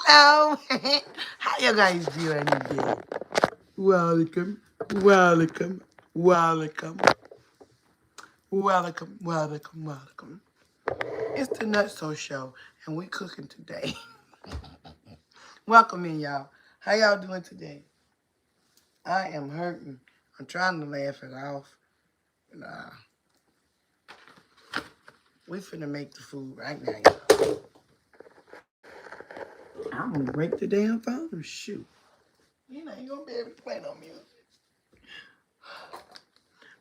Hello. How you guys doing today? Welcome, welcome, welcome, welcome, welcome, welcome. It's the Nutso Show, and we cooking today. Welcome in, y'all. How y'all doing today? I am hurting. I'm trying to laugh it off. Nah, we finna make the food right now, y'all. I'm gonna break the damn phone. Shoot. You ain't gonna be able to play no music.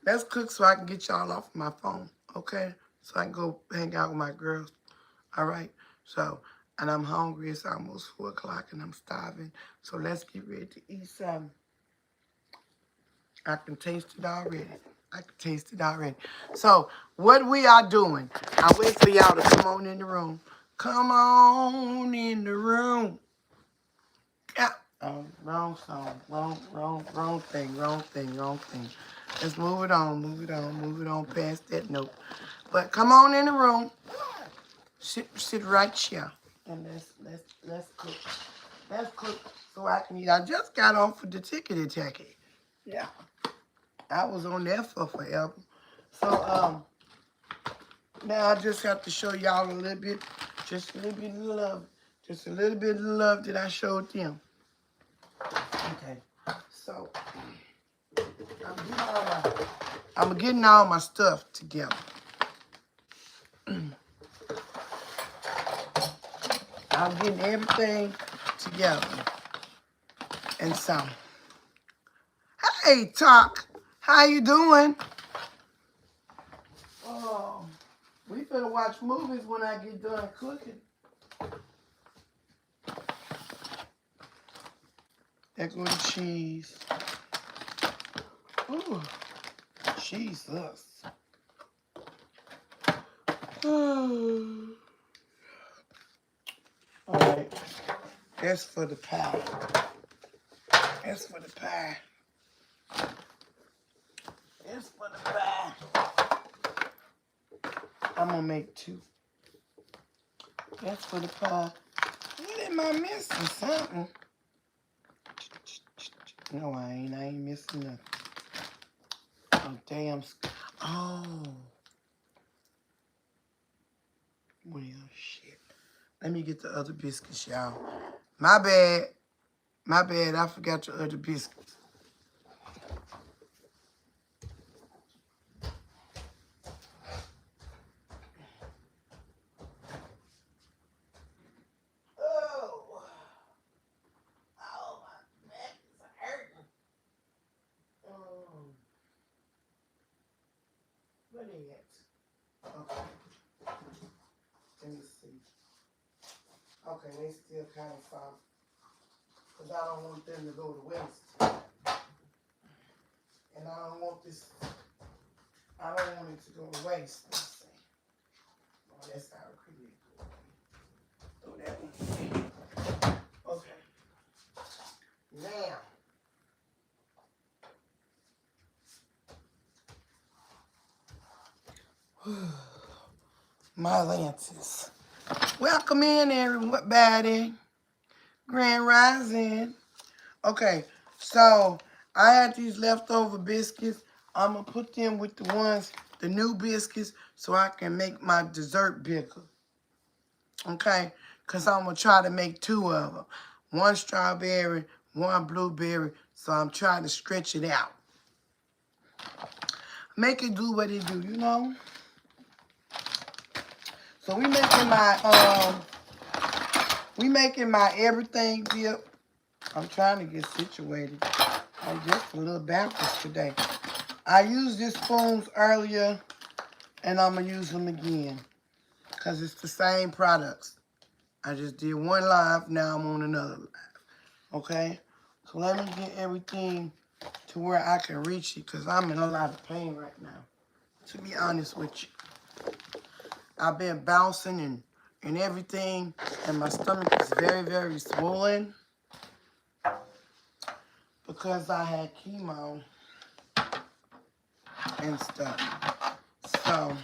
Let's cook so I can get y'all off my phone, okay? So I can go hang out with my girls, all right? So, and I'm hungry. It's almost 4 o'clock and I'm starving. So let's get ready to eat something. I can taste it already. I can taste it already. So, what we are doing, I wait for y'all to come on in the room. Come on in the room. Yeah. Oh, wrong song. Wrong thing. Let's move it on, move it on past that note. But come on in the room. Sit right here. And let's cook. Let's cook so I can eat. I just got off of the tickety tacky. Yeah. I was on there for forever. So now I just have to show y'all a little bit, just a little bit of love. Just a little bit of love that I showed them. Okay. So I'm getting all my stuff together. I'm getting everything together. And so, hey, Talk, how you doing? Oh, we finna watch movies when I get done cooking. There go the cheese. Ooh, Jesus. All right, that's for the pie. That's for the pie. That's for the pie. I'm gonna make 2. That's for the pie. What am I missing? Something? No, I ain't missing nothing. Oh, damn. Oh. Well, shit. Let me get the other biscuits, y'all. My bad. My bad. I forgot the other biscuits. Oh. Oh, my neck is hurting. What is it? Okay. Let me see. Okay, they still kind of soft. Because I don't want them to go to waste. And I don't want this, I don't want it to go to waste. Let's see. Oh, that's how it cream go. Throw that one. Okay. Now. My Lances. Welcome in, everybody. Grand Rising. Okay, so I had these leftover biscuits. I'm going to put them with the ones, the new biscuits, so I can make my dessert bigger. Okay, because I'm going to try to make 2 of them. 1 strawberry, 1 blueberry, so I'm trying to stretch it out. Make it do what it do, you know? So we making my everything dip. I'm trying to get situated. I'm just a little backwards today. I used these spoons earlier, and I'm going to use them again because it's the same products. I just did 1 live, now I'm on another live, okay? So let me get everything to where I can reach it because I'm in a lot of pain right now, to be honest with you. I've been bouncing and everything, and my stomach is very, very swollen because I had chemo and stuff. So,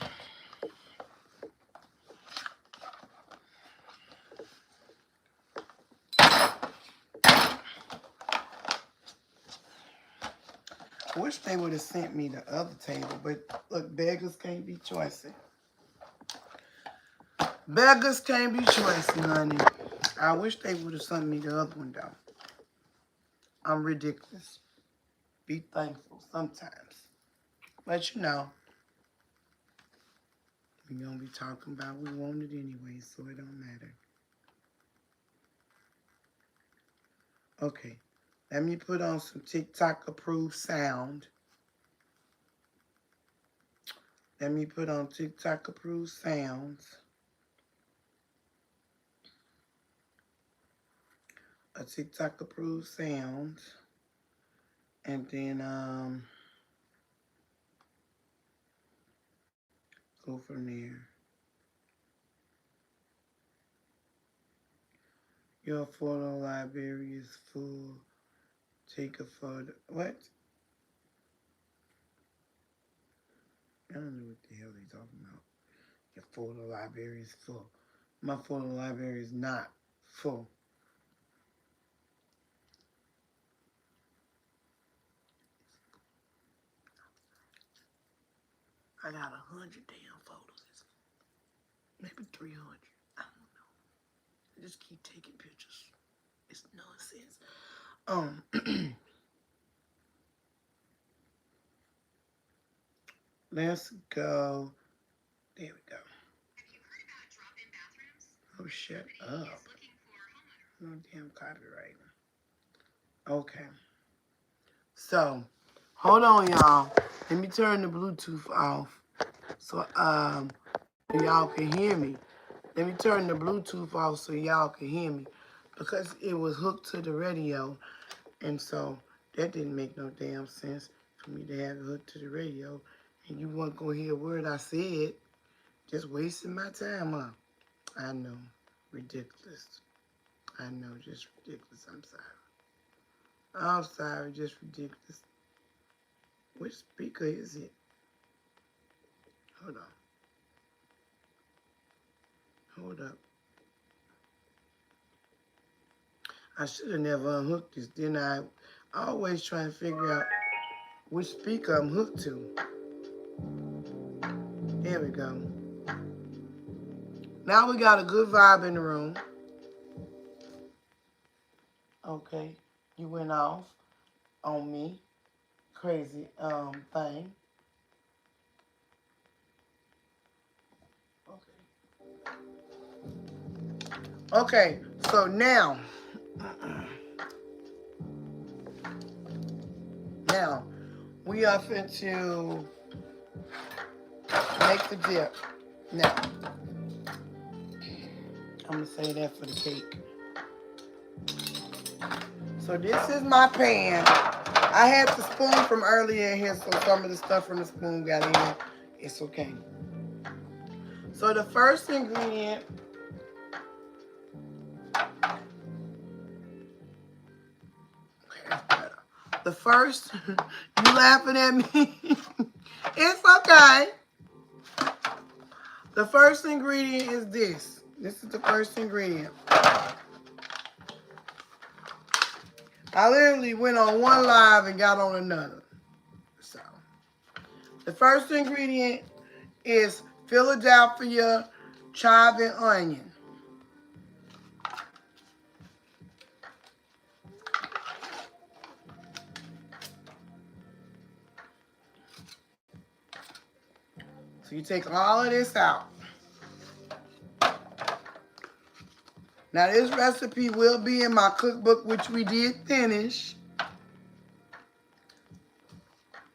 Wish they would have sent me the other table, but look, beggars can't be choosy. Beggars can't be choosy, honey. I wish they would have sent me the other one, though. I'm ridiculous. Be thankful sometimes. But you know, we're going to be talking about we want it anyway, so it don't matter. Okay. Let me put on some TikTok approved sound. Let me put on TikTok approved sounds. A TikTok approved sound. And then go from there. Your photo library is full. Take a photo. What? I don't know what the hell they're talking about. Your photo library is full. My photo library is not full. I got 100 damn photos. Maybe 300. I don't know. I just keep taking pictures. It's nonsense. Let's go. There we go. Oh, shut up. No damn copyright. Okay. So, hold on, y'all. Let me turn the Bluetooth off so y'all can hear me. Let me turn the Bluetooth off so y'all can hear me because it was hooked to the radio, and so that didn't make no damn sense for me to have it hooked to the radio, and you won't go hear a word I said. Just wasting my time, huh? I know. Ridiculous. I know, just ridiculous. I'm sorry. I'm sorry, just ridiculous. Which speaker is it? Hold on. Hold up. I should have never unhooked this, didn't I? Always trying to figure out which speaker I'm hooked to. There we go. Now we got a good vibe in the room. Okay. You went off on me. Crazy thing. Okay, so now we are fin to make the dip. Now, I'm gonna say that for the cake. So this is my pan. I had the spoon from earlier in here, so some of the stuff from the spoon got in. It's okay. So the first ingredient, the first, you laughing at me? It's okay. The first ingredient is this. This is the first ingredient. I literally went on one live and got on another. So, the first ingredient is Philadelphia chive and onion. So you take all of this out. Now this recipe will be in my cookbook, which we did finish.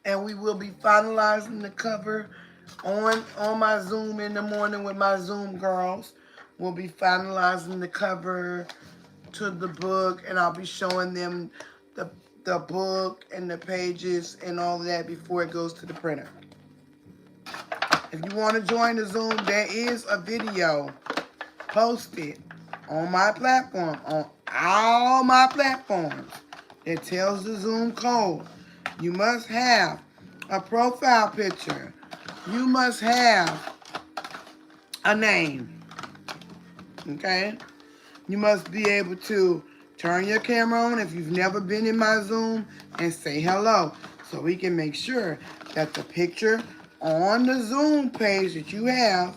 And we will be finalizing the cover on my Zoom in the morning with my Zoom girls. We'll be finalizing the cover to the book, and I'll be showing them the book and the pages and all of that before it goes to the printer. If you want to join the Zoom, there is a video posted on my platform, on all my platforms. It tells the Zoom code. You must have a profile picture. You must have a name. Okay? You must be able to turn your camera on if you've never been in my Zoom and say hello. So we can make sure that the picture on the Zoom page that you have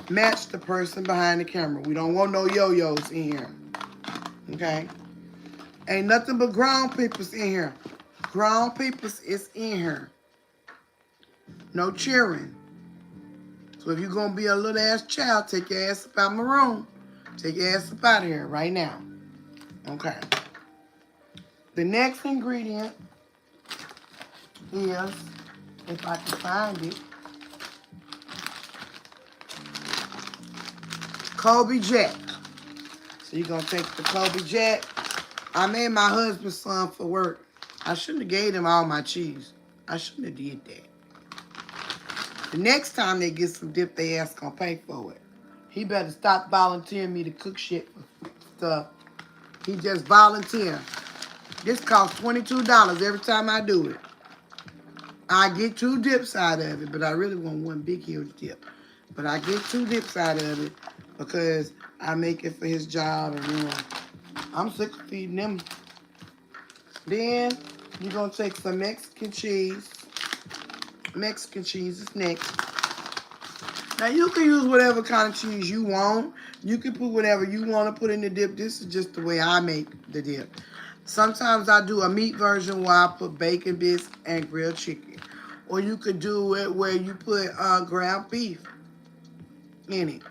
match the person behind the camera. We don't want no yo-yos in here. Okay? Ain't nothing but grown peoples in here. Grown peoples is in here. No cheering. So if you're going to be a little ass child, take your ass up out my room. Take your ass up out of here right now. Okay. The next ingredient is, if I can find it, Kobe Jack. So you're going to take the Kobe Jack. I made my husband some for work. I shouldn't have gave him all my cheese. I shouldn't have did that. The next time they get some dip, they ass gonna pay for it. He better stop volunteering me to cook shit for stuff. He just volunteer. This costs $22 every time I do it. I get 2 dips out of it, but I really want one big huge dip. But I get 2 dips out of it because I make it for his job, and you know, I'm sick of feeding them. Then you're gonna take some Mexican cheese. Mexican cheese is next. Now you can use whatever kind of cheese you want. You can put whatever you want to put in the dip. This is just the way I make the dip. Sometimes I do a meat version where I put bacon bits and grilled chicken. Or you could do it where you put ground beef in it.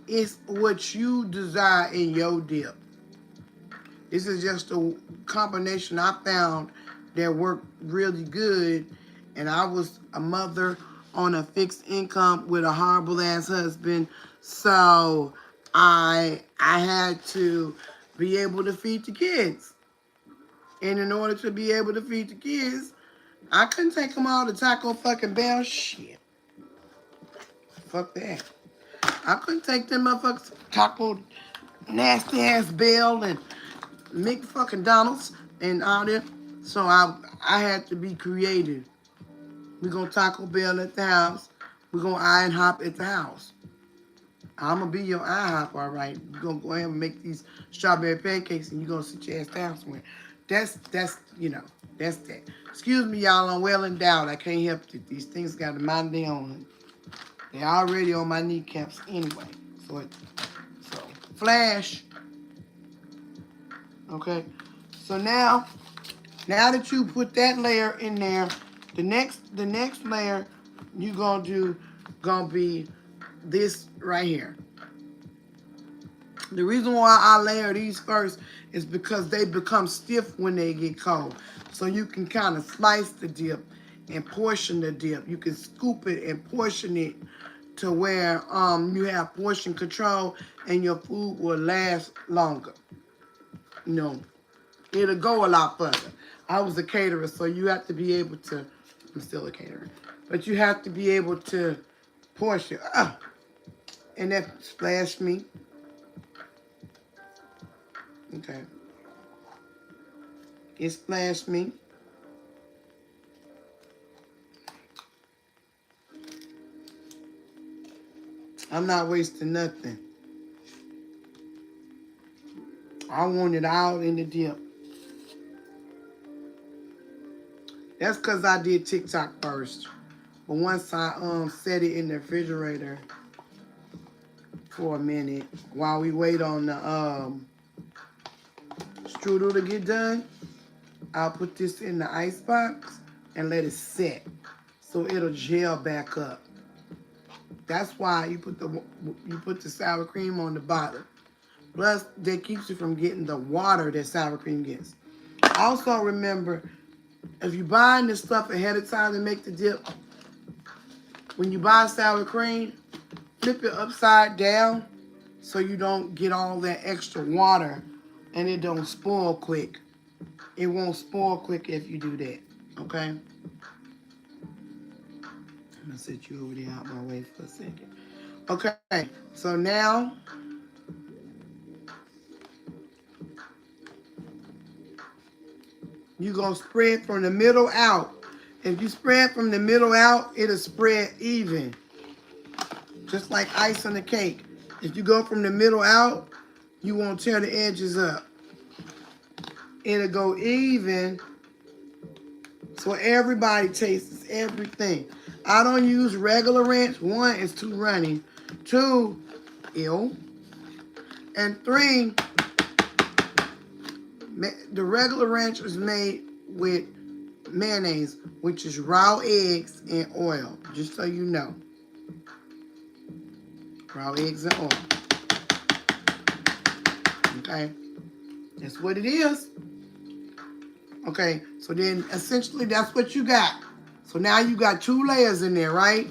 It's what you desire in your dip. This is just a combination I found that worked really good. And I was a mother on a fixed income with a horrible ass husband. So I had to be able to feed the kids. And in order to be able to feed the kids, I couldn't take them all to Taco fucking Bell. Shit. Fuck that. I couldn't take them motherfuckers to Taco nasty ass Bell and fucking Donald's and all that. So I had to be creative. We're going to Taco Bell at the house. We're going to IHOP at the house. I'm going to be your IHOP, all right. You're going to go ahead and make these strawberry pancakes, and you're going to sit your ass down somewhere. That's you know, that's that. Excuse me, y'all. I'm well endowed. I can't help it. These things got to mind their own. They're already on my kneecaps anyway. So flash. Okay. So now that you put that layer in there, the next layer you gonna be this right here. The reason why I layer these first is because they become stiff when they get cold. So you can kind of slice the dip and portion the dip. You can scoop it and portion it to where you have portion control and your food will last longer. You know, it'll go a lot further. I was a caterer, so you have to be able to, I'm still a caterer, but you have to be able to portion. And that splashed me. Okay. It splashed me. I'm not wasting nothing. I want it all in the dip. That's because I did TikTok first. But once I set it in the refrigerator for a minute while we wait on the strudel to get done, I'll put this in the ice box and let it set so it'll gel back up. That's why you put the sour cream on the bottom. Plus, that keeps you from getting the water that sour cream gets. Also, remember, if you're buying this stuff ahead of time to make the dip, when you buy sour cream, flip it upside down so you don't get all that extra water and it don't spoil quick. It won't spoil quick if you do that, okay? I'm gonna set you over there out my way for a second. Okay, so now you're gonna spread from the middle out. If you spread from the middle out, it'll spread even. Just like ice on the cake. If you go from the middle out, you won't tear the edges up. It'll go even So everybody tastes everything. I don't use regular ranch. One, it's too runny. Two, ew. And three, the regular ranch is made with mayonnaise, which is raw eggs and oil. Just so you know. Raw eggs and oil. Okay? That's what it is. Okay, so then essentially that's what you got. So now you got 2 layers in there, right?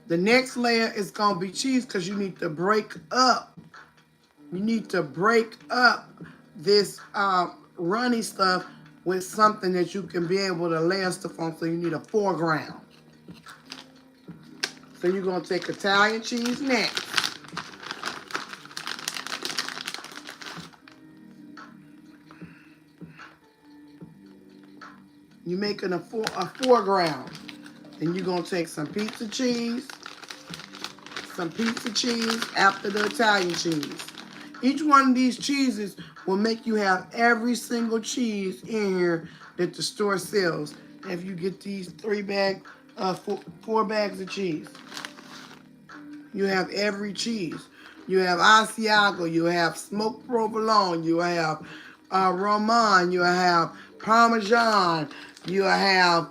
The next layer is going to be cheese because you need to break up. You need to break up this runny stuff with something that you can be able to layer stuff on. So you need a foreground. So you're going to take Italian cheese next. You're making a foreground. Then you're going to take some pizza cheese after the Italian cheese. Each one of these cheeses will make you have every single cheese in here that the store sells. If you get these 4 bags of cheese, you have every cheese. You have Asiago, you have smoked provolone, you have Roman, you have Parmesan, you have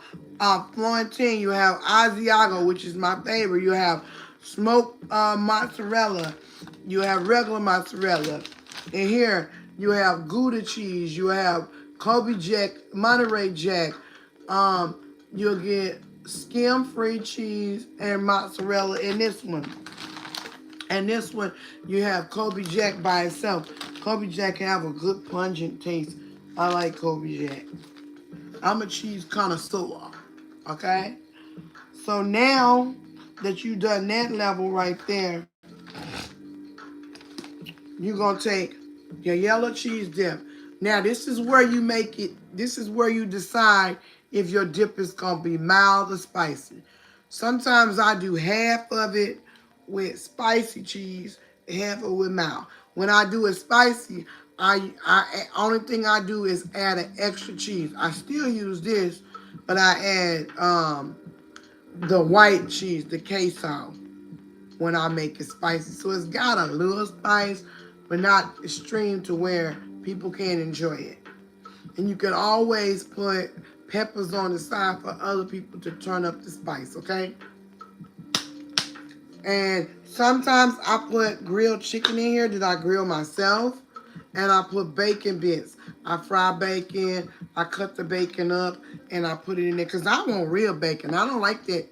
Florentine, you have Asiago, which is my favorite. You have smoked mozzarella, you have regular mozzarella. And here you have Gouda cheese, you have Kobe Jack, Monterey Jack. You'll get skim-free cheese and mozzarella in this one. And this one, you have Kobe Jack by itself. Kobe Jack have a good pungent taste. I like Kobe Jack. I'm a cheese connoisseur, okay? So now that you've done that level right there, you're going to take your yellow cheese dip. Now, this is where you make it, this is where you decide if your dip is going to be mild or spicy. Sometimes I do half of it with spicy cheese, half of it with mild. When I do it spicy, I only thing I do is add an extra cheese. I still use this, but I add the white cheese, the queso, when I make it spicy. So it's got a little spice, but not extreme to where people can't enjoy it. And you can always put peppers on the side for other people to turn up the spice, okay? And sometimes I put grilled chicken in here that I grill myself. And I put bacon bits. I fry bacon. I cut the bacon up. And I put it in there. Because I want real bacon. I don't like that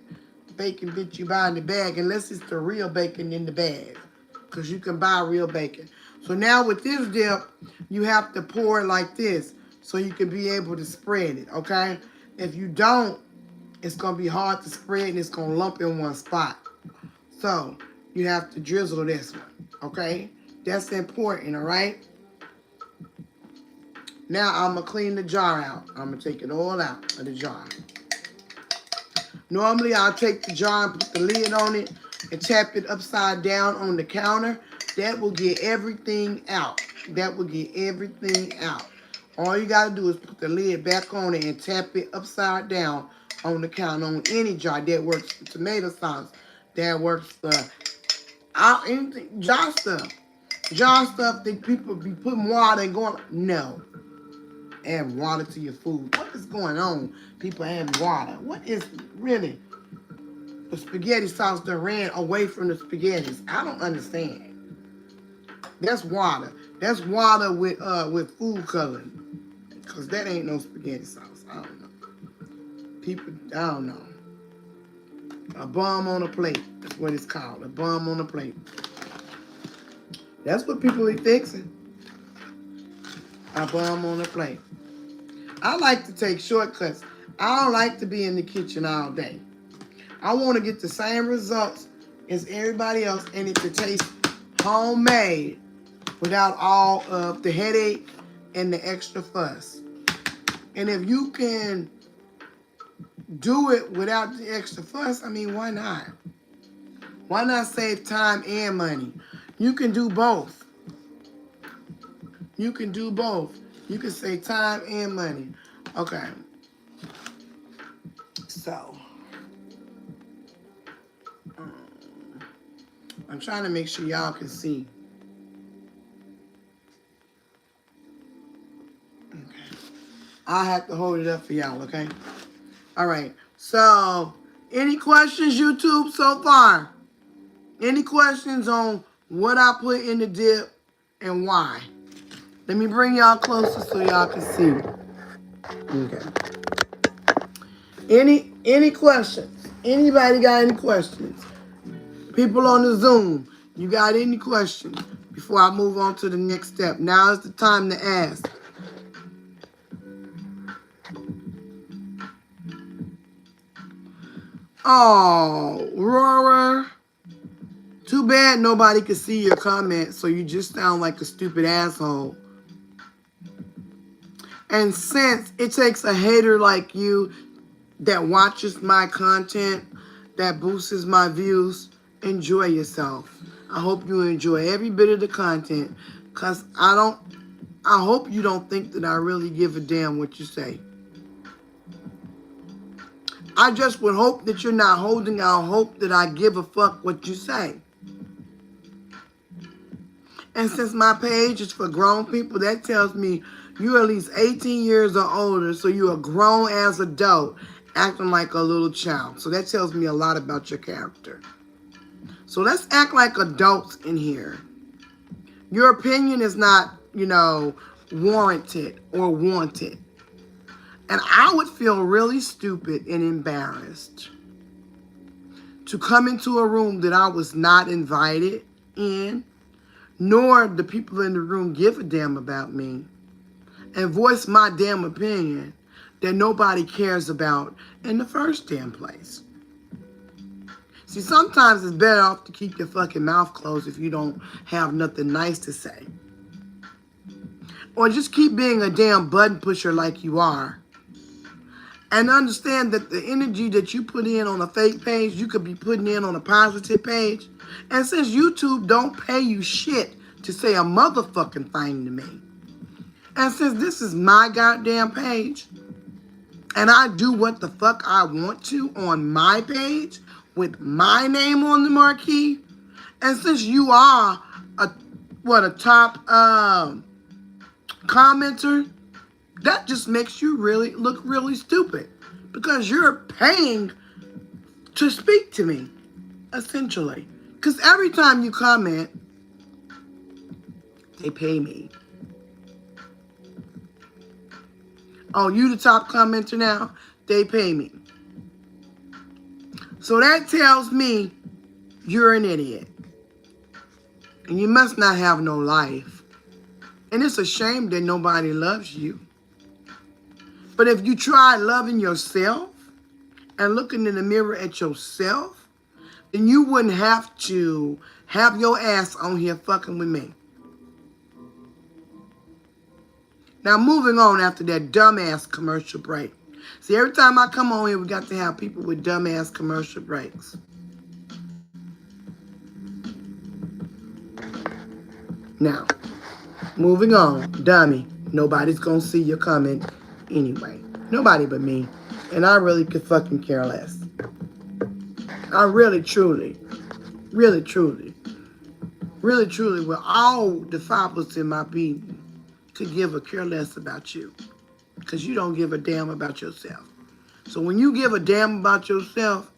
bacon bit you buy in the bag. Unless it's the real bacon in the bag. Because you can buy real bacon. So now with this dip, you have to pour it like this. So you can be able to spread it. Okay? If you don't, it's going to be hard to spread. And it's going to lump in one spot. So, you have to drizzle this one, okay? That's important, all right? Now, I'm going to clean the jar out. I'm going to take it all out of the jar. Normally, I'll take the jar and put the lid on it and tap it upside down on the counter. That will get everything out. That will get everything out. All you got to do is put the lid back on it and tap it upside down on the counter on any jar. That works for tomato sauce. That works for anything, jar stuff. Jar stuff that people be putting water and going, no. Add water to your food. What is going on? People add water. What is really? The spaghetti sauce that ran away from the spaghettis. I don't understand. That's water. That's water with food coloring. Because that ain't no spaghetti sauce. I don't know. People, I don't know. A bum on a plate. That's what it's called. A bum on a plate. That's what people be fixing. A bum on a plate. I like to take shortcuts. I don't like to be in the kitchen all day. I want to get the same results as everybody else and it to taste homemade without all of the headache and the extra fuss. And if you can do it without the extra fuss, I mean, why not? Why not save time and money? You can do both. You can do both. You can save time and money. Okay. So, I'm trying to make sure y'all can see. Okay. I have to hold it up for y'all, okay? All right. So, any questions, YouTube, so far? Any questions on what I put in the dip and why? Let me bring y'all closer so y'all can see. Okay. Any questions? Anybody got any questions? People on the Zoom, you got any questions before I move on to the next step? Now is the time to ask. Oh, Roarer. Too bad nobody could see your comment, so you just sound like a stupid asshole. And since it takes a hater like you that watches my content, that boosts my views, enjoy yourself. I hope you enjoy every bit of the content, because I hope you don't think that I really give a damn what you say. I just would hope that you're not holding out hope that I give a fuck what you say. And since my page is for grown people, that tells me you're at least 18 years or older, so you're a grown-ass adult acting like a little child. So that tells me a lot about your character. So let's act like adults in here. Your opinion is not, warranted or wanted. And I would feel really stupid and embarrassed to come into a room that I was not invited in, nor the people in the room give a damn about me, and voice my damn opinion that nobody cares about in the first damn place. See, sometimes it's better off to keep your fucking mouth closed if you don't have nothing nice to say. Or just keep being a damn button pusher like you are. And understand that the energy that you put in on a fake page, you could be putting in on a positive page. And since YouTube don't pay you shit to say a motherfucking thing to me, and since this is my goddamn page, and I do what the fuck I want to on my page with my name on the marquee, and since you are a top commenter, that just makes you look really stupid, because you're paying to speak to me, essentially. Because every time you comment, they pay me. Oh, you the top commenter now? They pay me. So that tells me you're an idiot. And you must not have no life. And it's a shame that nobody loves you. But if you try loving yourself and looking in the mirror at yourself, then you wouldn't have to have your ass on here fucking with me. Now, moving on after that dumbass commercial break. See, every time I come on here, we got to have people with dumbass commercial breaks. Now, moving on. Dummy. Nobody's going to see your comment anyway. Nobody but me. And I really could fucking care less. I really, truly, with all the fibers in my being, could give a care less about you, because you don't give a damn about yourself. So when you give a damn about yourself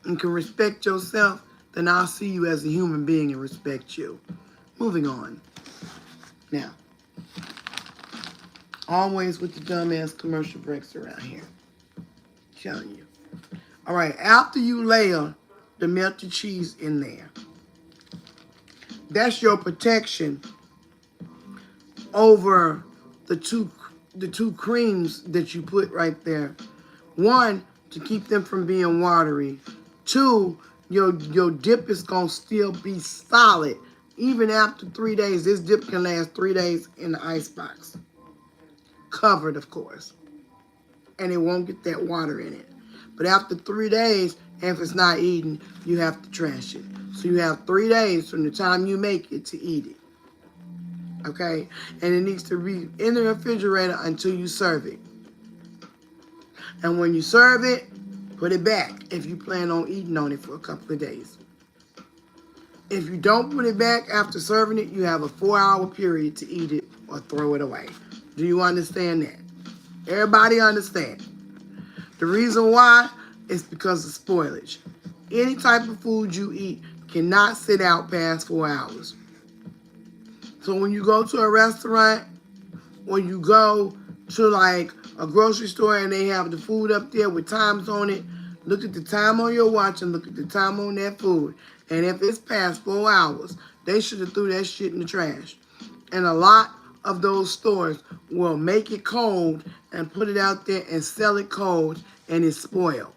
and can respect yourself, then I'll see you as a human being and respect you. Moving on. Now, always with the dumbass commercial breaks around here. I'm telling you. All right, after you layer the melted cheese in there, that's your protection over the two creams that you put right there. One, to keep them from being watery. Two, your dip is going to still be solid. Even after 3 days, this dip can last 3 days in the icebox. Covered, of course. And it won't get that water in it. But after 3 days, if it's not eaten, you have to trash it. So you have 3 days from the time you make it to eat it. Okay? And it needs to be in the refrigerator until you serve it. And when you serve it, put it back if you plan on eating on it for a couple of days. If you don't put it back after serving it, you have a 4-hour period to eat it or throw it away. Do you understand that? Everybody understand. The reason why is because of spoilage. Any type of food you eat cannot sit out past 4 hours. So when you go to a restaurant, or you go to like a grocery store and they have the food up there with times on it, look at the time on your watch and look at the time on that food. And if it's past 4 hours, they should have threw that shit in the trash. And a lot of those stores will make it cold and put it out there and sell it cold, and it's spoiled.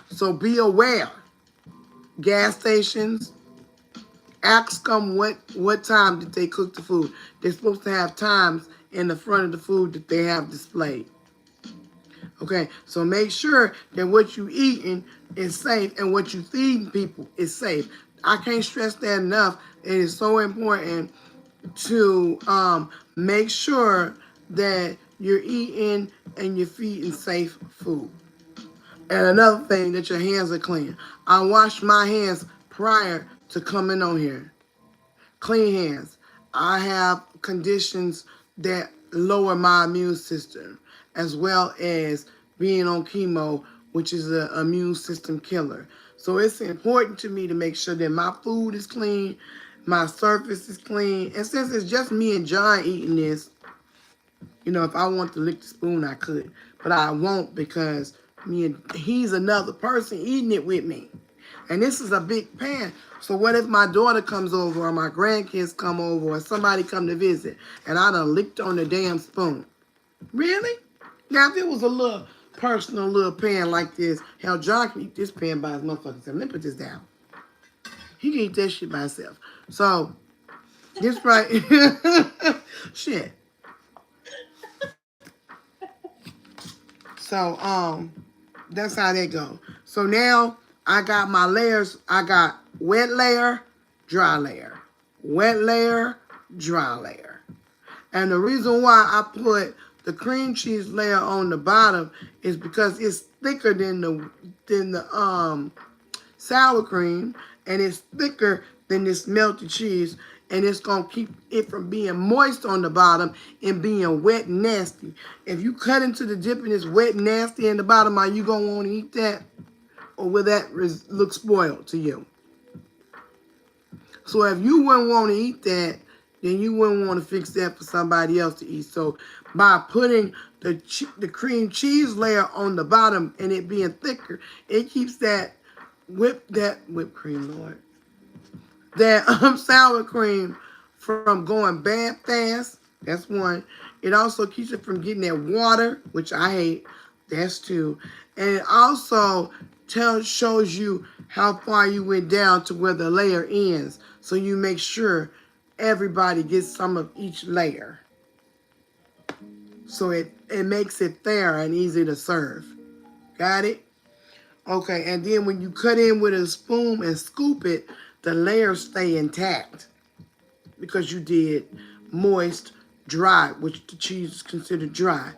So be aware. Gas stations, ask them what time did they cook the food. They're supposed to have times in the front of the food that they have displayed. Okay, so make sure that what you eating is safe and what you feeding people is safe. I can't stress that enough. It is so important to make sure that you're eating and you're feeding safe food. And another thing, that your hands are clean. I wash my hands prior to coming on here. Clean hands. I have conditions that lower my immune system, as well as being on chemo, which is an immune system killer. So it's important to me to make sure that my food is clean, my surface is clean. And since it's just me and John eating this, you know, if I want to lick the spoon, I could. But I won't, because he's another person eating it with me. And this is a big pan. So what if my daughter comes over, or my grandkids come over, or somebody come to visit, and I done licked on the damn spoon? Really? Now, if it was a little personal little pan like this, hell, John can eat this pan by his motherfucking self. Let me put this down. He can eat that shit by himself. So, this right. Shit. So, that's how that go. So now I got my layers. I got wet layer, dry layer. Wet layer, dry layer. And the reason why I put the cream cheese layer on the bottom is because it's thicker than the sour cream, and it's thicker than this melted cheese, and it's gonna keep it from being moist on the bottom and being wet and nasty. If you cut into the dip and it's wet and nasty in the bottom, are you gonna want to eat that, or will that look spoiled to you? So if you wouldn't want to eat that, then you wouldn't want to fix that for somebody else to eat. So by putting the cream cheese layer on the bottom and it being thicker, it keeps that whipped cream, Lord, that sour cream from going bad fast. That's one. It also keeps it from getting that water, which I hate. That's two. And it also shows you how far you went down to where the layer ends. So you make sure everybody gets some of each layer. So it makes it fair and easy to serve. Got it? Okay, and then when you cut in with a spoon and scoop it, the layers stay intact because you did moist, dry, which the cheese is considered dry.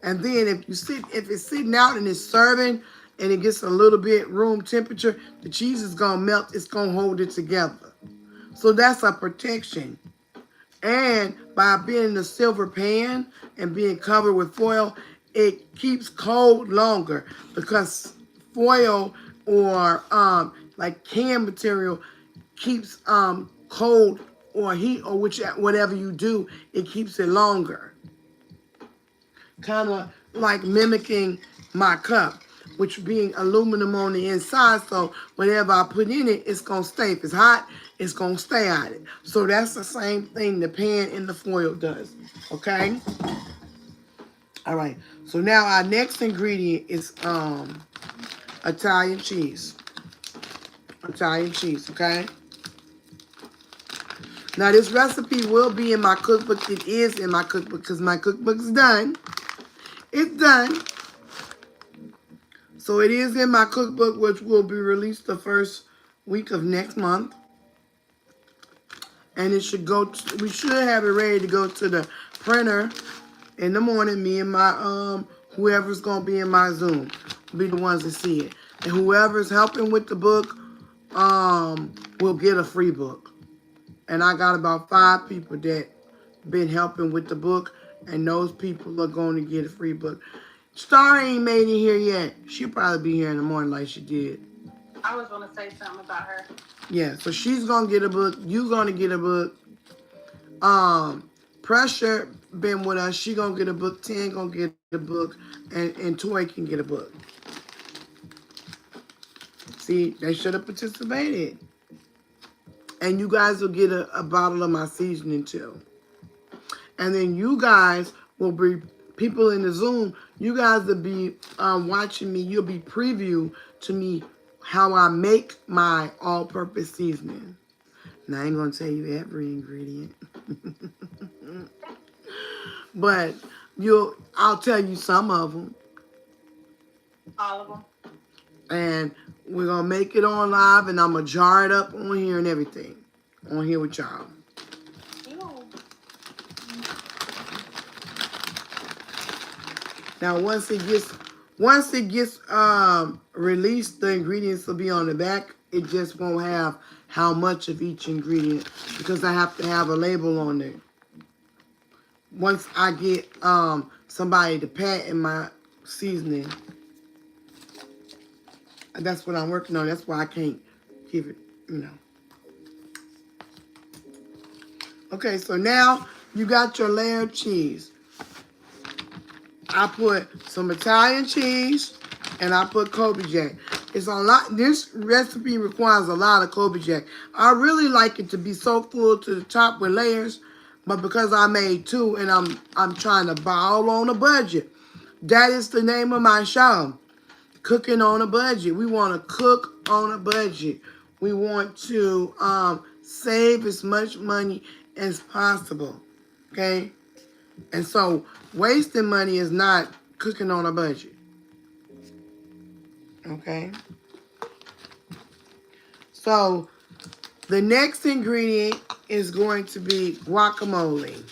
And then if it's sitting out and it's serving and it gets a little bit room temperature, the cheese is gonna melt. It's gonna hold it together. So that's a protection. And by being in a silver pan and being covered with foil, it keeps cold longer, because foil or like can material keeps cold or heat, or whatever you do, it keeps it longer. Kind of like mimicking my cup, which being aluminum on the inside, so whatever I put in it, it's going to stay. If it's hot, it's going to stay on it. So that's the same thing the pan and the foil does, okay? All right, so now our next ingredient is Italian cheese. Italian cheese, okay? Now, this recipe will be in my cookbook. It is in my cookbook because my cookbook's done. It's done. So it is in my cookbook, which will be released the first week of next month. And it should go, we should have it ready to go to the printer In the morning, me and my whoever's gonna be in my Zoom will be the ones that see it. And whoever's helping with the book will get a free book. And I got about 5 people that been helping with the book, and those people are going to get a free book. Star ain't made it here yet. She'll probably be here in the morning like she did. I was going to say something about her. Yeah, so she's gonna get a book. You gonna get a book. Pressure been with us. She gonna get a book. 10 gonna get a book, and Toy can get a book. See, they should have participated. And you guys will get a bottle of my seasoning too. And then you guys will be, people in the Zoom, you guys will be watching me. You'll be preview to me how I make my all-purpose seasoning. Now, I ain't going to tell you every ingredient. But I'll tell you some of them. All of them. And we're going to make it on live, and I'm going to jar it up on here and everything. On here with y'all. Now, once it gets released, the ingredients will be on the back. It just won't have how much of each ingredient, because I have to have a label on there. Once I get somebody to patent my seasoning, that's what I'm working on. That's why I can't give it, Okay, so now you got your layered cheese. I put some Italian cheese, and I put Kobe Jack. It's a lot. This recipe requires a lot of Kobe Jack. I really like it to be so full to the top with layers, but because I made 2 and I'm trying to ball on a budget, that is the name of my show, Cooking on a Budget. We want to cook on a budget. We want to save as much money as possible, okay? And so wasting money is not cooking on a budget. Okay? So the next ingredient is going to be guacamole.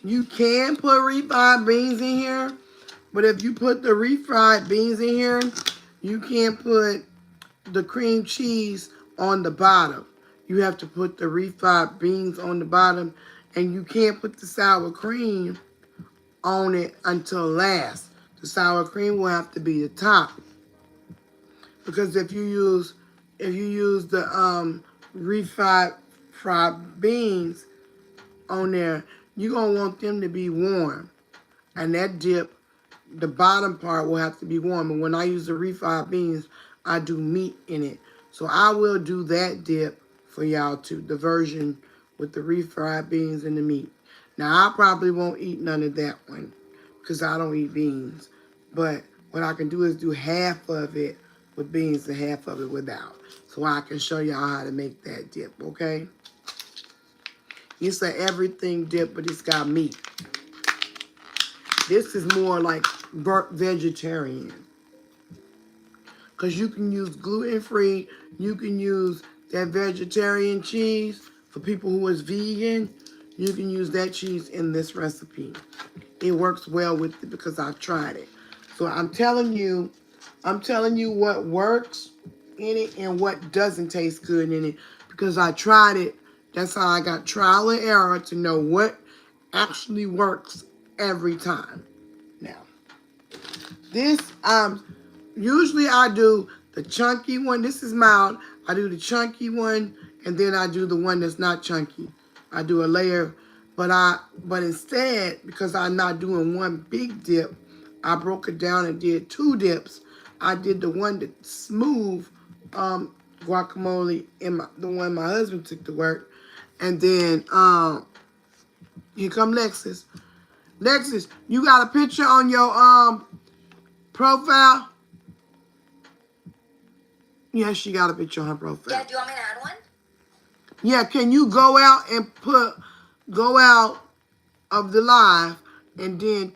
You can put refried beans in here, but if you put the refried beans in here, you can't put the cream cheese on the bottom. You have to put the refried beans on the bottom, and you can't put the sour cream on it until last. The sour cream will have to be the top, because if you use the refried fried beans on there, you're gonna want them to be warm, and that dip, the bottom part will have to be warm. And when I use the refried beans, I do meat in it. So I will do that dip for y'all too, the version with the refried beans and the meat. Now, I probably won't eat none of that one because I don't eat beans. But what I can do is do half of it with beans and half of it without. So I can show y'all how to make that dip, okay? It's an everything dip, but it's got meat. This is more like vegetarian. Because you can use gluten-free. You can use that vegetarian cheese. For people who is vegan, you can use that cheese in this recipe. It works well with it because I've tried it. So I'm telling you what works in it and what doesn't taste good in it, because I tried it. That's how I got trial and error to know what actually works every time. Now, this, usually I do the chunky one. This is mild. I do the chunky one, and then I do the one that's not chunky. I do a layer, but instead, because I'm not doing one big dip, I broke it down and did 2 dips. I did the one that's smooth guacamole, and the one my husband took to work. And then, here come Lexus. Lexus, you got a picture on your profile? Yeah, she got a picture on her profile. Yeah, do you want me to add one? Yeah, can you go out of the live and then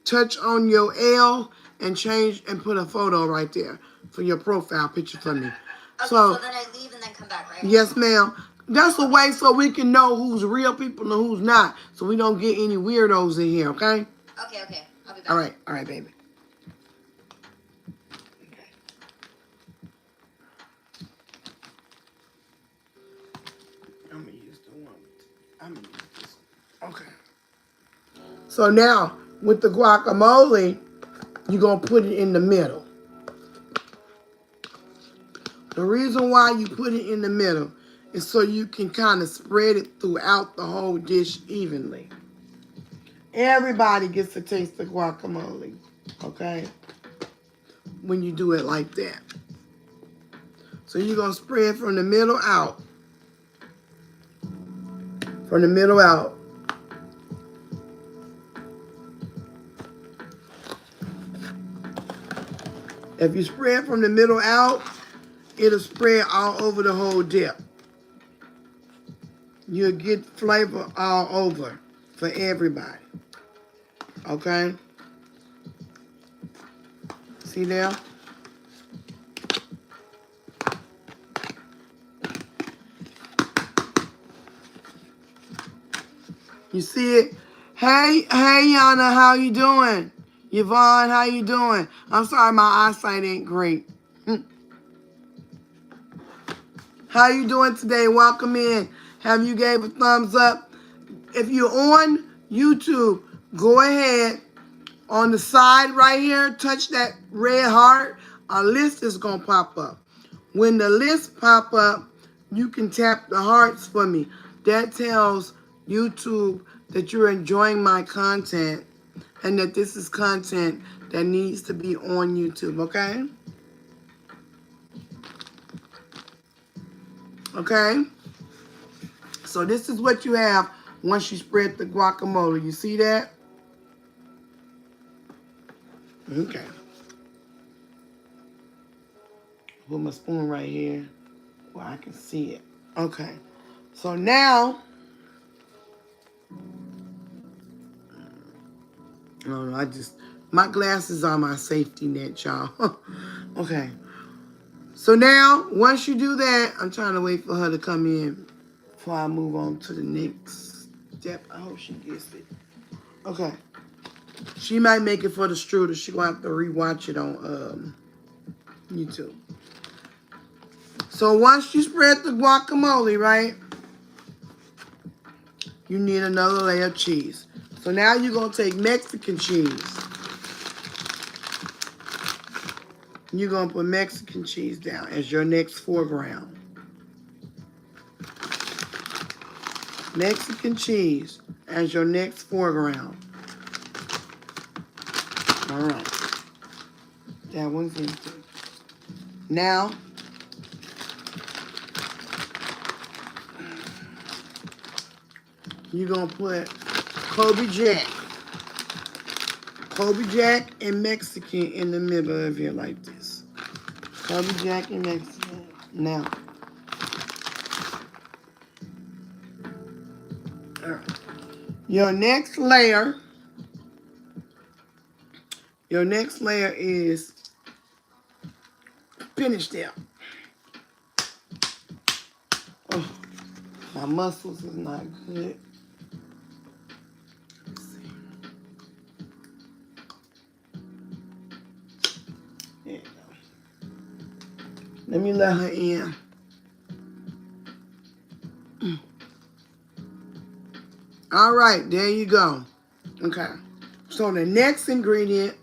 touch on your L and change and put a photo right there for your profile picture for me. Okay, so then I leave and then come back, right? Yes, ma'am. That's a way so we can know who's real people and who's not, so we don't get any weirdos in here, okay? Okay. I'll be back. All right, baby. Okay. I'm gonna use the one. I'm gonna use this one. Okay. So now, with the guacamole, you're gonna put it in the middle. The reason why you put it in the middle is so you can kind of spread it throughout the whole dish evenly. Everybody gets to taste the guacamole, okay? When you do it like that. So you're going to spread from the middle out. From the middle out. If you spread from the middle out, it'll spread all over the whole dip. You'll get flavor all over for everybody. Okay? See there? You see it? Hey, Yana, how you doing? Yvonne, how you doing? I'm sorry, my eyesight ain't great. How you doing today? Welcome in. Have you gave a thumbs up? If you're on YouTube, go ahead. On the side right here, touch that red heart. A list is going to pop up. When the list pop up, you can tap the hearts for me. That tells YouTube that you're enjoying my content and that this is content that needs to be on YouTube, okay? Okay? So this is what you have once you spread the guacamole. You see that? Okay. Put my spoon right here where I can see it. Okay. So now, I don't know, my glasses are my safety net, y'all. Okay. So now, once you do that, I'm trying to wait for her to come in before I move on to the next step. I hope she gets it. Okay. She might make it for the strudel. She's going to have to rewatch it on YouTube. So once you spread the guacamole, right, you need another layer of cheese. So now you're going to take Mexican cheese. You're going to put Mexican cheese down as your next foreground. Mexican cheese as your next foreground. All right. That one's empty. Now, you're going to put Kobe Jack. Kobe Jack and Mexican in the middle of here like this. Kobe Jack and Mexican. Now. All right. Your next layer is spinach dip. Oh, my muscles is not good. Let's see. There you go. Let me let her in. All right, there you go. Okay. So the next ingredient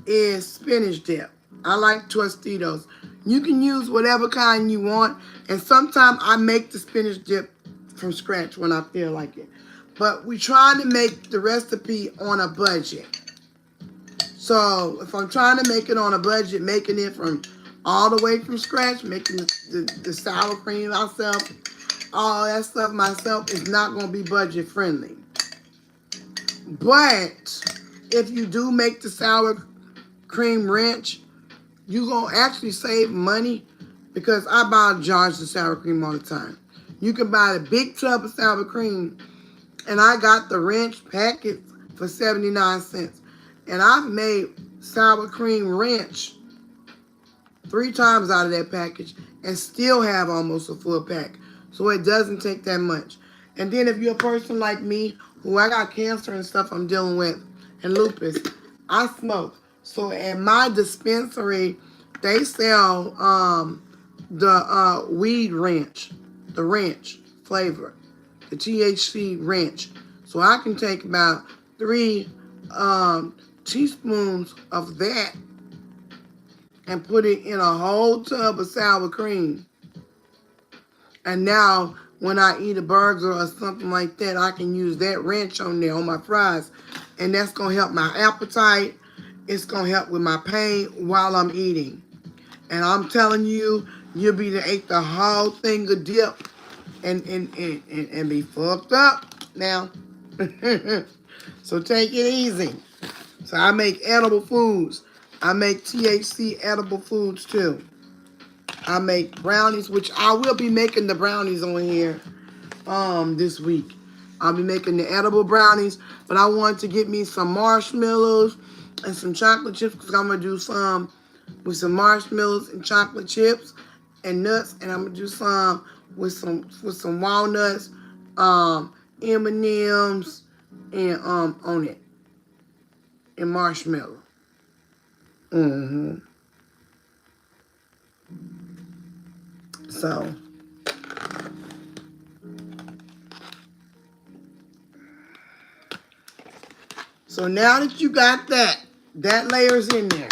is spinach dip. I like Tostitos. You can use whatever kind you want. And sometimes I make the spinach dip from scratch when I feel like it. But we're trying to make the recipe on a budget. So if I'm trying to make it on a budget, making it from all the way from scratch, making the sour cream myself, all that stuff myself is not going to be budget friendly. But if you do make the sour cream ranch, you're going to actually save money because I buy jars of sour cream all the time. You can buy a big tub of sour cream, and I got the ranch packet for 79 cents. And I've made sour cream ranch 3 times out of that package and still have almost a full pack. So it doesn't take that much. And then if you're a person like me, who I got cancer and stuff I'm dealing with, and lupus, I smoke. So at my dispensary, they sell the weed ranch, the ranch flavor, the THC ranch. So I can take about 3 teaspoons of that and put it in a whole tub of sour cream. And now when I eat a burger or something like that, I can use that ranch on there on my fries. And that's going to help my appetite. It's going to help with my pain while I'm eating. And I'm telling you, you'll be to ate the whole thing of dip and be fucked up now. So take it easy. So I make edible foods. I make THC edible foods too. I make brownies, which I will be making the brownies on here this week. I'll be making the edible brownies, but I want to get me some marshmallows and some chocolate chips because I'm going to do some with some marshmallows and chocolate chips and nuts, and I'm going to do some with some walnuts, M&Ms, and on it, and marshmallow. So now that you got that layer's in there,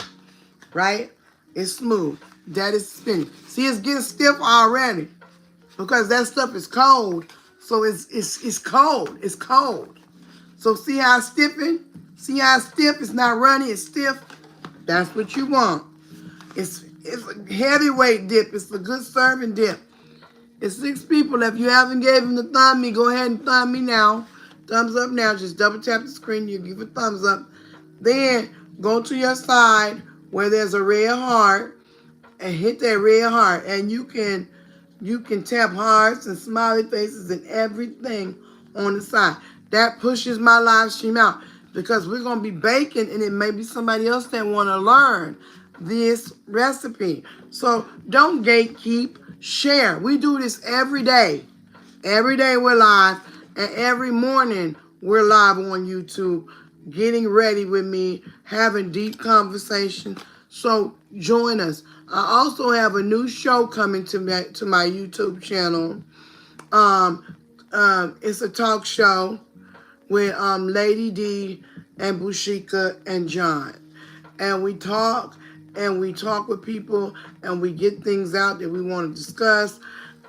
right? It's smooth. That is spinning. See, it's getting stiff already because that stuff is cold. So it's cold. It's cold. So see how it's stiffing? See how it's stiff? It's not runny. It's stiff. That's what you want. It's a heavyweight dip. It's a good serving dip. It's 6 people. If you haven't gave him the thumb me, go ahead and thumb me now. Thumbs up now. Just double tap the screen. You give a thumbs up. Then go to your side where there's a red heart and hit that red heart. And you can tap hearts and smiley faces and everything on the side. That pushes my live stream out because we're going to be baking and it may be somebody else that want to learn this recipe. So don't gatekeep. Share. We do this every day. Every day we're live, and every morning we're live on YouTube, getting ready with me, having deep conversation. So join us. I also have a new show coming to my YouTube channel. It's a talk show with Lady and Bushika and John, and we talk with people and we get things out that we want to discuss.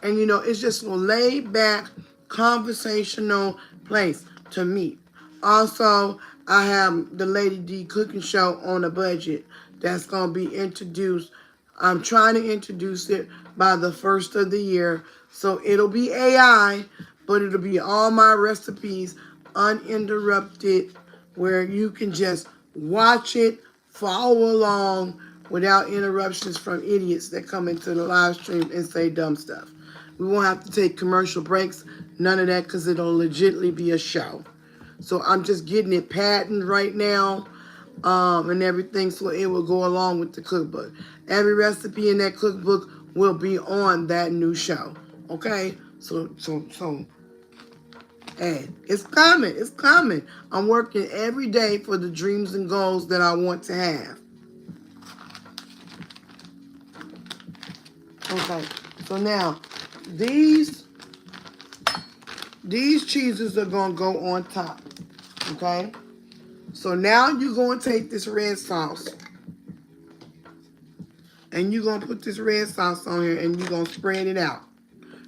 And it's just a laid back conversational place to meet. Also, I have the Lady D cooking show on a budget that's going to be introduced. I'm trying to introduce it by the 1st of the year. So it'll be AI, but it'll be all my recipes uninterrupted where you can just watch it, follow along without interruptions from idiots that come into the live stream and say dumb stuff. We won't have to take commercial breaks, none of that, because it'll legitimately be a show. So I'm just getting it patented right now and everything, so it will go along with the cookbook. Every recipe in that cookbook will be on that new show. Okay? So, and it's coming. It's coming. I'm working every day for the dreams and goals that I want to have. Okay. So now, these cheeses are going to go on top. Okay? So now you're going to take this red sauce. And you're going to put this red sauce on here and you're going to spread it out.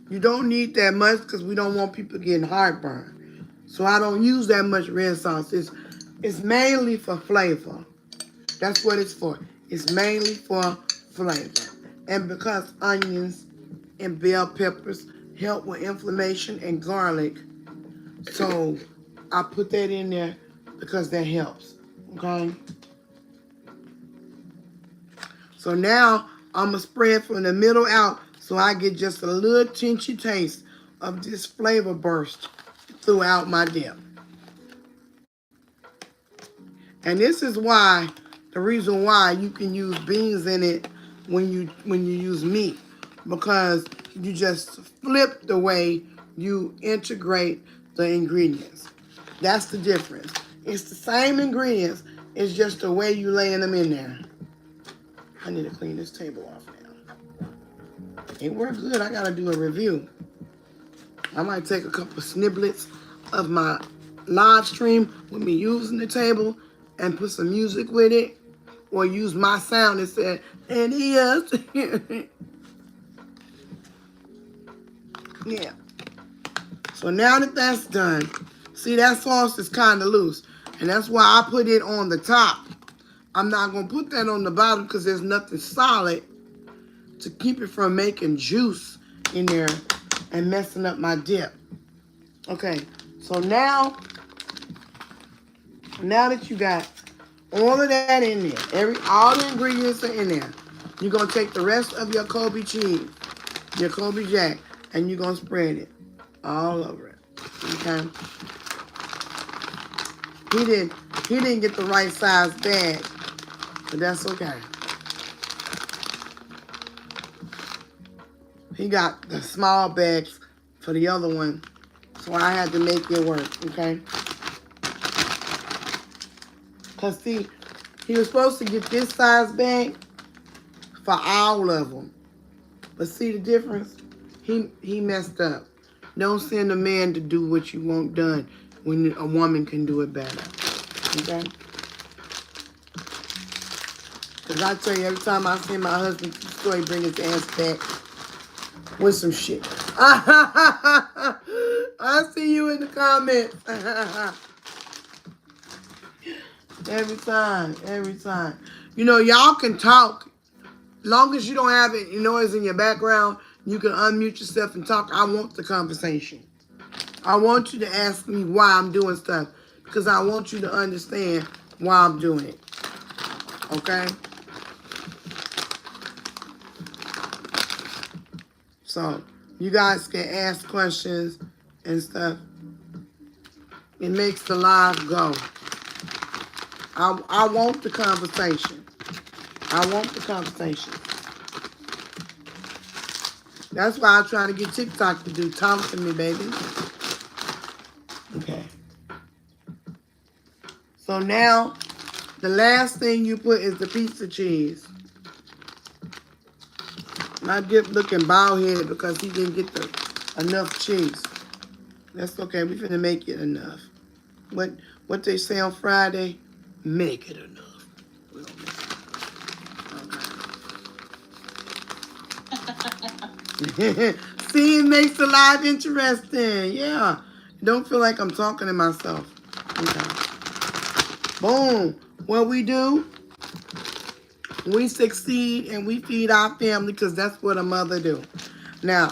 You don't need that much because we don't want people getting heartburn. So I don't use that much red sauce. It's mainly for flavor. That's what it's for. It's mainly for flavor. And because onions and bell peppers help with inflammation and garlic, so I put that in there because that helps. Okay? So now I'm going to spread from the middle out so I get just a little tinchy taste of this flavor burst throughout my dip. And this is why the reason why you can use beans in it when you use meat, because you just flip the way you integrate the ingredients. That's the difference. It's the same ingredients. It's just the way you laying them in there. I need to clean this table off now. It worked good. I gotta do a review. I might take a couple of snippets of my live stream with me using the table and put some music with it, or use my sound and say, and yes. Yeah. So now that that's done, see, that sauce is kind of loose, and that's why I put it on the top. I'm not going to put that on the bottom because there's nothing solid to keep it from making juice in there and messing up my dip. Okay, so now that you got all of that in there, all the ingredients are in there, you're going to take the rest of your Kobe cheese, your Kobe Jack, and you're going to spread it all over it. Okay? He didn't get the right size bag, but that's okay. He got the small bags for the other one, so I had to make it work, okay? Because, see, he was supposed to get this size bag for all of them. But see the difference? He messed up. Don't send a man to do what you want done when a woman can do it better, okay? Because I tell you, every time I send my husband to the store, he bring his ass back with some shit. I see you in the comments. Every time. You know, y'all can talk. Long as you don't have it, noise in your background, you can unmute yourself and talk. I want the conversation. I want you to ask me why I'm doing stuff, because I want you to understand why I'm doing it. Okay? So, you guys can ask questions and stuff. It makes the live go. I want the conversation. I want the conversation. That's why I try to get TikTok to do. Talk to me, baby. Okay. So now, the last thing you put is the pizza cheese. My dip looking bald-headed because he didn't get enough cheese. That's okay. We finna make it enough. What they say on Friday? Make it enough. We don't make it enough. Okay. See, it makes the live interesting. Yeah. Don't feel like I'm talking to myself. Okay. Boom. What we do, we succeed and we feed our family because that's what a mother do. Now,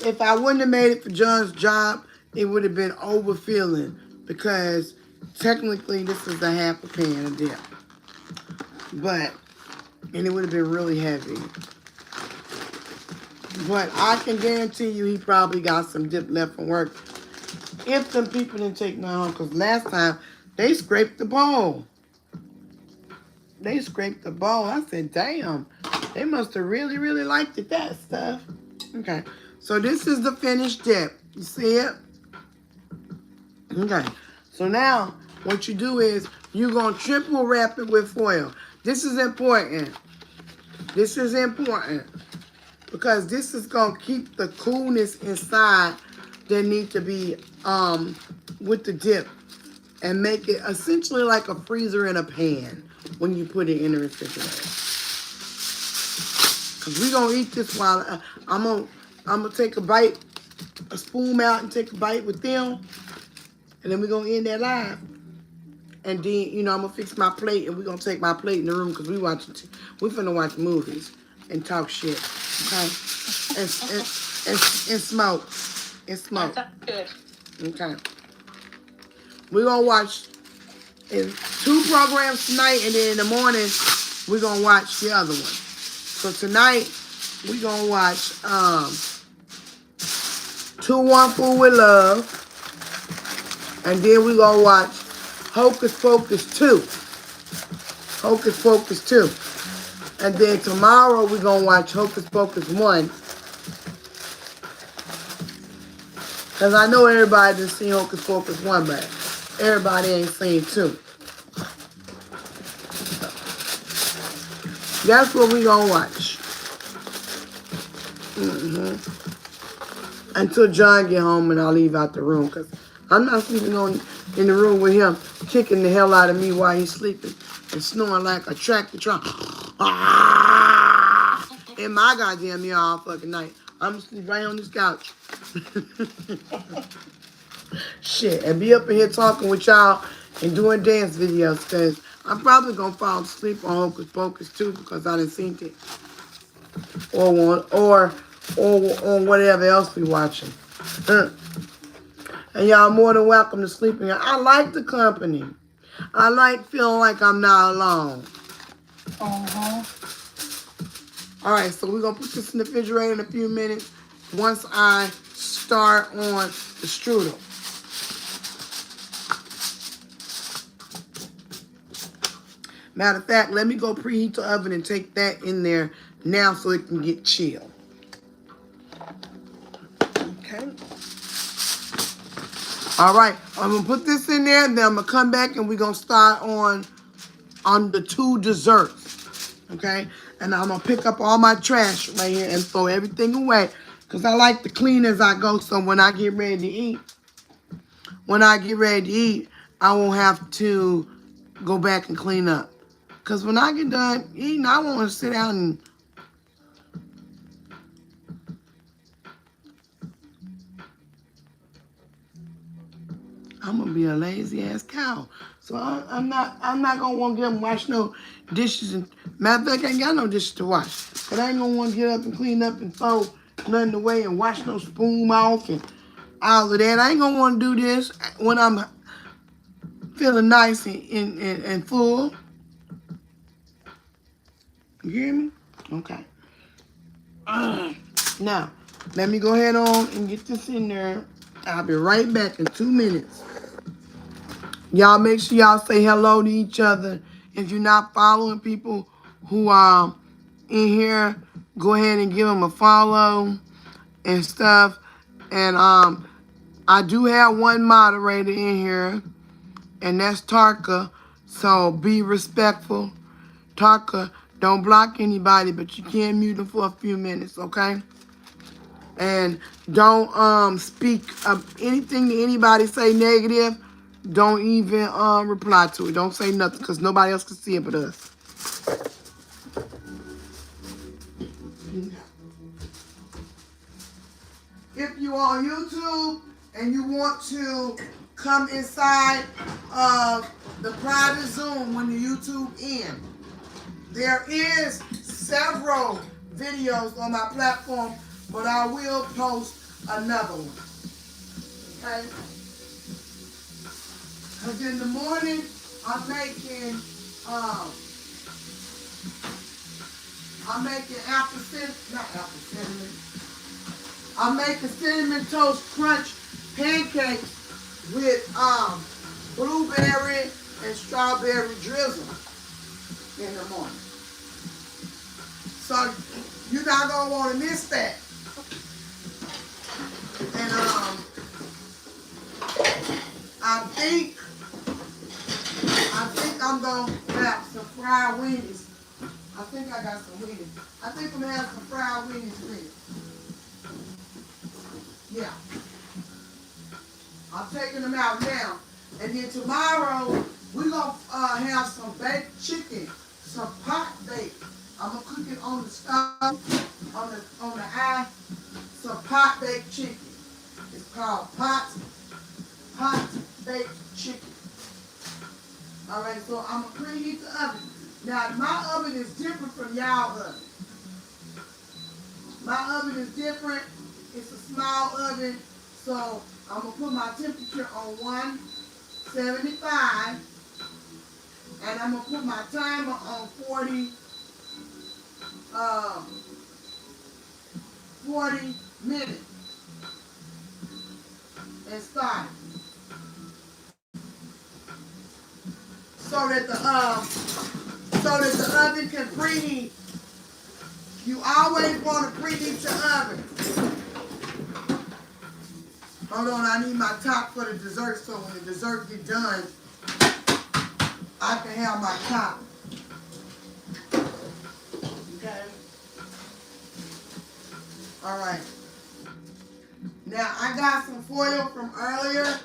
if I wouldn't have made it for John's job, it would have been overfilling because technically this is a half a pan of dip. And it would have been really heavy. But I can guarantee you he probably got some dip left from work. If them people didn't take none home, because last time they scraped the bowl. They scraped the bowl. I said, damn, they must have really, really liked it, that stuff. Okay, so this is the finished dip. You see it? Okay, so now what you do is you're going to triple wrap it with foil. This is important. This is important because this is going to keep the coolness inside that need to be with the dip and make it essentially like a freezer in a pan when you put it in the refrigerator. Because we're going to eat this while I'm gonna take a bite, a spoon out and take a bite with them. And then we're going to end that live. And then, I'm going to fix my plate and we're going to take my plate in the room because we're finna watch movies and talk shit. Okay? And smoke. And smoke. That's good. Okay. We're going to watch 2 programs tonight, and then in the morning, we're going to watch the other one. So tonight, we're going to watch 2 One Food with Love, and then we're going to watch Hocus Pocus 2. Hocus Pocus 2. And then tomorrow we're going to watch Hocus Pocus 1. Because I know everybody just seen Hocus Pocus 1, but everybody ain't seen 2. That's what we're going to watch. Until John get home and I'll leave out the room. Because I'm not sleeping in the room with him kicking the hell out of me while he's sleeping and snoring like a tractor truck. In my goddamn ear all fucking night. I'm gonna sleep right on this couch. Shit, and be up in here talking with y'all and doing dance videos because I'm probably gonna fall asleep on Hocus Pocus 2 because I done seen it. Or on whatever else we watching. And y'all more than welcome to sleep in here. I like the company. I like feeling like I'm not alone. All right, so we're going to put this in the refrigerator in a few minutes once I start on the strudel. Matter of fact, let me go preheat the oven and take that in there now so it can get chilled. Okay. All right, I'm going to put this in there, then I'm going to come back and we're going to start on the 2 desserts. Okay? And I'm going to pick up all my trash right here and throw everything away because I like to clean as I go so when I get ready to eat, I won't have to go back and clean up. Because when I get done eating, I want to sit down and I'm gonna be a lazy ass cow. So I'm not gonna want to get up and wash no dishes. And matter of fact, I ain't got no dishes to wash. But I ain't gonna want to get up and clean up and throw nothing away and wash no spoon off and all of that. I ain't gonna want to do this when I'm feeling nice and full. You hear me? Okay. Now, let me go ahead on and get this in there. I'll be right back in 2 minutes. Y'all make sure y'all say hello to each other. If you're not following people who are in here, go ahead and give them a follow and stuff. And I do have one moderator in here, and that's Tarka. So be respectful. Tarka, don't block anybody, but you can mute them for a few minutes, okay? And don't speak of anything that anybody say negative. Don't even reply to it. Don't say nothing because nobody else can see it but us. If you are on YouTube and you want to come inside of the private Zoom when the YouTube ends, there is several videos on my platform, but I will post another one. Okay? Because in the morning, I'm making I'm making cinnamon toast crunch pancakes with blueberry and strawberry drizzle in the morning. So you're not gonna want to miss that. And I think I'm gonna have some fried weenies. I think I got some weenies. I think I'm gonna have some fried weenies with it. Yeah. I'm taking them out now. And then tomorrow, we're gonna have some baked chicken, some pot bake. I'm gonna cook it on the stove, on the eye, some pot baked chicken. It's called pot baked chicken. All right, so I'm gonna preheat the oven. Now, my oven is different from y'all oven. My oven is different. It's a small oven, so I'm gonna put my temperature on 175, and I'm gonna put my timer on 40 minutes, and start. So that so that the oven can preheat. You always want to preheat your oven. Hold on, I need my top for the dessert, so when the dessert get done, I can have my top. Okay? All right. Now, I got some foil from earlier.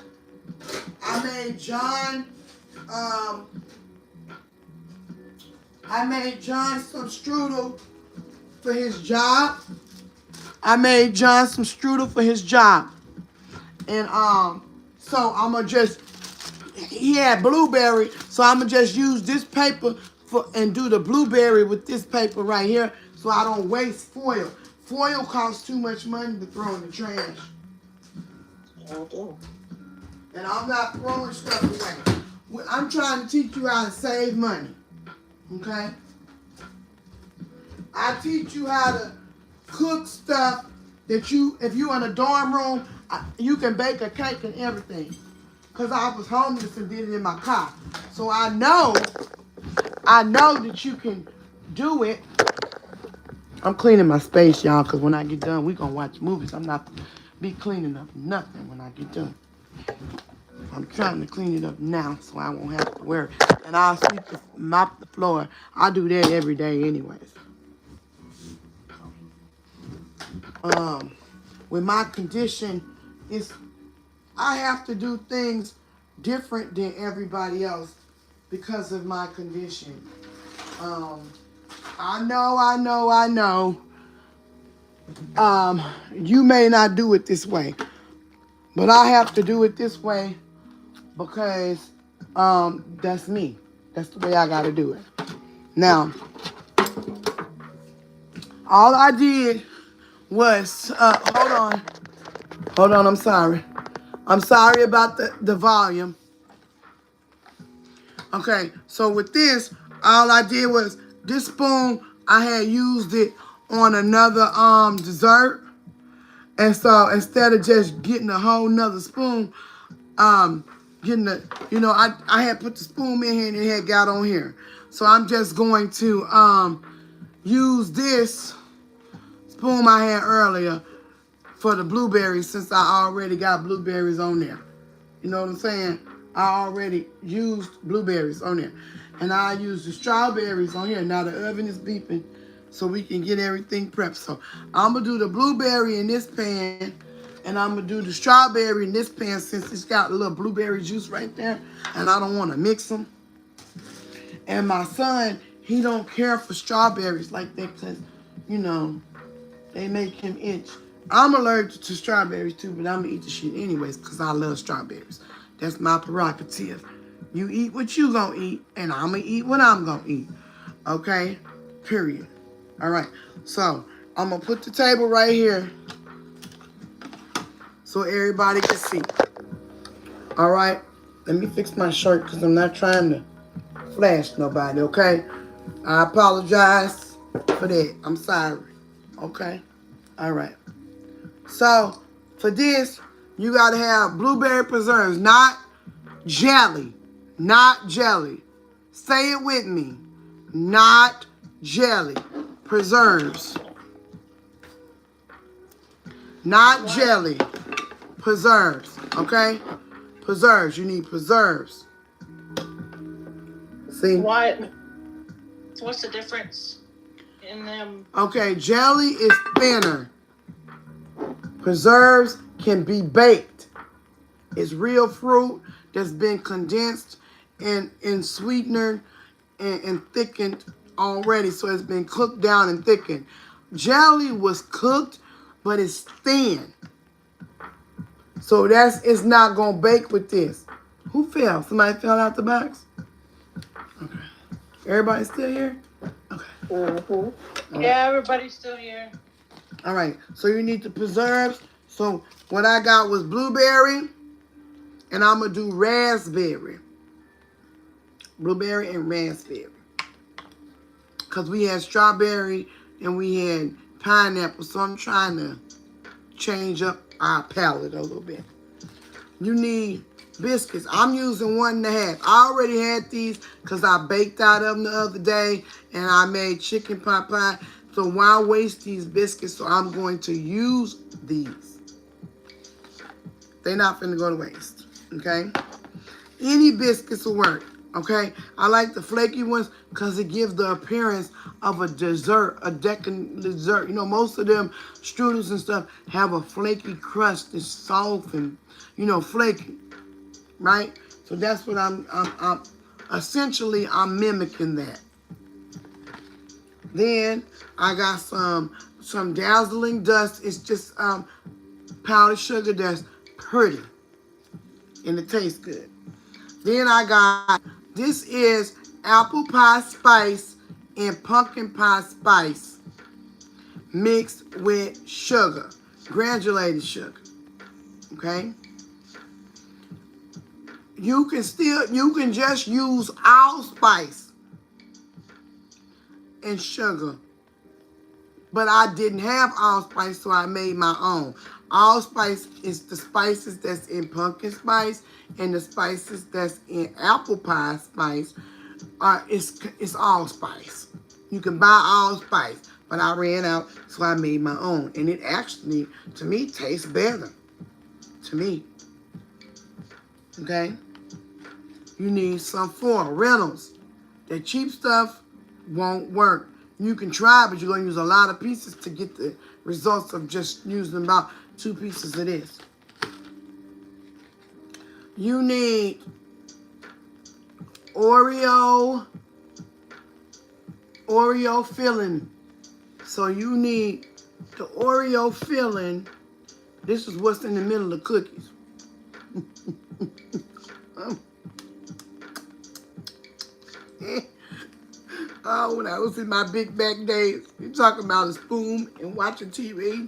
I made John some strudel for his job. And so I'm gonna just, he had blueberry, so I'm gonna just use this paper and do the blueberry with this paper right here, so I don't waste foil. Foil costs too much money to throw in the trash. Okay. And I'm not throwing stuff away. I'm trying to teach you how to save money. Okay? I teach you how to cook stuff that if you're in a dorm room, you can bake a cake and everything. Because I was homeless and did it in my car. So I know that you can do it. I'm cleaning my space, y'all, because when I get done, we're going to watch movies. I'm not be cleaning up nothing when I get done. I'm trying to clean it up now so I won't have to worry. And I'll mop the floor. I do that every day anyways. With my condition, I have to do things different than everybody else because of my condition. I know. You may not do it this way, but I have to do it this way because that's me. That's the way I got to do it. Now, all I did was, hold on, I'm sorry. I'm sorry about the volume. Okay, so with this, all I did was, this spoon, I had used it on another dessert. And so instead of just getting a whole nother spoon, I had put the spoon in here and it had got on here. So I'm just going to use this spoon I had earlier for the blueberries, since I already got blueberries on there. You know what I'm saying? I already used blueberries on there. And I used the strawberries on here. Now the oven is beeping so we can get everything prepped. So I'm going to do the blueberry in this pan, and I'm going to do the strawberry in this pan since it's got a little blueberry juice right there, and I don't want to mix them. And my son, he don't care for strawberries like that because, they make him itch. I'm allergic to strawberries too, but I'm going to eat the shit anyways because I love strawberries. That's my prerogative. You eat what you going to eat, and I'm going to eat what I'm going to eat. Okay? Period. All right. So, I'm going to put the table right here so everybody can see. All right? Let me fix my shirt because I'm not trying to flash nobody, okay? I apologize for that. I'm sorry. Okay? All right. So, for this, you got to have blueberry preserves, not jelly. Not jelly. Say it with me. Not jelly. Preserves. Not jelly. Preserves. Okay? Preserves. You need preserves. See? What? What's the difference in them? Okay, jelly is thinner. Preserves can be baked. It's real fruit that's been condensed and sweetened and thickened already. So it's been cooked down and thickened. Jelly was cooked, but it's thin. So it's not going to bake with this. Who fell? Somebody fell out the box? Okay. Everybody still here? Okay. Mm-hmm. Yeah, everybody's still here. All right. So you need the preserves. So what I got was blueberry, and I'm going to do raspberry. Blueberry and raspberry. Because we had strawberry and we had pineapple. So I'm trying to change up our palate a little bit. You need biscuits. I'm using 1.5. I already had these because I baked out of them the other day and I made chicken pot pie. So why waste these biscuits? So I'm going to use these. They're not finna go to waste, okay? Any biscuits will work, okay? I like the flaky ones because it gives the appearance of a dessert, a decadent dessert. You know, most of them strudels and stuff have a flaky crust that's soft and, you know, flaky, right? So that's what I'm essentially, I'm mimicking that. Then I got some dazzling dust. It's just powdered sugar that's pretty and it tastes good. Then I got, this is apple pie spice and pumpkin pie spice mixed with sugar, granulated sugar, okay? You can just use allspice and sugar. But I didn't have allspice, so I made my own. Allspice is the spices that's in pumpkin spice, and the spices that's in apple pie spice it's allspice. You can buy allspice, but I ran out, so I made my own. And it actually, to me, tastes better. To me. Okay? You need some for Reynolds. That cheap stuff won't work. You can try, but you're going to use a lot of pieces to get the results of just using about 2 pieces of this. You need Oreo filling. So you need the Oreo filling. This is what's in the middle of cookies. Oh, when I was in my big back days, you talking about a spoon and watching TV.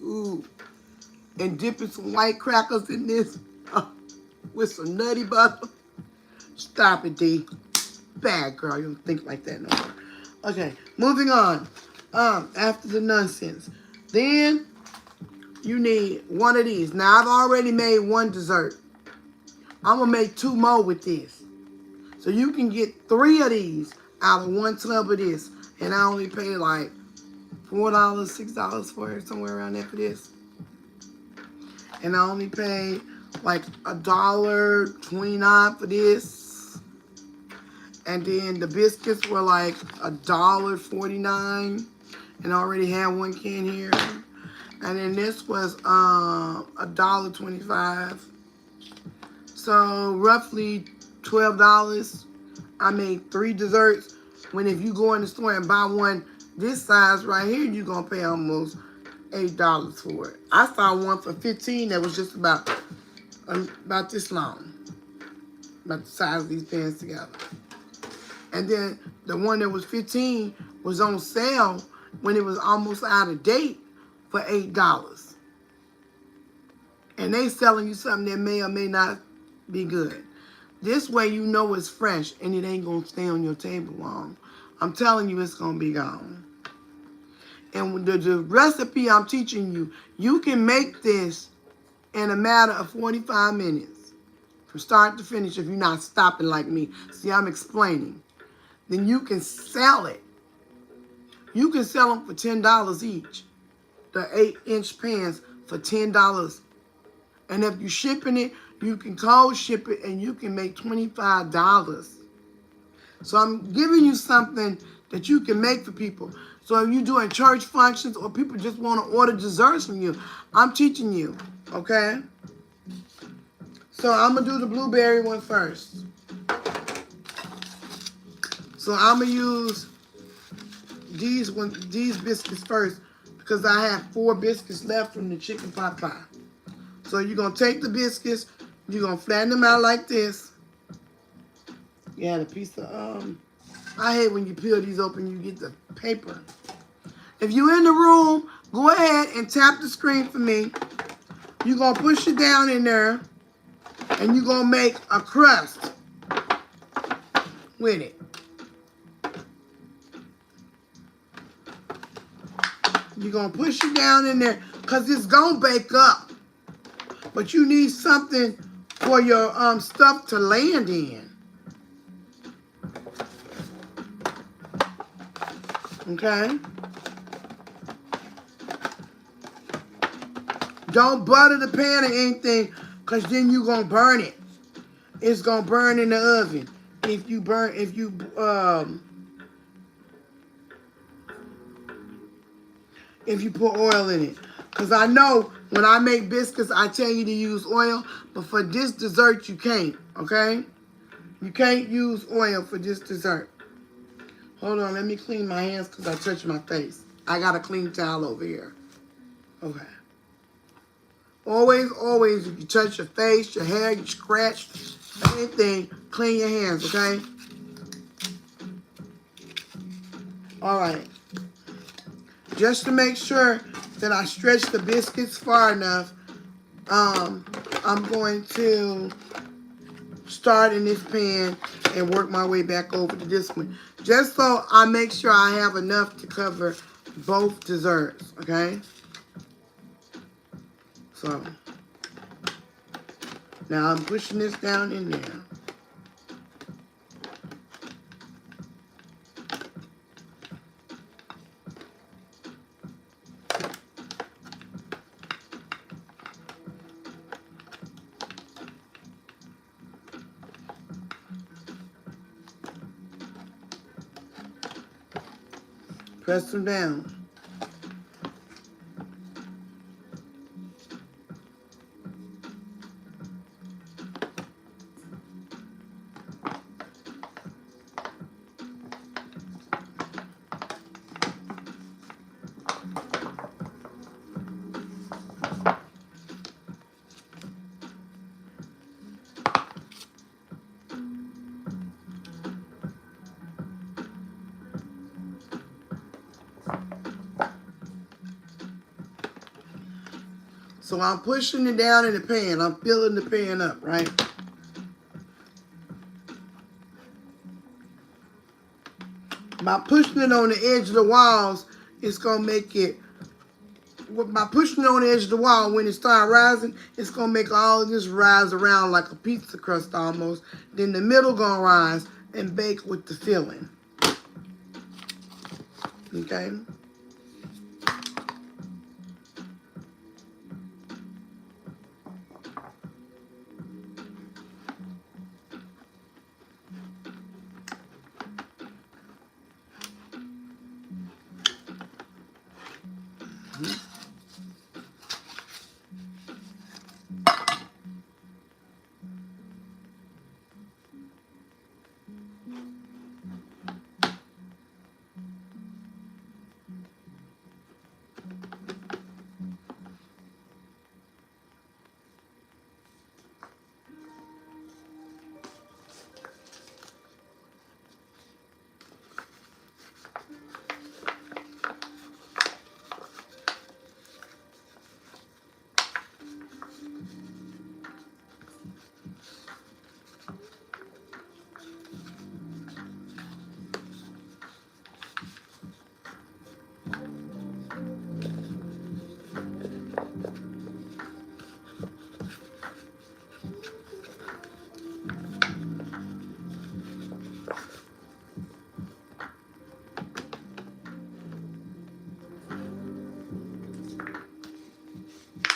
Ooh. And dipping some white crackers in this with some nutty butter. Stop it, D. Bad girl. You don't think like that no more. Okay, moving on. After the nonsense. Then you need one of these. Now, I've already made one dessert. I'm going to make 2 more with this. So you can get 3 of these out of 1 tub of this. And I only paid like $4, $6 for it, somewhere around there for this. And I only paid like $1.29 for this. And then the biscuits were like $1.49. And I already had 1 can here. And then this was $1.25. So roughly $12. I made 3 desserts. When if you go in the store and buy one this size right here, you're going to pay almost $8 for it. I saw one for $15 that was just about this long. About the size of these pans together. And then the one that was $15 was on sale when it was almost out of date for $8. And they selling you something that may or may not be good. This way you know it's fresh and it ain't going to stay on your table long. I'm telling you it's going to be gone. And the recipe I'm teaching you, you can make this in a matter of 45 minutes. From start to finish if you're not stopping like me. See, I'm explaining. Then you can sell it. You can sell them for $10 each. The 8-inch pans for $10. And if you're shipping it, you can cold ship it and you can make $25. So I'm giving you something that you can make for people. So if you're doing church functions or people just want to order desserts from you, I'm teaching you, okay? So I'm going to do the blueberry one first. So I'm going to use these biscuits first because I have 4 biscuits left from the chicken pot pie. So you're going to take the biscuits, you're going to flatten them out like this. You had a piece of, I hate when you peel these open, you get the paper. If you're in the room, go ahead and tap the screen for me. You're going to push it down in there, and you're going to make a crust with it. You're going to push it down in there because it's going to bake up. But you need something for your stuff to land in. Okay? Don't butter the pan or anything, because then you're going to burn it. It's going to burn in the oven. If you put oil in it. Because I know when I make biscuits, I tell you to use oil, but for this dessert, you can't, okay? You can't use oil for this dessert. Hold on, let me clean my hands because I touched my face. I got a clean towel over here. Okay. Always, always, if you touch your face, your hair, you scratch, anything, clean your hands, okay? All right. Just to make sure that I stretch the biscuits far enough, I'm going to start in this pan and work my way back over to this one. Just so I make sure I have enough to cover both desserts, okay? So, now I'm pushing this down in there. Press them down. So I'm pushing it down in the pan. I'm filling the pan up, right? By pushing it on the edge of the walls, it's going to make it, by pushing it on the edge of the wall, when it starts rising, it's going to make all of this rise around like a pizza crust almost. Then the middle going to rise and bake with the filling. Okay?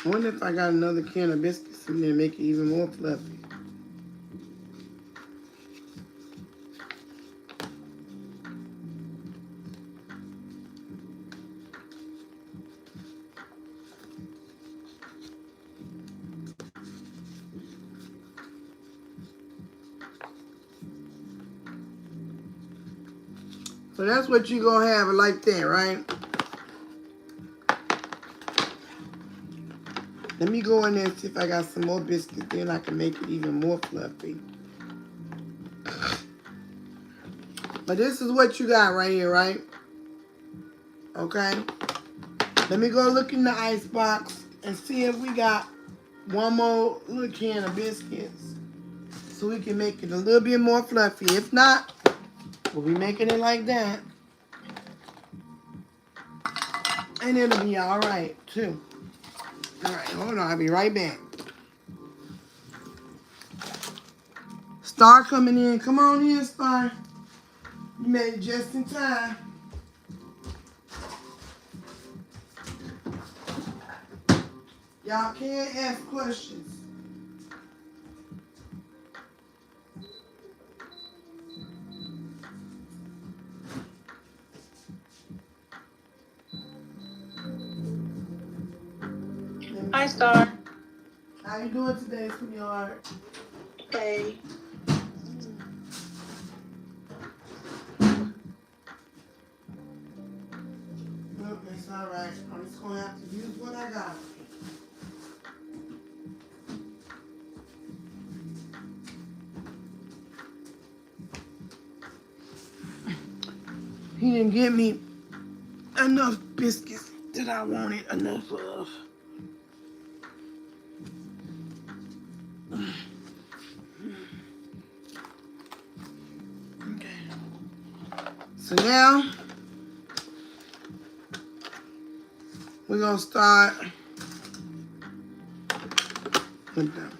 I wonder if I got another can of biscuits in there to make it even more fluffy. So that's what you're going to have it like that, right? Let me go in there and see if I got some more biscuits. Then I can make it even more fluffy. But this is what you got right here, right? Okay. Let me go look in the ice box and see if we got one more little can of biscuits. So we can make it a little bit more fluffy. If not, we'll be making it like that. And it'll be all right, too. All right, hold on. I'll be right back. Star coming in. Come on in, Star. You made it just in time. Y'all can't ask questions. Hi, Star. How you doing today, sweetheart? Okay. Look, it's all right. I'm just gonna have to use what I got. He didn't give me enough biscuits that I wanted enough of. Okay. So now we're gonna start with them.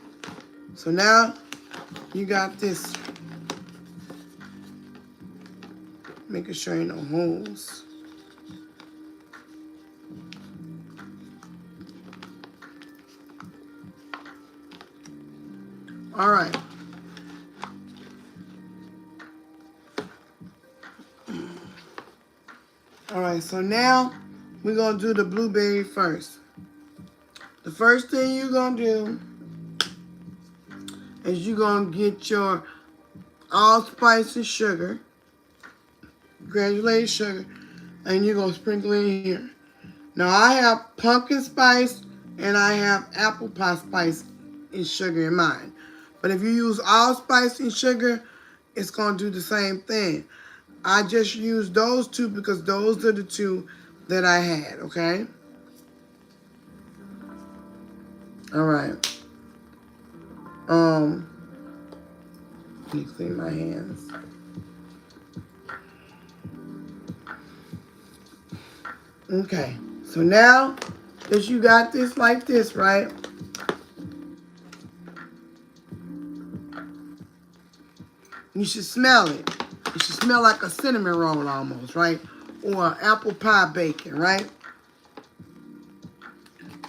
So now you got this. Making sure ain't no holes. All right. All right, so now we're gonna do the blueberry first. The first thing you're gonna do is you're gonna get your allspice and sugar, granulated sugar, and you're gonna sprinkle it in here. Now I have pumpkin spice and I have apple pie spice and sugar in mine. But if you use allspice and sugar, it's gonna do the same thing. I just used those two because those are the two that I had, okay? All right. Let me clean my hands. Okay, so now that you got this like this, right? You should smell it. It should smell like a cinnamon roll almost, right? Or apple pie bacon, right?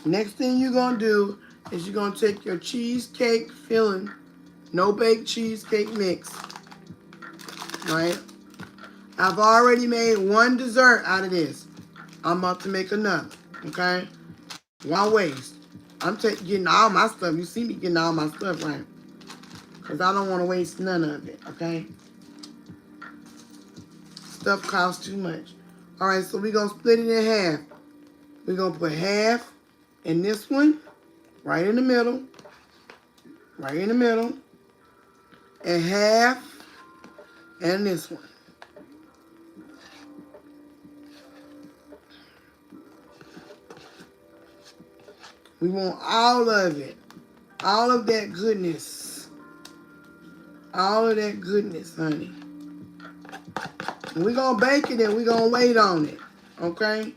Next thing you're gonna do is you're gonna take your cheesecake filling, no bake cheesecake mix, right? I've already made one dessert out of this. I'm about to make another, okay? Why waste? I'm getting all my stuff. You see me getting all my stuff, right? Because I don't want to waste none of it, okay? Stuff costs too much. All right, so we're going to split it in half. We're going to put half in this one, right in the middle, and half in this one. We want all of it, all of that goodness, honey. And we're going to bake it and we're going to wait on it, okay?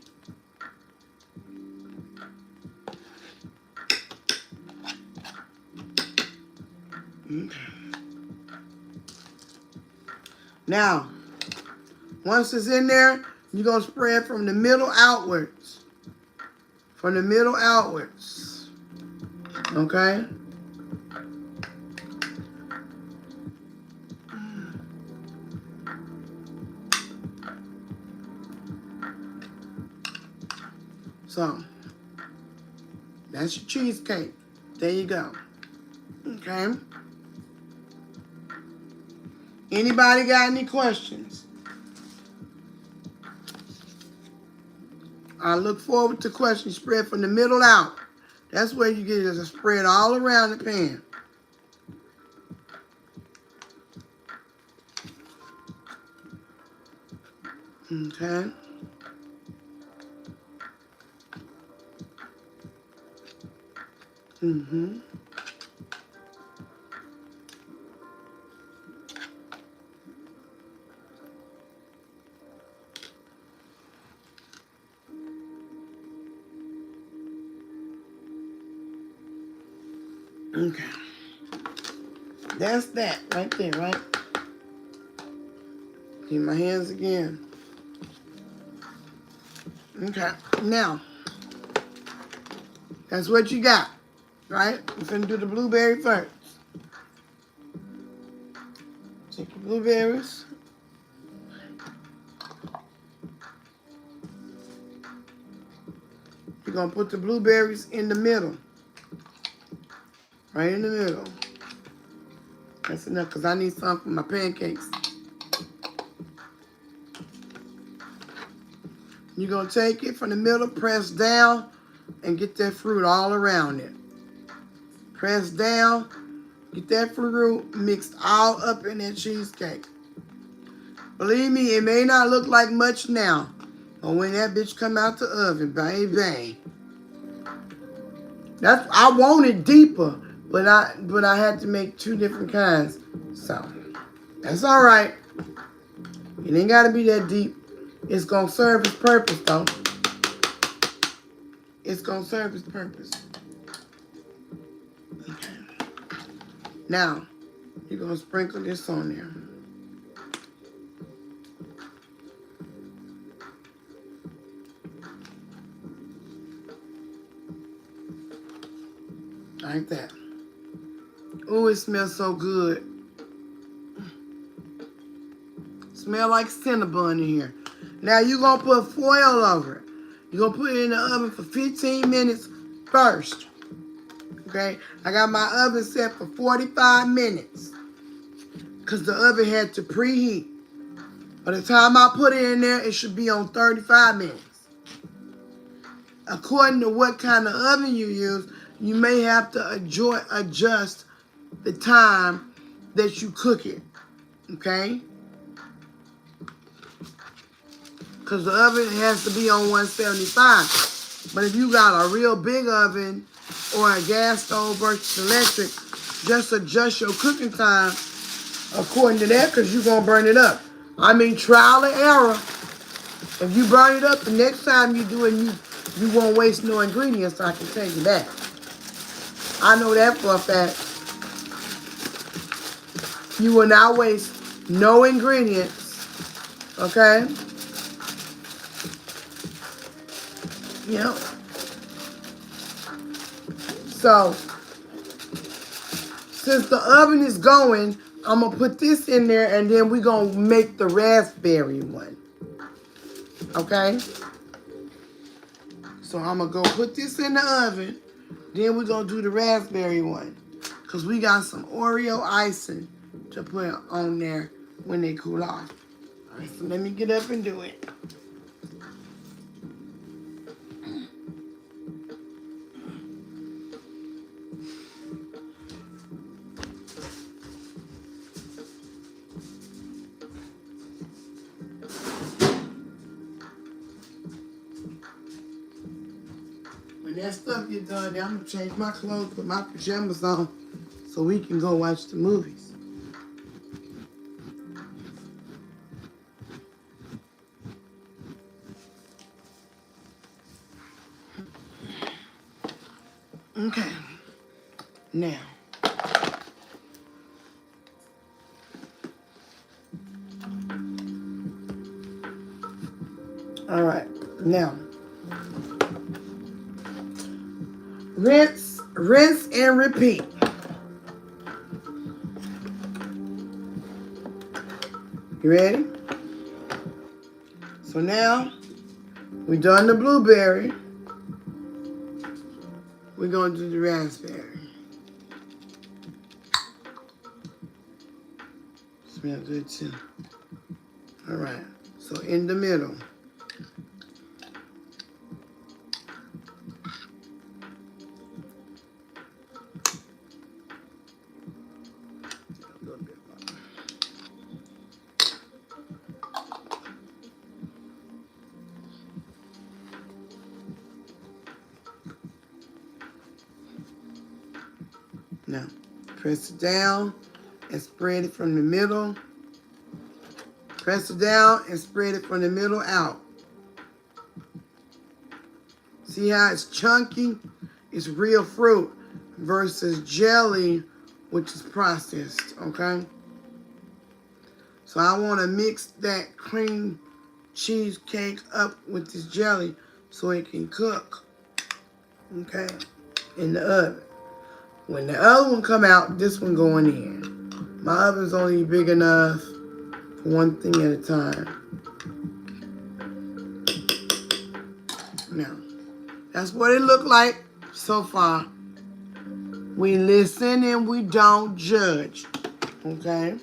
Okay. Now, once it's in there, you're going to spread from the middle outwards. From the middle outwards. Okay? So, that's your cheesecake. There you go. Okay? Anybody got any questions? I look forward to questions. Spread from the middle out. That's where you get it, a spread all around the pan. Okay? Mm-hmm. Okay. That's that right there, right? Clean my hands again. Okay, now, that's what you got, right? We're gonna do the blueberry first. Take your blueberries. You're gonna put the blueberries in the middle. Right in the middle. That's enough, because I need some for my pancakes. You're going to take it from the middle, press down, and get that fruit all around it. Press down, get that fruit mixed all up in that cheesecake. Believe me, it may not look like much now, but when that bitch come out the oven, baby. I want it deeper, but I had to make 2 different kinds. So, that's all right. It ain't got to be that deep. It's going to serve its purpose, though. It's going to serve its purpose. Okay. Now, you're going to sprinkle this on there. Like that. Oh, it smells so good. Smell like Cinnabon in here. Now you're going to put foil over it. You're going to put it in the oven for 15 minutes first. Okay? I got my oven set for 45 minutes. Because the oven had to preheat. By the time I put it in there, it should be on 35 minutes. According to what kind of oven you use, you may have to adjust the time that you cook it. Okay? Because the oven has to be on 175. But if you got a real big oven or a gas stove versus electric, just adjust your cooking time according to that, because you're going to burn it up. I mean, trial and error. If you burn it up, the next time you do it, you won't waste no ingredients, I can tell you that. I know that for a fact. You will not waste no ingredients. Okay? Yep. So, since the oven is going, I'm going to put this in there, and then we're going to make the raspberry one. Okay? So, I'm going to go put this in the oven. Then we're going to do the raspberry one. Because we got some Oreo icing to put on there when they cool off. All right, so let me get up and do it. When that stuff gets done, then I'm going to change my clothes, put my pajamas on, so we can go watch the movies. Okay. Now. All right. Now. Rinse and repeat. You ready? So now, we done the blueberry. We're going to do the raspberry. Smell good too. All right. So in the middle. Now, press it down and spread it from the middle. Press it down and spread it from the middle out. See how it's chunky? It's real fruit versus jelly which is processed, okay? So I want to mix that cream cheesecake up with this jelly so it can cook, okay, in the oven. When the other one come out, this one going in. My oven's only big enough for one thing at a time. Now, that's what it looked like so far. We listen and we don't judge, okay?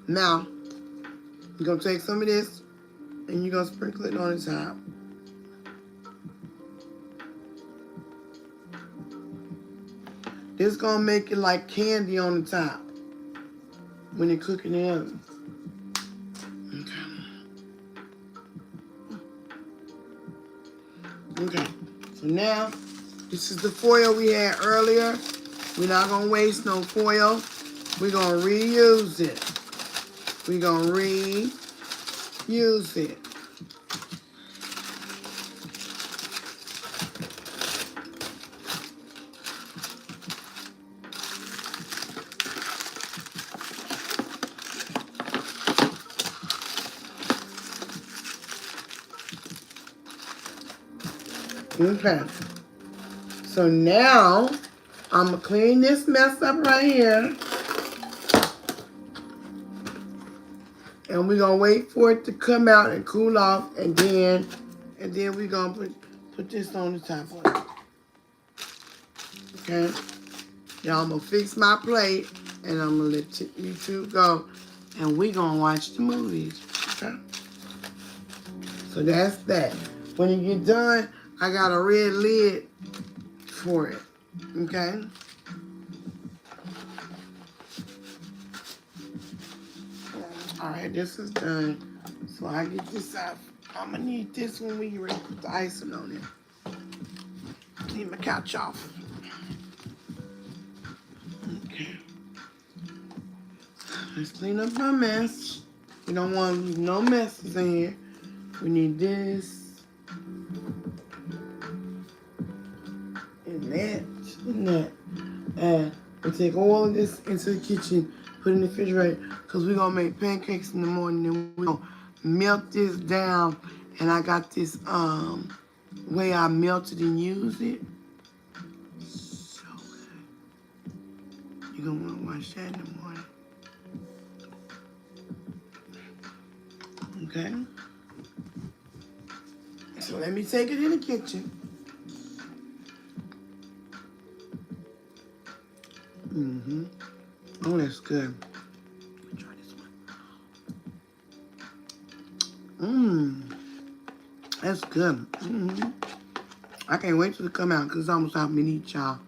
Now, you're going to take some of this and you're going to sprinkle it on the top. This going to make it like candy on the top when you cook in the oven. Okay. So now, this is the foil we had earlier. We're not going to waste no foil. We're going to reuse it. We're going to reuse it. Okay. So now, I'm going to clean this mess up right here. And we're going to wait for it to come out and cool off. And then we're going to put this on the top of it. Okay? Now, I'm going to fix my plate. And I'm going to let you two go. And we're going to watch the movies. Okay? So that's that. When you get done, I got a red lid for it. Okay? Alright, this is done. So I get this out. I'm gonna need this when we ready to put the icing on it. Clean my couch off. Okay. Let's clean up my mess. We don't want to leave no messes in here. We need this. And that. And that. And we'll take all of this into the kitchen. Put it in the refrigerator. Because we're going to make pancakes in the morning. And we're going to melt this down. And I got this way I melted and used it. So good. You're going to want to watch that in the morning. Okay. So let me take it in the kitchen. Oh, that's good. Let me try this one. That's good. I can't wait till it come out because it's almost time for me to eat, y'all.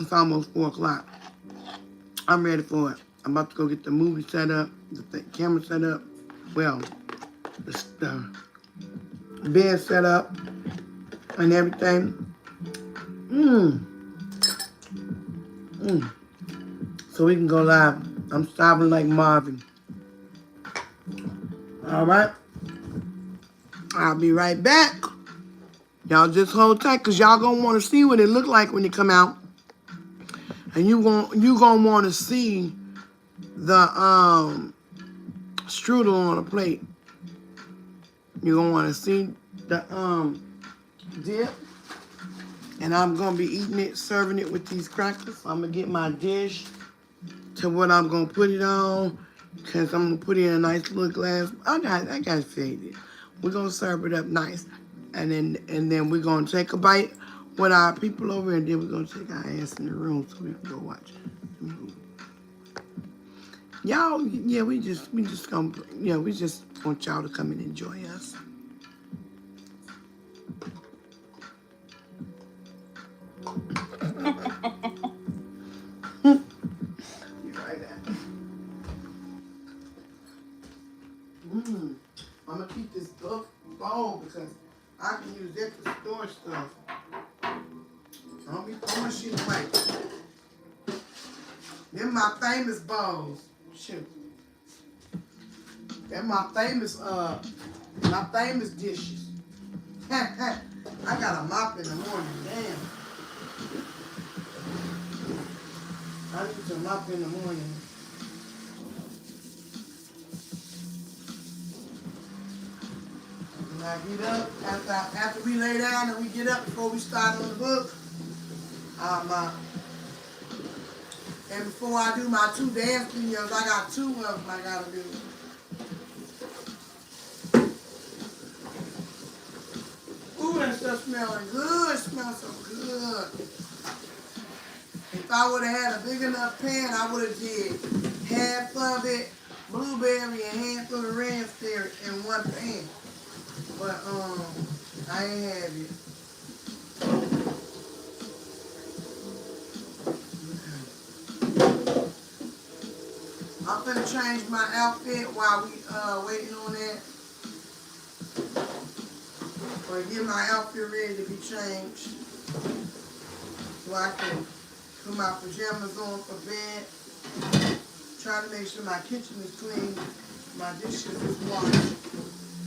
It's almost 4 o'clock. I'm ready for it. I'm about to go get the movie set up, the camera set up. Well, the bed set up and everything. So we can go live. I'm starving like Marvin. All right. I'll be right back. Y'all just hold tight because y'all gonna want to see what it look like when it come out. And you gonna want to see the strudel on a plate. You're gonna want to see the dip. And I'm gonna be eating it, serving it with these crackers. I'm gonna get my dish to what I'm gonna put it on. Because I'm gonna put it in a nice little glass. I got faded. We're gonna serve it up nice. And then we're gonna take a bite with our people over, and then we're gonna take our ass in the room so we can go watch the movie. Y'all, yeah, we just want y'all to come and enjoy us. You right that. I'm gonna keep this bowl because I can use that to store stuff. Don't be throwing shit away. Them my famous bowls. Shoot. They're my famous dishes. I got a mop in the morning. Damn. need to mop in the morning. When I get up, after we lay down and we get up before we start on the book, I'll mop. And before I do my 2 dance videos, I got 2 of them I gotta do. Ooh, that stuff smelling good. It smells so good. If I would have had a big enough pan, I would have did half of it blueberry and half of the raspberry in one pan. But I ain't have it. I'm gonna change my outfit while we waiting on that. Or get my outfit ready to be changed. So I can put my pajamas on for bed. Try to make sure my kitchen is clean. My dishes is washed.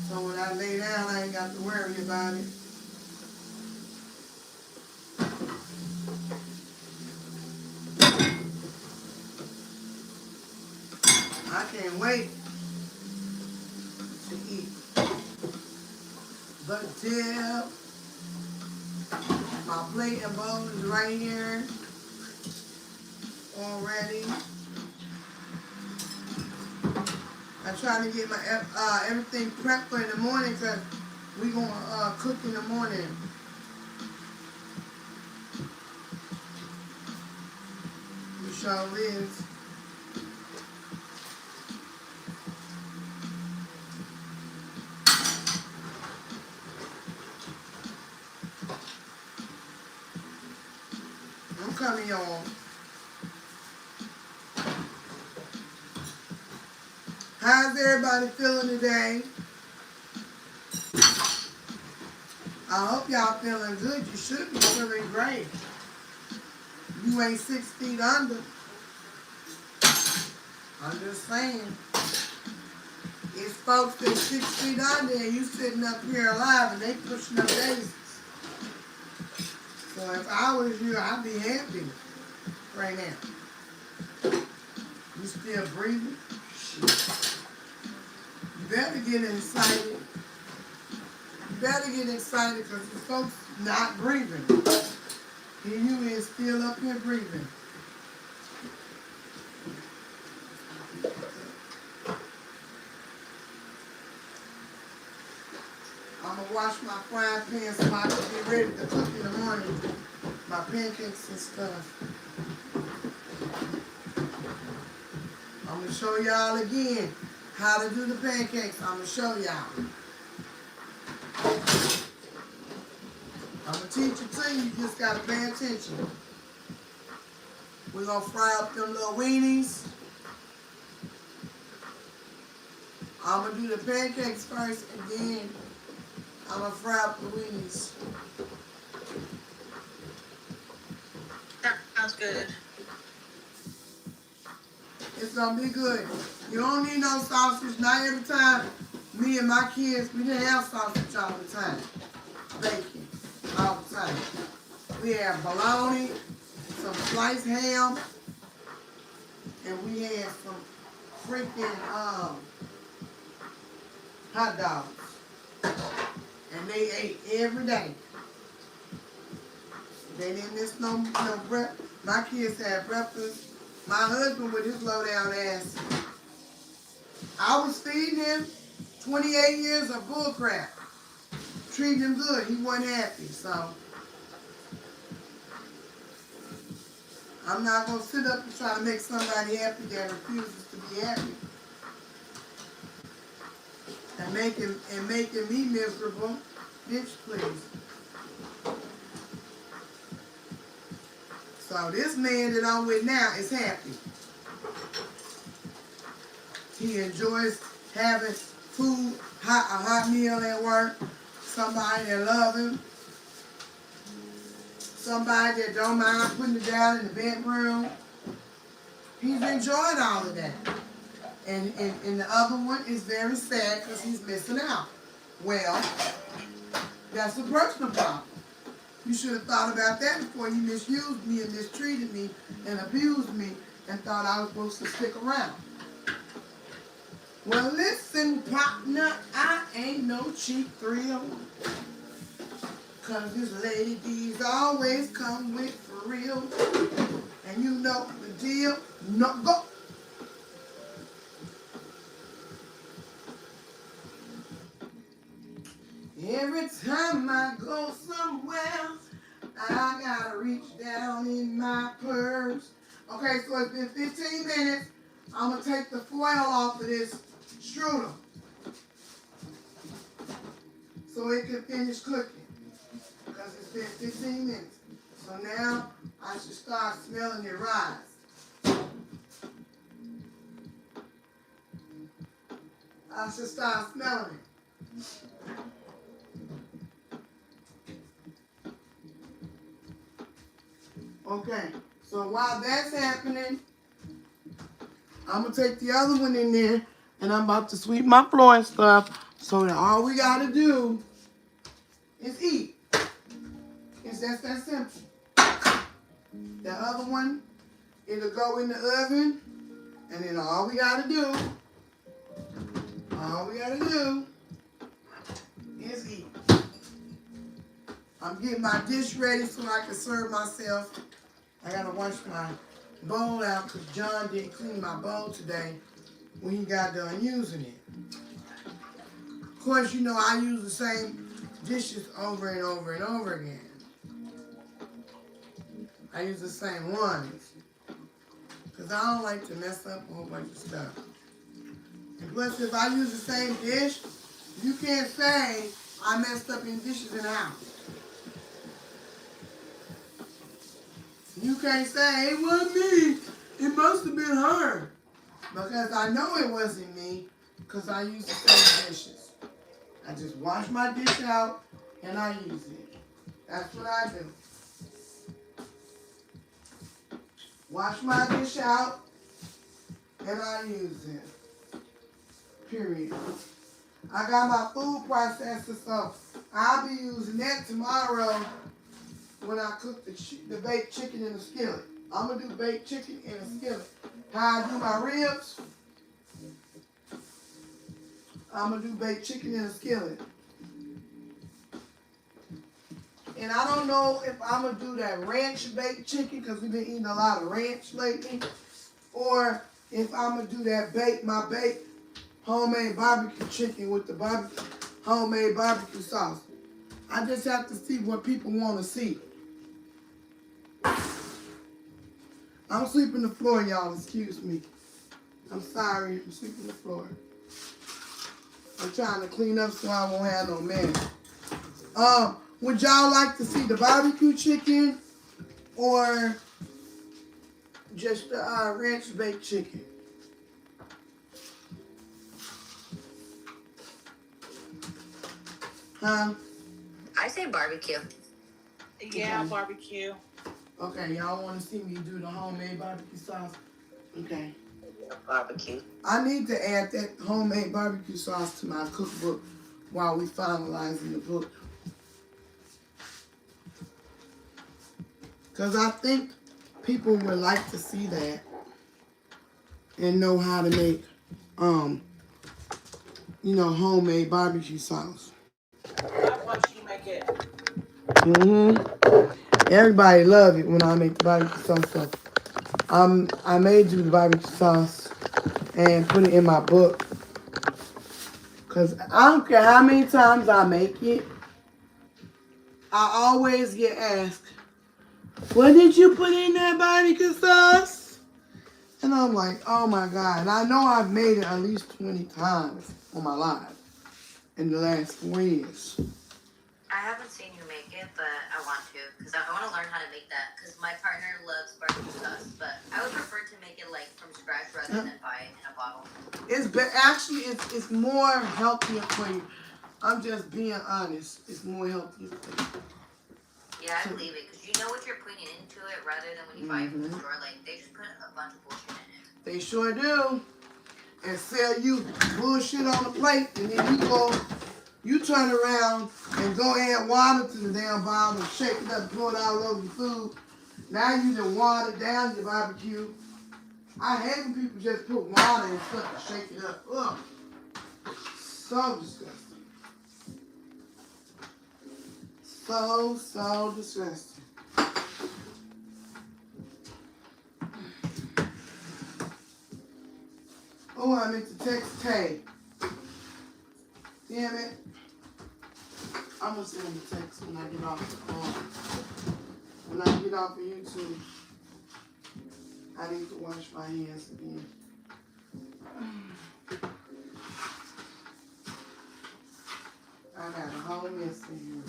So when I lay down, I ain't got to worry about it. I can't wait to eat. The dip. My plate and bowl is right here already. I'm trying to get my everything prepped for in the morning because we're going to cook in the morning. We sure is. I'm coming, y'all. How's everybody feeling today? I hope y'all feeling good. You should be feeling great. You ain't 6 feet under. I'm just saying. It's folks that's 6 feet under and you sitting up here alive and they pushing up daisies. So if I was you, I'd be happy right now. You still breathing? Shit. You better get excited. You better get excited because the folks not breathing. Here you is still up here breathing. I'm going to wash my frying pan so I can get ready to cook in the morning. My pancakes and stuff. I'm going to show y'all again how to do the pancakes. I'm going to show y'all. I'm going to teach it to you. You just got to pay attention. We're going to fry up them little weenies. I'm going to do the pancakes first and then I'm going to fry up the weenies. That sounds good. It's going to be good. You don't need no sausage. Not every time. Me and my kids, we didn't have sausage all the time. Bacon all the time. We had bologna, some sliced ham, and we had some freaking hot dogs. And they ate every day. They didn't miss no breakfast. My kids had breakfast. My husband with his low down ass. I was feeding him 28 years of bull crap. Treating him good. He wasn't happy. So I'm not gonna sit up and try to make somebody happy that refuses to be happy. And making me miserable. Bitch, please. So this man that I'm with now is happy. He enjoys having food, a hot meal at work, somebody that love him, somebody that don't mind putting it down in the bedroom. He's enjoying all of that. And the other one is very sad because he's missing out. Well, that's a personal problem. You should have thought about that before you misused me and mistreated me and abused me and thought I was supposed to stick around. Well, listen, partner, I ain't no cheap thrill. Cause this Lady D's always come with for real. And you know the deal. No, go. Every time I go somewhere, I gotta reach down in my purse. Okay, so it's been 15 minutes. I'm gonna take the foil off of this strudel so it can finish cooking. Because it's been 15 minutes. So now I should start smelling it rise. I should start smelling it. Okay, so while that's happening, I'm going to take the other one in there, and I'm about to sweep my floor and stuff, so that all we got to do is eat. It's just that simple. The other one, it'll go in the oven, and then all we got to do is eat. I'm getting my dish ready so I can serve myself. I gotta wash my bowl out because John didn't clean my bowl today when he got done using it. Of course, you know I use the same dishes over and over and over again. I use the same ones because I don't like to mess up a whole bunch of stuff. And plus, if I use the same dish, you can't say I messed up in dishes in the house. You can't say, it wasn't me. It must have been her. Because I know it wasn't me because I use the same dishes. I just wash my dish out and I use it. That's what I do. Wash my dish out and I use it. Period. I got my food processor, so I'll be using that tomorrow when I cook the baked chicken in the skillet. I'm going to do baked chicken in a skillet. How I do my ribs, I'm going to do baked chicken in a skillet. And I don't know if I'm going to do that ranch baked chicken because we've been eating a lot of ranch lately, or if I'm going to do that my baked homemade barbecue chicken with the homemade barbecue sauce. I just have to see what people want to see. I'm sweeping the floor, y'all. Excuse me. I'm sorry. I'm sweeping the floor. I'm trying to clean up so I won't have no mess. Would y'all like to see the barbecue chicken or just the ranch baked chicken? Huh? I say barbecue. Yeah, barbecue. Okay, y'all want to see me do the homemade barbecue sauce? Okay. Barbecue. I need to add that homemade barbecue sauce to my cookbook while we finalizing the book. Because I think people would like to see that and know how to make, homemade barbecue sauce. I've watched you make it. Everybody love it when I make the barbecue sauce. So I may do the barbecue sauce and put it in my book. Because I don't care how many times I make it, I always get asked, what did you put in that barbecue sauce? And I'm like, oh my God. And I know I've made it at least 20 times on my life in the last 4 years. I haven't seen you make it, but I want to because I want to learn how to make that because my partner loves barbecue sauce, but I would prefer to make it like from scratch rather than buy it in a bottle. It's more healthier for you. I'm just being honest. It's more healthier for you. Yeah, I believe it because you know what you're putting into it rather than when you buy it from the store. Like they just put a bunch of bullshit in it. They sure do. And sell you bullshit on the plate, and then you turn around and go add water to the damn bottle and shake it up, pour it all over the food. Now you done watered down your barbecue. I hate when people just put water and stuff and shake it up. Ugh. So disgusting. So disgusting. Oh, I meant to text Tay. Damn it. I'm gonna send him a text when I get off the phone. When I get off of YouTube, I need to wash my hands again. I got a whole mess in here.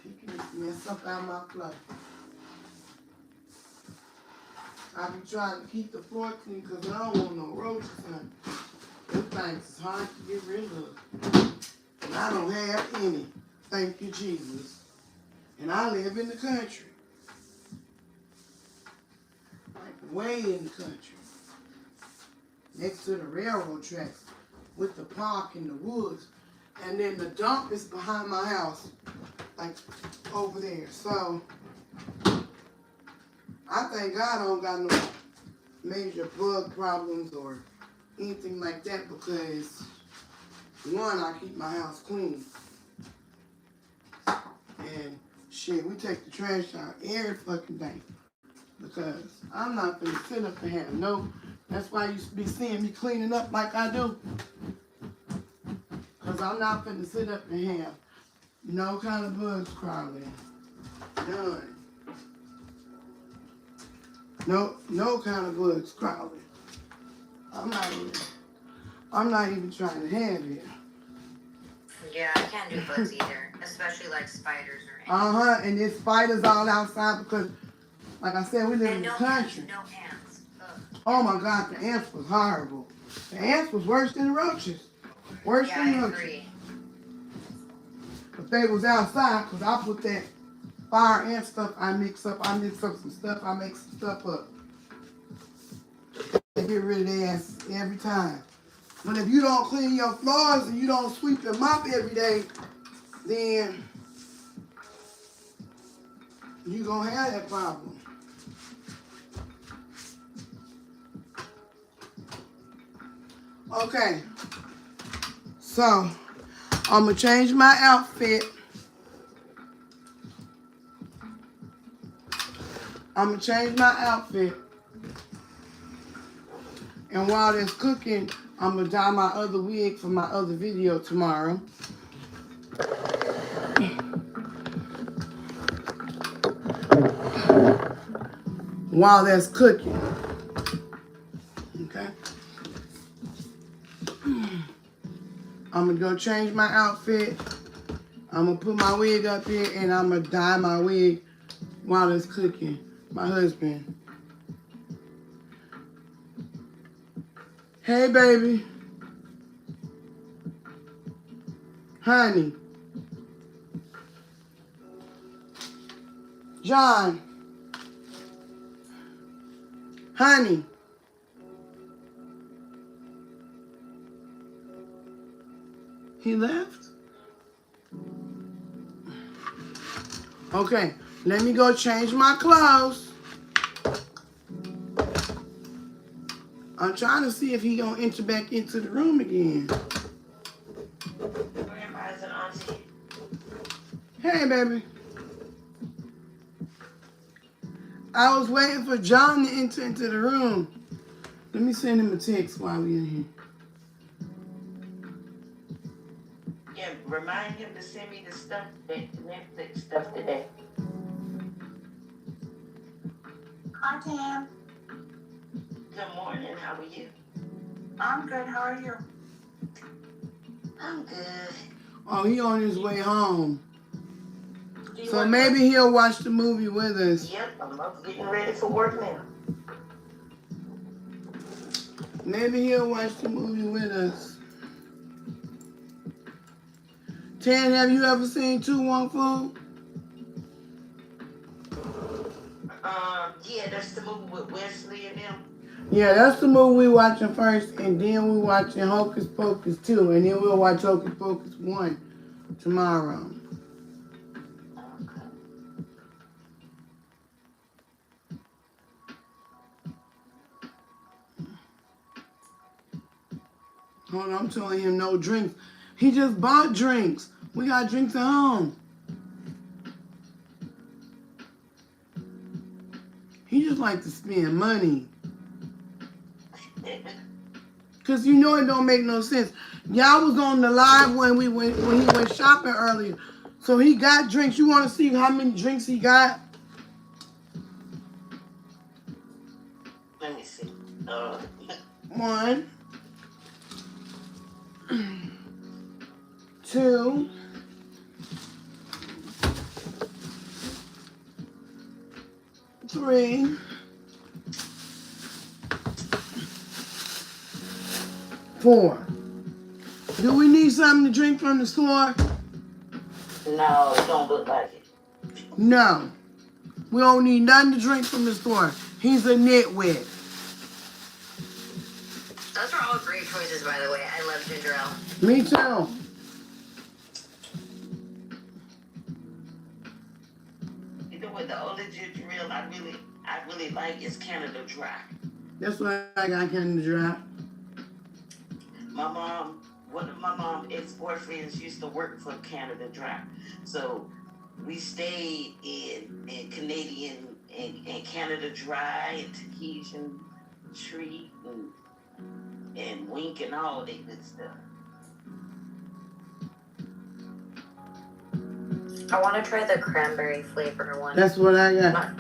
Picking this mess up out of my floor. I be trying to keep the floor clean because I don't want no roaches in it. Them things is hard to get rid of. And I don't have any. Thank you, Jesus. And I live in the country. Like way in the country. Next to the railroad tracks. With the park in the woods. And then the dump is behind my house. Like over there. So I thank God I don't got no major bug problems or anything like that because one, I keep my house clean. And shit, we take the trash out every fucking day. Because I'm not gonna sit up and have no, that's why you be seeing me cleaning up like I do. Because I'm not gonna sit up and have no kind of bugs crawling. None. No kind of bugs crawling. I'm not even trying to have it. Yeah, I can't do bugs either, especially like spiders or ants. And there's spiders all outside because, like I said, we live in the no country. Ants, no ants. Ugh. Oh my God, the ants was horrible. The ants was worse than the roaches. Worse than I roaches. agree. If they was outside, because I put that fire ant stuff, I mix up some stuff, I make some stuff up. They get rid of their ass every time. But if you don't clean your floors and you don't sweep them up every day, then you gonna have that problem. Okay, so I'm gonna change my outfit. And while it's cooking, I'm gonna dye my other wig for my other video tomorrow. While that's cooking. Okay. I'm gonna go change my outfit. I'm gonna put my wig up here and I'm gonna dye my wig while it's cooking. My husband. Hey, baby. Honey. John. Honey. He left? Okay, let me go change my clothes. I'm trying to see if he gonna enter back into the room again. Grandma's and auntie. Hey, baby. I was waiting for John to enter into the room. Let me send him a text while we're in here. Yeah, remind him to send me the stuff, the Netflix stuff today. Hi, Tam. Good morning. How are you? I'm good. How are you? I'm good. Oh, he on his way home. Do you So want maybe he'll watch the movie with us. Yep, I'm up getting ready for work now. Maybe he'll watch the movie with us. Tan, have you ever seen 2 Wong Fu? Yeah, that's the movie with Wesley and them. Yeah, that's the movie we watching first, and then we watching Hocus Pocus 2, and then we'll watch Hocus Pocus 1 tomorrow. Okay. Hold on, I'm telling him no drinks. He just bought drinks. We got drinks at home. He just like to spend money. Cause you know it don't make no sense. Y'all was on the live when he went shopping earlier. So he got drinks. You wanna see how many drinks he got? Let me see. 1, 2, 3, 4. Do we need something to drink from the store? No, it don't look like it. No. We don't need nothing to drink from the store. He's a nitwit. Those are all great choices, by the way. I love ginger ale. Me too. You know what? The only ginger ale I really like is Canada Dry. That's what I got Canada Dry. One of my mom's ex-boyfriends used to work for Canada Dry. So we stayed in Canadian and Canada Dry and Tahitian Treat and Wink and all that good stuff. I want to try the cranberry flavor one. That's what I got.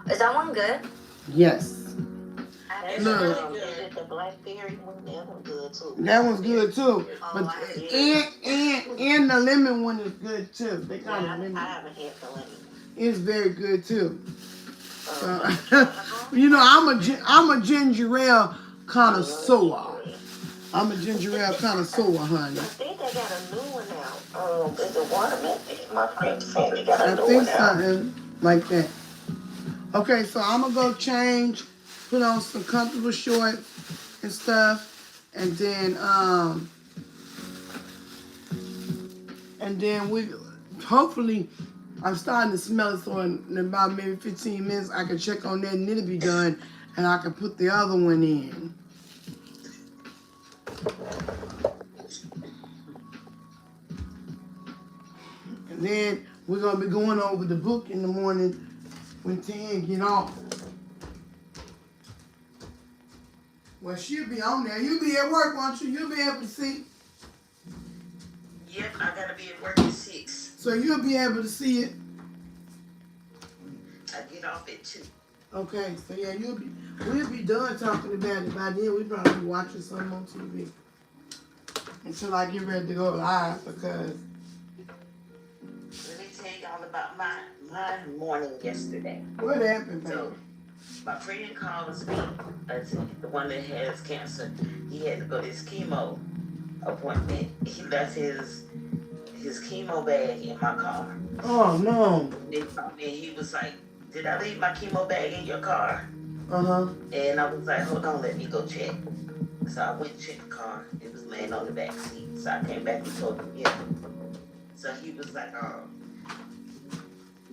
Is that one good? Yes. That's Look. really good. Is it the blackberry one? That one's good too. That one's good too. Oh, But I and the lemon one is good too. They got Yeah, lemon. I haven't had the lemon. It's very good too. Uh, You know, I'm a ginger ale connoisseur. I'm a ginger ale connoisseur, honey. I think they got a new one out. Is it watermelon? My friend said they got a I new think one out. something like that. Okay, so I'm gonna go change, put on some comfortable shorts and stuff, and then we hopefully I'm starting to smell it, so in about maybe 15 minutes I can check on that and it'll be done, and I can put the other one in. And then we're gonna be going over the book in the morning when Tan get off. Well, she'll be on there. You'll be at work, won't you? You'll be able to see. Yep, I gotta be at work at 6. So you'll be able to see it. I get off at 2. Okay, so yeah, we'll be done talking about it by then. We'll probably be watching something on TV until I get ready to go live, because Let me tell y'all about my morning yesterday. what happened, baby? So, my friend calls me, the one that has cancer. He had to go to his chemo appointment. He left his chemo bag in my car. Oh no. And he was like, "Did I leave my chemo bag in your car?" Uh-huh. And I was like, "Hold on, let me go check." So I went and checked the car. It was laying on the back seat. So I came back and told him, yeah. So he was like,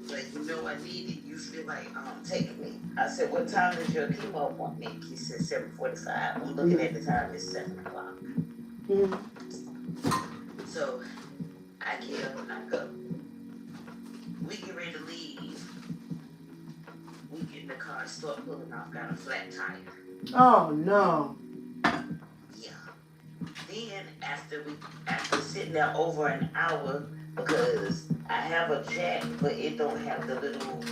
like, you know, I need it. You feel like taking me. I said, "What time is your chemo appointment?" He said 7:45. I'm looking at the time, it's 7 o'clock. Mm-hmm. So I get up and I go. We get ready to leave. We get in the car, start pulling off, got a flat tire. Oh no. Yeah. Then after sitting there over an hour, because I have a jack, but it don't have the little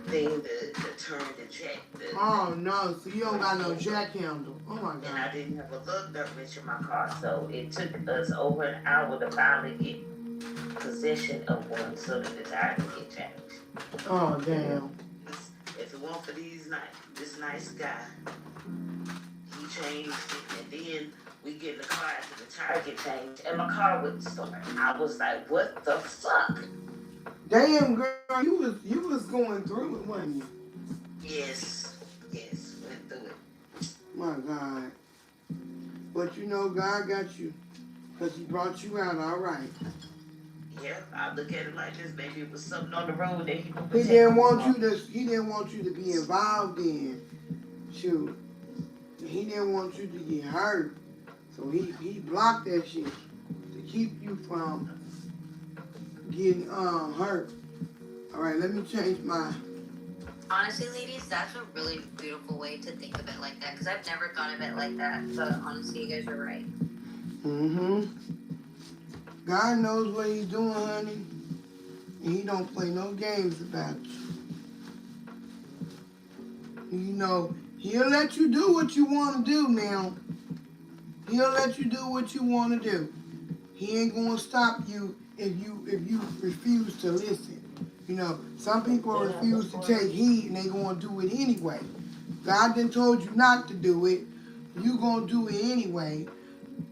thing to turn the jack. Oh no. So you don't got no jack handle. Oh my And God. I didn't have a lug nut wrench in my car, so it took us over an hour to finally get possession of one so that the tire could get changed. Oh damn. If it weren't for this nice guy, he changed it, and then we get in the car after the tire get changed, and my car wouldn't start. I was like, "What the fuck?" Damn girl, you was going through it, wasn't you? Yes, went through it. My God. But you know God got you, because he brought you out all right. Yeah, I look at it like this. Maybe it was something on the road that he He didn't want you to be involved in. Shoot. He didn't want you to get hurt. So he blocked that shit to keep you from getting hurt. All right, let me change my. Honestly, ladies, that's a really beautiful way to think of it like that. Because I've never thought of it like that. But honestly, you guys are right. Mm-hmm. God knows what he's doing, honey. And he don't play no games about you. You know, he'll let you do what you want to do now. He'll let you do what you want to do. He ain't gonna stop you if you refuse to listen. You know, some people refuse to take heed and they gonna do it anyway. God done told you not to do it. You gonna do it anyway,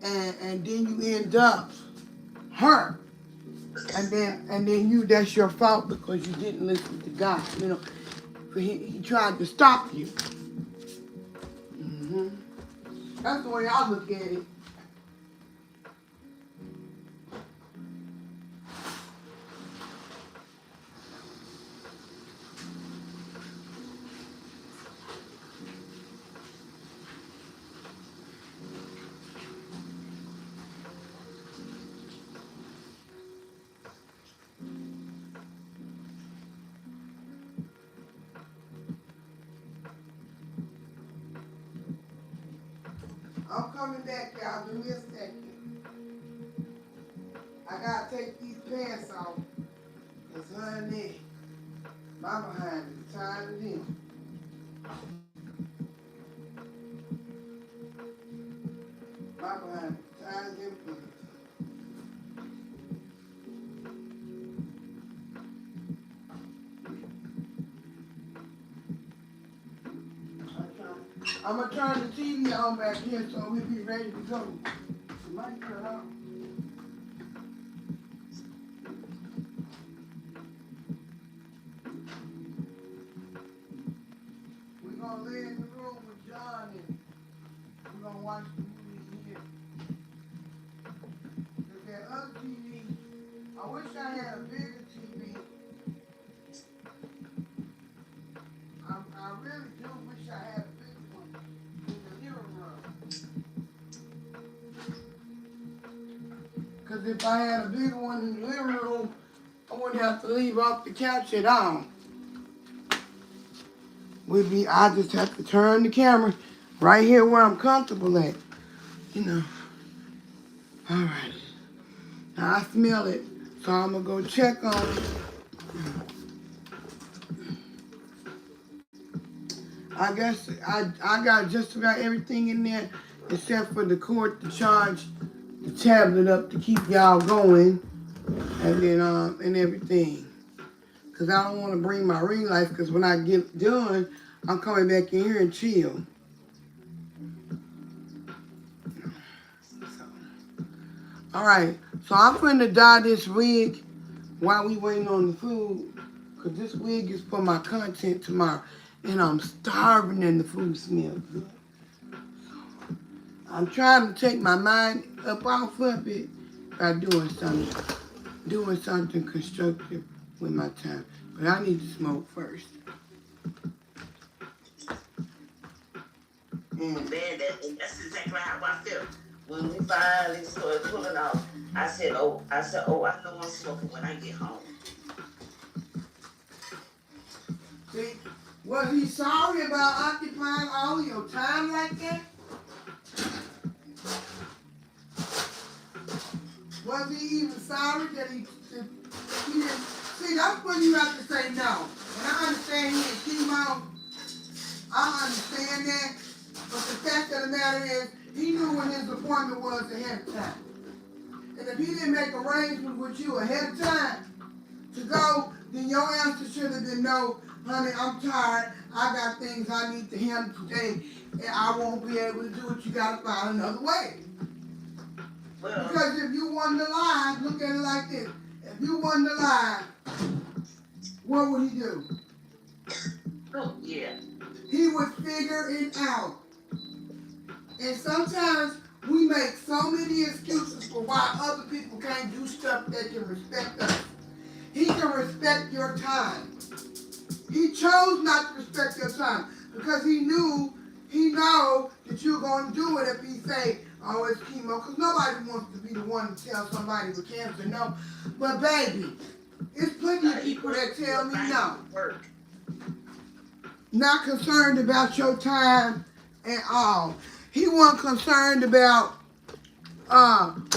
and then you end up hurt. And then you that's your fault because you didn't listen to God. You know, he tried to stop you. Hmm. That's the way I look at it. I'm coming back, y'all. Give me a second. I gotta take these pants off. Cause honey, my behind is tired of them. My behind is tired of them pants. I'm gonna turn the TV on back here so we'll be ready to go. It might turn on. We're gonna lay in the room with John and we're gonna watch the movie here. There's that other TV. I wish I had a bigger TV. I really do wish I had a bigger one in the living room. Because if I had a bigger one in the living room, I wouldn't have to leave off the couch at all. I just have to turn the camera right here where I'm comfortable at. You know. All right. Now I smell it, so I'm going to go check on it. I guess I got just about everything in there except for the cord to charge the tablet up to keep y'all going and then and everything. Cause I don't want to bring my ring light because when I get done, I'm coming back in here and chill. So, all right, so I'm going to dye this wig while we waiting on the food. Cause this wig is for my content tomorrow. And I'm starving and the food smells good. I'm trying to take my mind up off of it by doing something constructive with my time. But I need to smoke first. And that's exactly how I felt. When we finally started pulling off, I said, I know I'm smoking when I get home. see, was he sorry about occupying all your time like that? Was he even sorry that he didn't? See, that's when you have to say no. And I understand he had chemo. I understand that. But the fact of the matter is, he knew when his appointment was ahead of time. And if he didn't make arrangements with you ahead of time to go, then your answer should have been no, honey, I'm tired. I got things I need to handle today, and I won't be able to do it. You got to find another way. Well, Because if you wanted to lie, look at it like this. If you wanted to lie, what would he do? oh, yeah. He would figure it out. And sometimes we make so many excuses for why other people can't do stuff that can respect us. He can respect your time. He chose not to respect your time because he know that you're going to do it if he say, Always chemo, because nobody wants to be the one to tell somebody with cancer no. But baby, it's plenty of people that tell me no. Not concerned about your time at all. He wasn't concerned about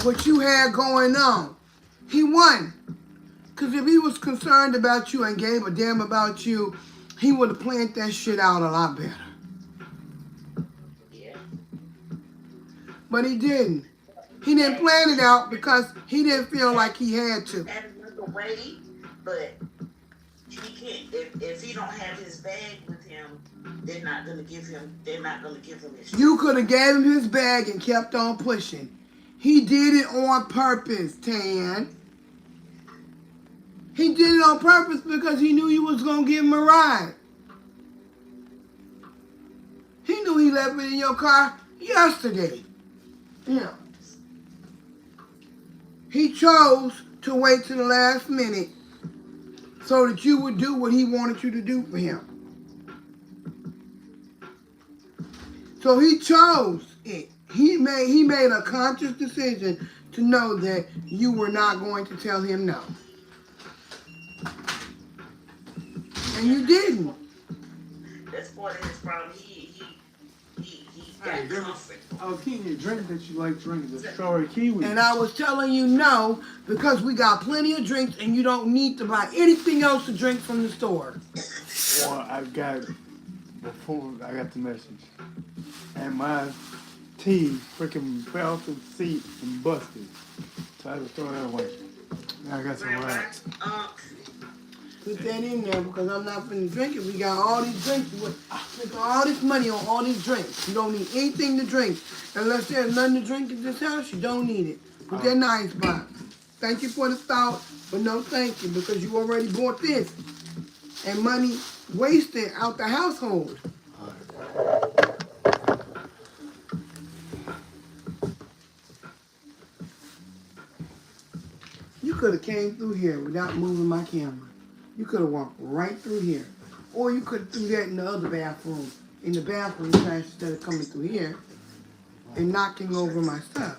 what you had going on. He wasn't. Because if he was concerned about you and gave a damn about you, he would have planned that shit out a lot better. Yeah. But he didn't. He didn't plan it out because he didn't feel like he had to. And another way, but he can't. If he don't have his bag with him, they're not gonna give him his. You could have gave him his bag and kept on pushing. He did it on purpose, Tan. He did it on purpose because he knew you was gonna give him a ride. He knew he left it in your car yesterday. Yeah. He chose to wait to the last minute so that you would do what he wanted you to do for him. So he chose it. He made a conscious decision to know that you were not going to tell him no. And you didn't. That's part of his problem. He got comfort. Oh, Kenya, drink that you like drinking, the strawberry kiwi. And I was telling you no because we got plenty of drinks and you don't need to buy anything else to drink from the store. Well, I got before I got the message, and my tea freaking fell off the seat and busted, so I had to throw that away. Now I got some rats. Put that in there because I'm not finna drink it. We got all these drinks. We're spending all this money on all these drinks. You don't need anything to drink. Unless there's nothing to drink in this house, you don't need it. Put that nice box. Thank you for the thought, but no thank you because you already bought this. And money wasted out the household. You could have came through here without moving my camera. You could have walked right through here. Or you could have threw that in the other bathroom. In the bathroom trash instead of coming through here and knocking over my stuff.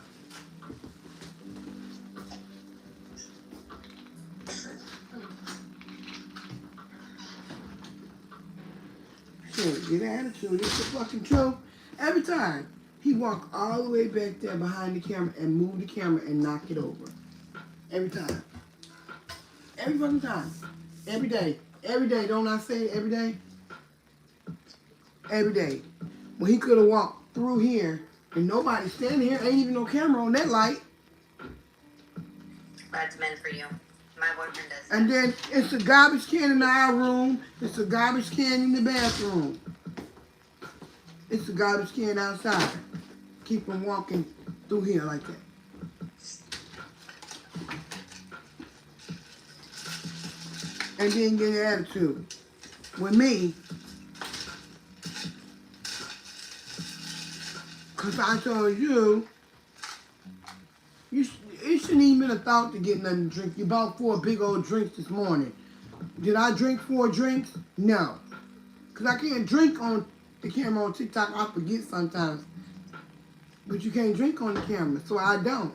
Shit, get attitude. It's the fucking truth. Every time he walked all the way back there behind the camera and moved the camera and knock it over. Every time. Every fucking time. Every day. Every day. Don't I say it every day? Every day. When he could have walked through here and nobody standing here, ain't even no camera on that light. That's meant for you. My boyfriend does that. And then it's a garbage can in our room. It's a garbage can in the bathroom. It's a garbage can outside. Keep him walking through here like that. And then get an attitude. With me, because I told you, it shouldn't even been a thought to get nothing to drink. You bought 4 big old drinks this morning. Did I drink 4 drinks? No. Because I can't drink on the camera on TikTok. I forget sometimes. But you can't drink on the camera, so I don't.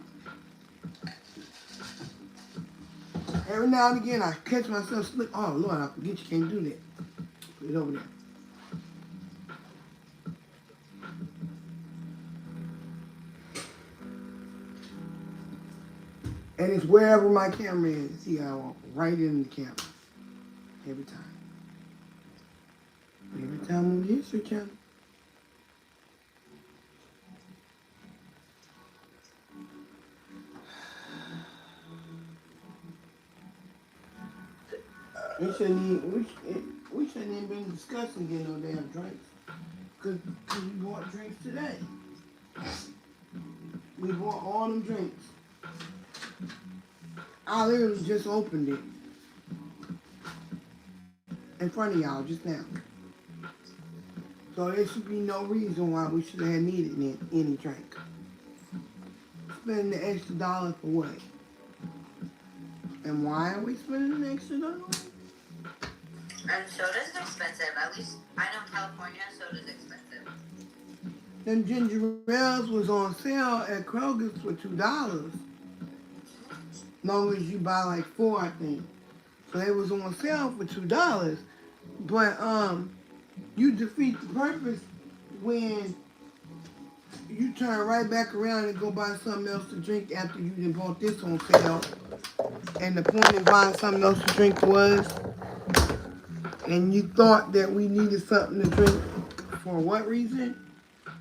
Every now and again, I catch myself slip. Oh, Lord, I forget you can't do that. Put it over there. And it's wherever my camera is. See, I walk right in the camera. Every time. Every time we use the camera. We shouldn't even been discussing getting no damn drinks. Cause we bought drinks today. We bought all them drinks. I literally just opened it. In front of y'all just now. So there should be no reason why we should have needed any drink. Spending the extra dollar for what? And why are we spending an extra dollar? And soda's expensive. At least I know California soda's expensive. them ginger ales was on sale at Kroger's for $2. Long as you buy like 4, I think. So they was on sale for $2. But you defeat the purpose when you turn right back around and go buy something else to drink after you done bought this on sale. And the point of buying something else to drink was, and you thought that we needed something to drink for what reason?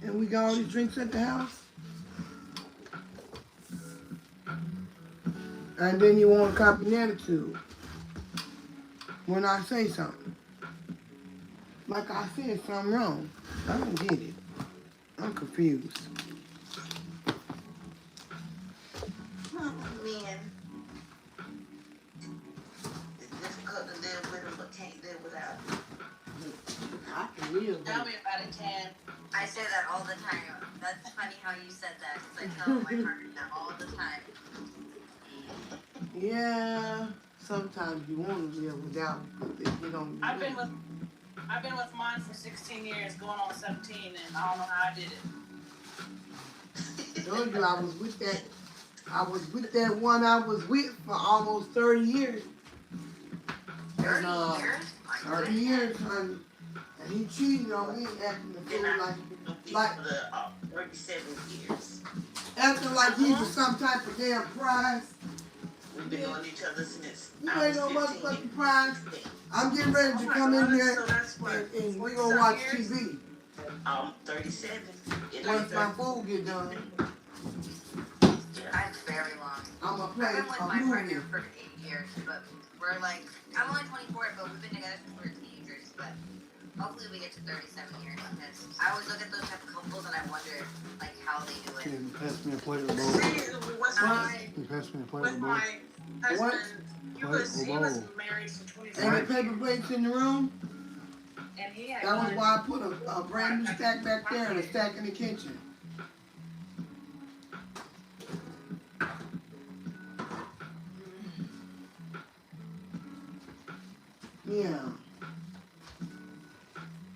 And we got all these drinks at the house? And then you want to copy an attitude when I say something. Like I said, something wrong. I don't get it. I'm confused. Oh, man. It's difficult to live with them, but can't live without them. I can live. Tell me about it, Tam. I say that all the time. That's funny how you said that, because I tell my partner that all the time. Yeah, sometimes you want to live without, but you don't. I've been with mine for 16 years, going on 17, and I don't know how I did it. Told you I was with that. I was with that one I was with for almost 30 years. 30 And, years? 30 years, honey. And he cheated on me, acting the fool like 37 years. acting like he was some type of damn prize. We've been knowing each other since You I ain't was no 15 motherfucking years. prize. I'm getting ready to come in there So that's what, and we 40 gonna some watch years? TV 37. once my food get done. That's very long. I'm gonna play I've been with a my movie. partner for 8 years, but we're like, I'm only 24, but we've been together since we were teenagers, but hopefully we get to 37 years, because I always look at those type of couples and I wonder, like, how they do it. Can you pass me a plate of bowl? See, with my, Can you pass me a plate with of bowl? my What? husband, he was married for Any 25 paper years, plates in the room? and he had That was one. why I put a brand new stack back there and a stack in the kitchen. Yeah.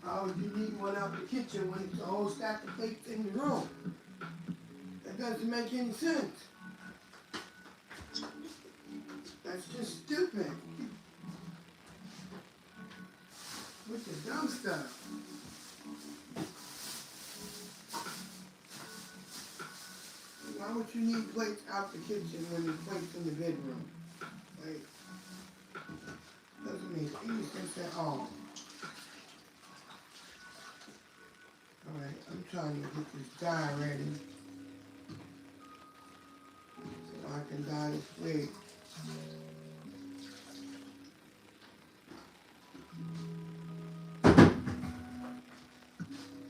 How would you need one out the kitchen when it's a whole stack of plates in the room? That doesn't make any sense. That's just stupid. With the dumb stuff. Why would you need plates out the kitchen when there's plates in the bedroom? Like, doesn't make any sense at all. Alright, I'm trying to get this dye ready so I can dye this wig.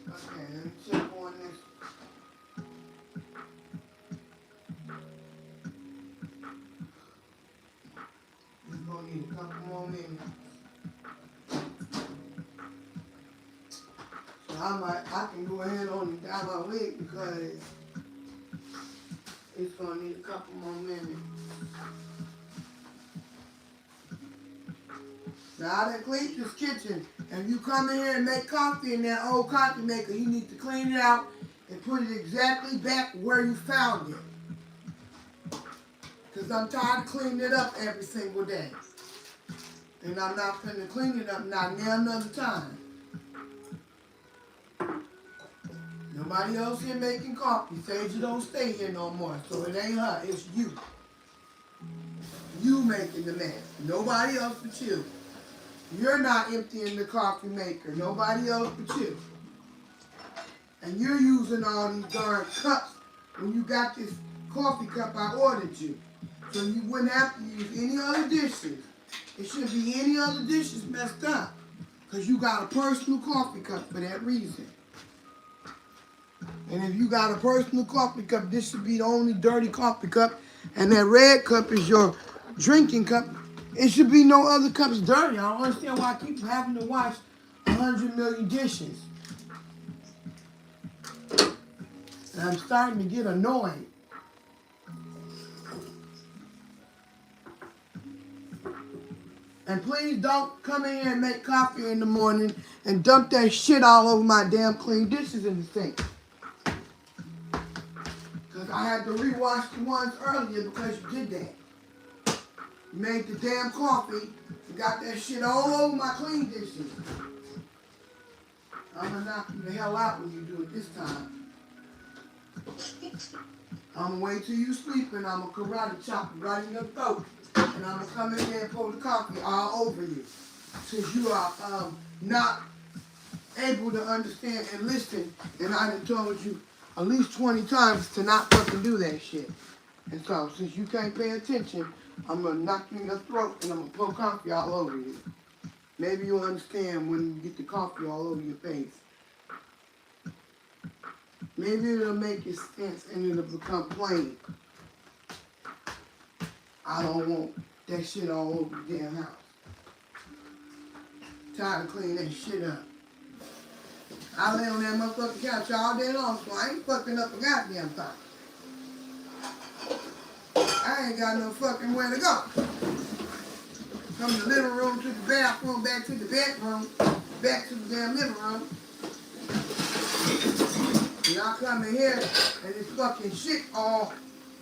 Okay, let me check on this. We're gonna need a couple more minutes. So I can go ahead on and dye my wig because it's gonna need a couple more minutes. Now I done cleaned this kitchen. If you come in here and make coffee in that old coffee maker, you need to clean it out and put it exactly back where you found it. Because I'm tired of cleaning it up every single day. And I'm not finna clean it up not now another time. Nobody else here making coffee. Sage, you don't stay here no more. So it ain't her, it's you. You making the mess. Nobody else but you. You're not emptying the coffee maker. Nobody else but you. And you're using all these darn cups when you got this coffee cup I ordered you. So you wouldn't have to use any other dishes. It shouldn't be any other dishes messed up. Because you got a personal coffee cup for that reason. And if you got a personal coffee cup, this should be the only dirty coffee cup. And that red cup is your drinking cup. It should be no other cups dirty. I don't understand why I keep having to wash 100 million dishes. And I'm starting to get annoyed. And please don't come in here and make coffee in the morning and dump that shit all over my damn clean dishes in the sink. Because I had to rewash the ones earlier because you did that. You made the damn coffee. You got that shit all over my clean dishes. I'm gonna knock you the hell out when you do it this time. I'm gonna wait till you sleep and I'm gonna karate chop you right in your throat. And I'm gonna come in there and pour the coffee all over you. Since you are not able to understand and listen, and I done told you at least 20 times to not fucking do that shit. And so, since you can't pay attention, I'm gonna knock you in your throat and I'm gonna pour coffee all over you. Maybe you'll understand when you get the coffee all over your face. Maybe it'll make it sense and it'll become plain. I don't want that shit all over the damn house. Tired of cleaning that shit up. I lay on that motherfucking couch all day long, so I ain't fucking up a goddamn thing. I ain't got no fucking where to go. From the living room to the bathroom, back to the bedroom, back to the damn living room. And I come in here and it's fucking shit all.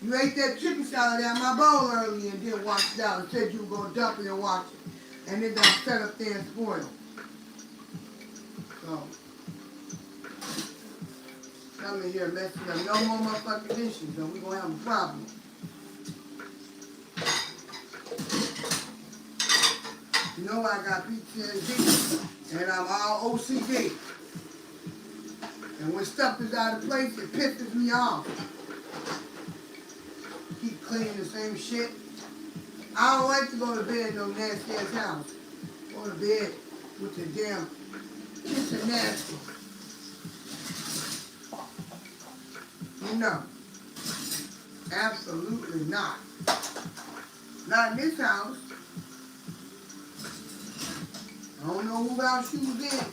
You ate that chicken salad out of my bowl earlier and didn't wash it out and said you were going to dump it and wash it. And it done set up there and spoiled. So, come in here messing up. No more motherfucking dishes, or we going to have a problem. You know I got PTSD, and I'm all OCD. And when stuff is out of place, it pisses me off. Keep cleaning the same shit. I don't like to go to bed in no nasty ass house. Go to bed with the damn kitchen nasty. No. Absolutely not. Not in this house. I don't know who else you was in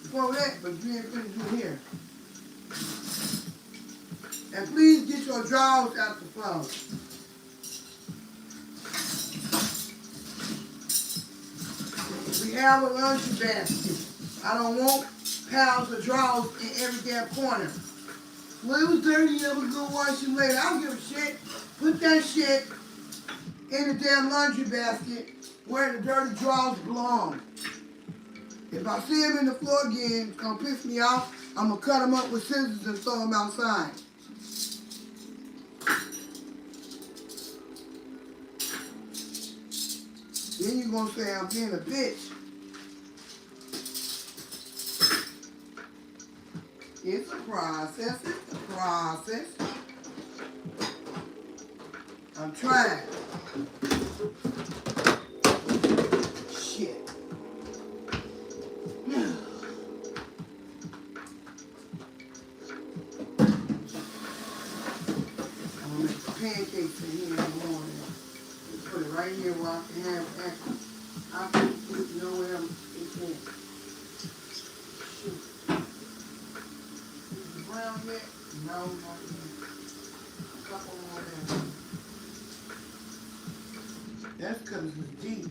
before that, but you ain't finna do here. And please get your drawers out the floor. We have a laundry basket. I don't want piles of drawers in every damn corner. Well, it was dirty, I was gonna wash them later. I don't give a shit. Put that shit in the damn laundry basket where the dirty drawers belong. If I see them in the floor again, it's gonna piss me off. I'm gonna cut them up with scissors and throw them outside. Then you're gonna say I'm being a bitch. It's a process, it's a process. I'm trying. Shit. I'm gonna make pancakes in here in the morning. Put it right here where I can have extra. I can put it nowhere in here. Shoot. Is it brown yet? No, not yet. A couple more there. That's because it's deep.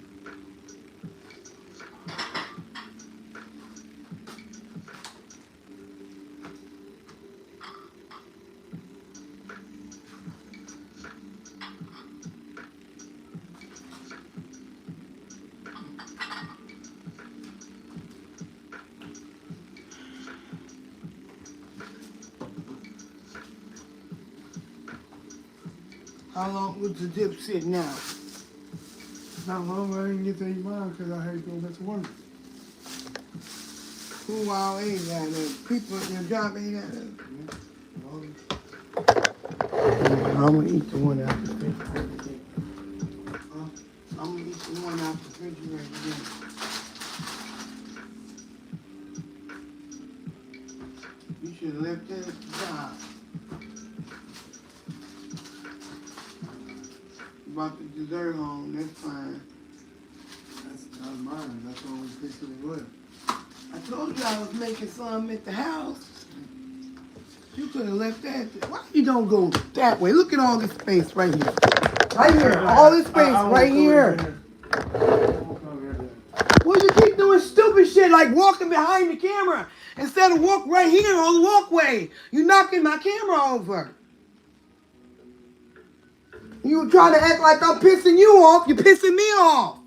How long was the dip sitting out? Not long, I didn't get to eat mine because I had to go back to work. Who all ate that? People at your job ate that? I'm gonna eat the one out the refrigerator. I'm gonna eat the one out the refrigerator. You should have left that at the job. You brought the dessert home, that's fine. That's not mine. That's what we fixed it with. I told you I was making some at the house. You could have left that. Why you don't go that way? Look at all this space right here. Right here. All this space right here. Well, you keep doing stupid shit like walking behind the camera instead of walk right here on the walkway. You knocking my camera over. You trying to act like I'm pissing you off. You're pissing me off.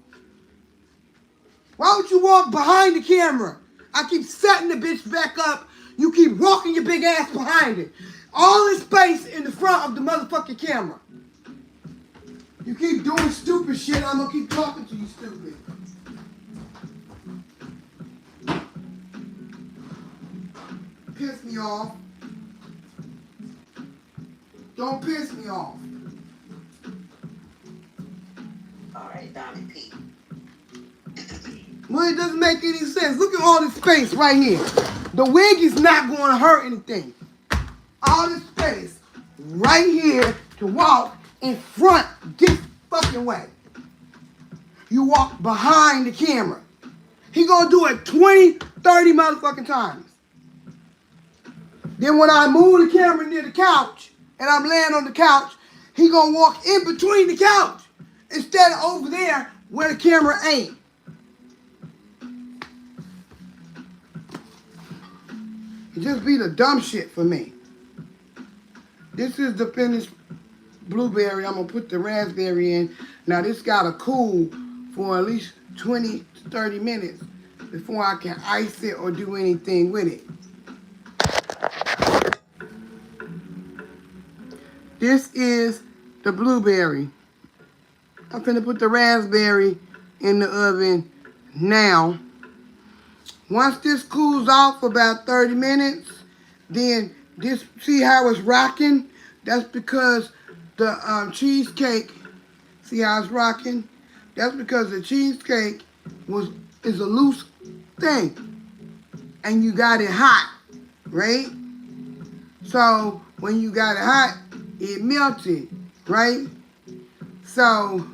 Why would you walk behind the camera? I keep setting the bitch back up. You keep walking your big ass behind it. All this space in the front of the motherfucking camera. You keep doing stupid shit, I'm gonna keep talking to you stupid. Piss me off. Don't piss me off. All right, Donnie P. Well, it doesn't make any sense. Look at all this space right here. The wig is not going to hurt anything. All this space right here to walk in front this fucking way. You walk behind the camera. He gonna do it 20, 30 motherfucking times. Then when I move the camera near the couch and I'm laying on the couch, he gonna walk in between the couch instead of over there where the camera ain't. It just be the dumb shit for me. This is the finished blueberry. I'm gonna put the raspberry in. Now this gotta cool for at least 20 to 30 minutes before I can ice it or do anything with it. This is the blueberry. I'm gonna put the raspberry in the oven now. Once this cools off for about 30 minutes, then this, see how it's rocking? That's because the cheesecake, see how it's rocking? That's because the cheesecake is a loose thing. And you got it hot, right? So when you got it hot, it melted, right? So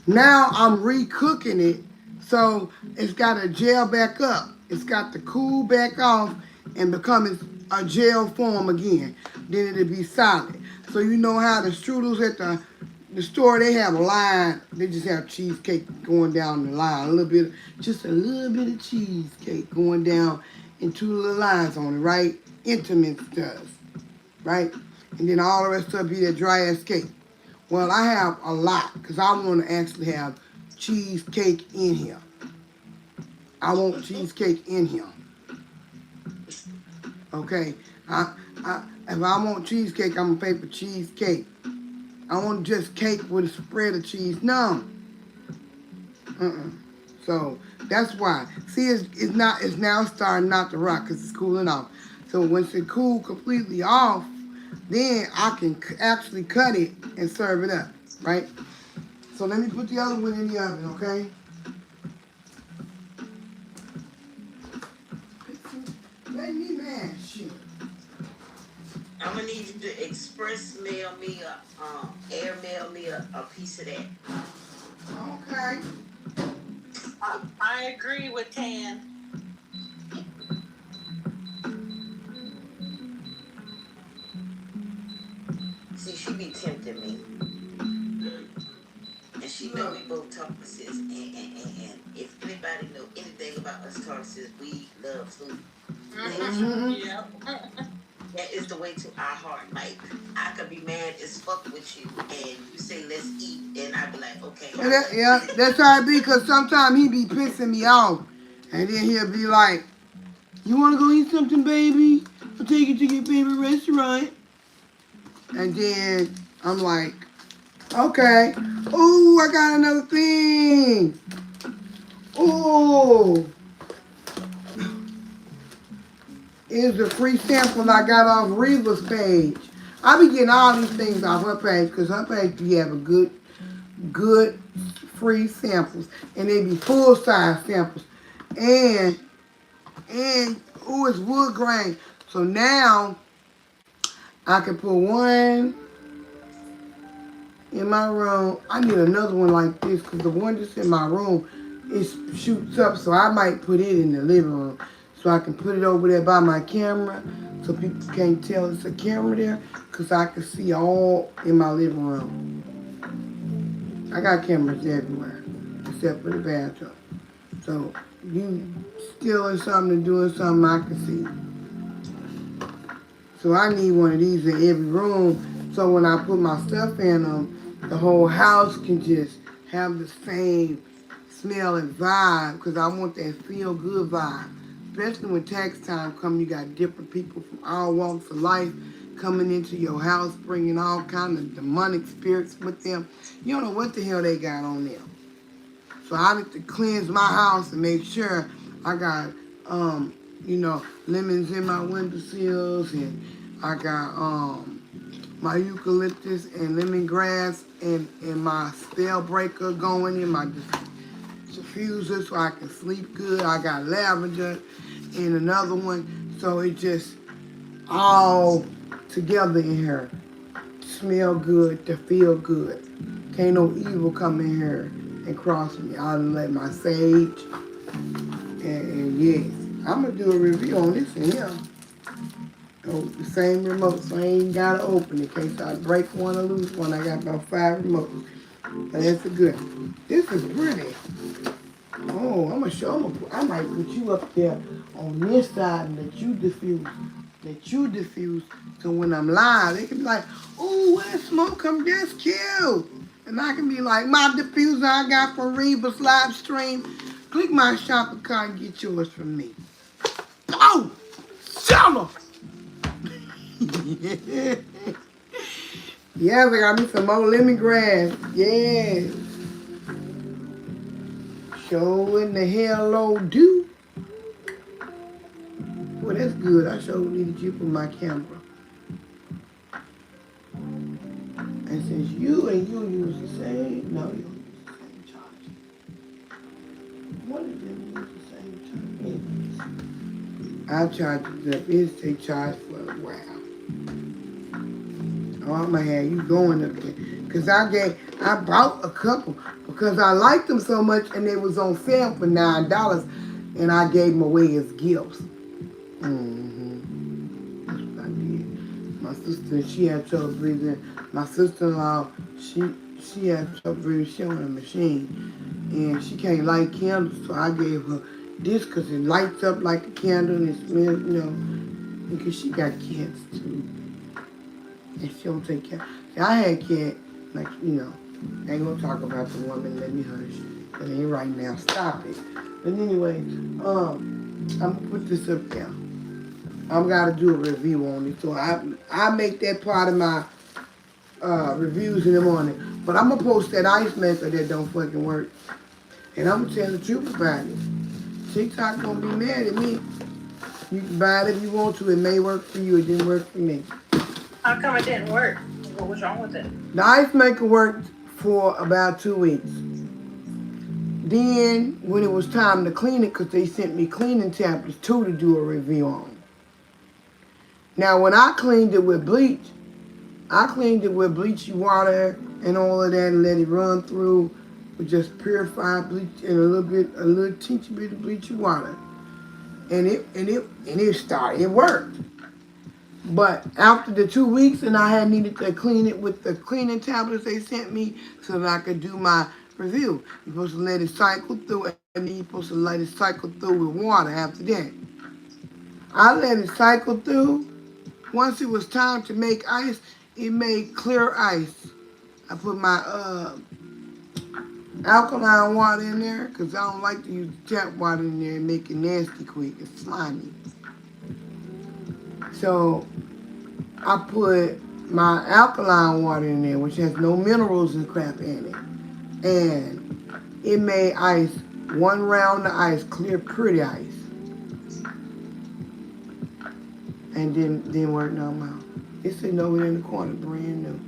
now I'm recooking it. So it's got to gel back up. It's got to cool back off and become a gel form again. Then it'll be solid. So you know how the strudels at the store, they have a line. They just have cheesecake going down the line. Just a little bit of cheesecake going down and two little lines on it, right? Intimates does, right? And then all the rest of it be that dry ass cake. Well, I have a lot because I want to actually have cheesecake in here. I want cheesecake in here. Okay? If I want cheesecake, I'm going to pay for cheesecake. I want just cake with a spread of cheese. No. So that's why. See, it's now starting not to rock because it's cooling off. So once it cool completely off, then I can actually cut it and serve it up, right? So let me put the other one in the oven, okay? Make me mad, shit. I'm gonna need you to express mail me air mail me a piece of that. Okay. I agree with Tan. See, she be tempting me. And she know we both Tauruses. And if anybody know anything about us Tauruses, we love food. Yeah. That is the way to our heart. Like, I could be mad as fuck with you, and you say, let's eat, and I be like, okay. Yeah, that's how it be, because sometimes he be pissing me off. And then he'll be like, you want to go eat something, baby? I'll take you to your favorite restaurant. And then I'm like, okay. Ooh, I got another thing. Ooh. Here's a free sample I got off Reva's page. I be getting all these things off her page because her page be having good free samples. And they be full-size samples. And ooh, it's wood grain. So now I can put one in my room. I need another one like this because the one that's in my room, it shoots up. So I might put it in the living room. So I can put it over there by my camera so people can't tell it's a camera there because I can see all in my living room. I got cameras everywhere except for the bathroom. So you stealing something and doing something I can see. So I need one of these in every room so when I put my stuff in them, the whole house can just have the same smell and vibe because I want that feel good vibe. Especially when tax time comes, you got different people from all walks of life coming into your house, bringing all kind of demonic spirits with them. You don't know what the hell they got on them. So I need to cleanse my house and make sure I got, lemons in my windowsills, and I got my eucalyptus and lemongrass and my spell breaker going in my diffuser so I can sleep good. I got lavender in another one, so it just all together in here. Smell good, to feel good. Can't no evil come in here and cross me. I'll let my sage and yes. I'm gonna do a review on this in here. Oh, the same remote, so I ain't gotta open it in case I break one or lose one. I got about 5 remotes. But that's a good. This is pretty. Oh, I'm gonna show. I might put you up there on this side and let you diffuse. Let you diffuse. So when I'm live, they can be like, "Ooh, where smoke come? That's cute." And I can be like, "My diffuser I got from Reva's live stream. Click my shopping cart and get yours from me." Oh, summer. Yes, I got me some more lemongrass. Yes. Showing the hello do. Well, that's good. I sure needed you for my camera. And since you and you use the same, no, you don't use the same charger. One of them use the same charger. I charge it up. It's they charge for a while. Oh, I'm gonna have you going up there. Cause I bought a couple because I liked them so much and they was on sale for $9 and I gave them away as gifts. That's what I did. My sister, she had trouble breathing. My sister-in-law, she had trouble breathing. She on a machine and she can't light candles, so I gave her this because it lights up like a candle and it smells, because she got cats too. And she don't take care. See, I had cat, like, I ain't gonna talk about the woman, let me hush. It ain't right now, stop it. But anyway, I'm gonna put this up there. I'm gotta do a review on it. So I make that part of my reviews in the morning. But I'm gonna post that ice maker that don't fucking work. And I'm gonna tell the truth about it. TikTok gonna be mad at me. You can buy it if you want to. It may work for you. It didn't work for me. How come it didn't work? What was wrong with it? The ice maker worked for about 2 weeks. Then, when it was time to clean it, because they sent me cleaning tablets too to do a review on. Now, when I cleaned it with bleach, I cleaned it with bleachy water and all of that and let it run through with just purified bleach and a little teensy bit of bleachy water. And it worked. But after the 2 weeks, and I had needed to clean it with the cleaning tablets they sent me so that I could do my review. You're supposed to let it cycle through, and then you're supposed to let it cycle through with water after that. I let it cycle through. Once it was time to make ice, it made clear ice. I put my alkaline water in there because I don't like to use tap water in there and make it nasty quick. It's slimy. So I put my alkaline water in there, which has no minerals and crap in it. And it made ice, 1 round of ice, clear, pretty ice. And didn't work no more. It's sitting over there in the corner, brand new.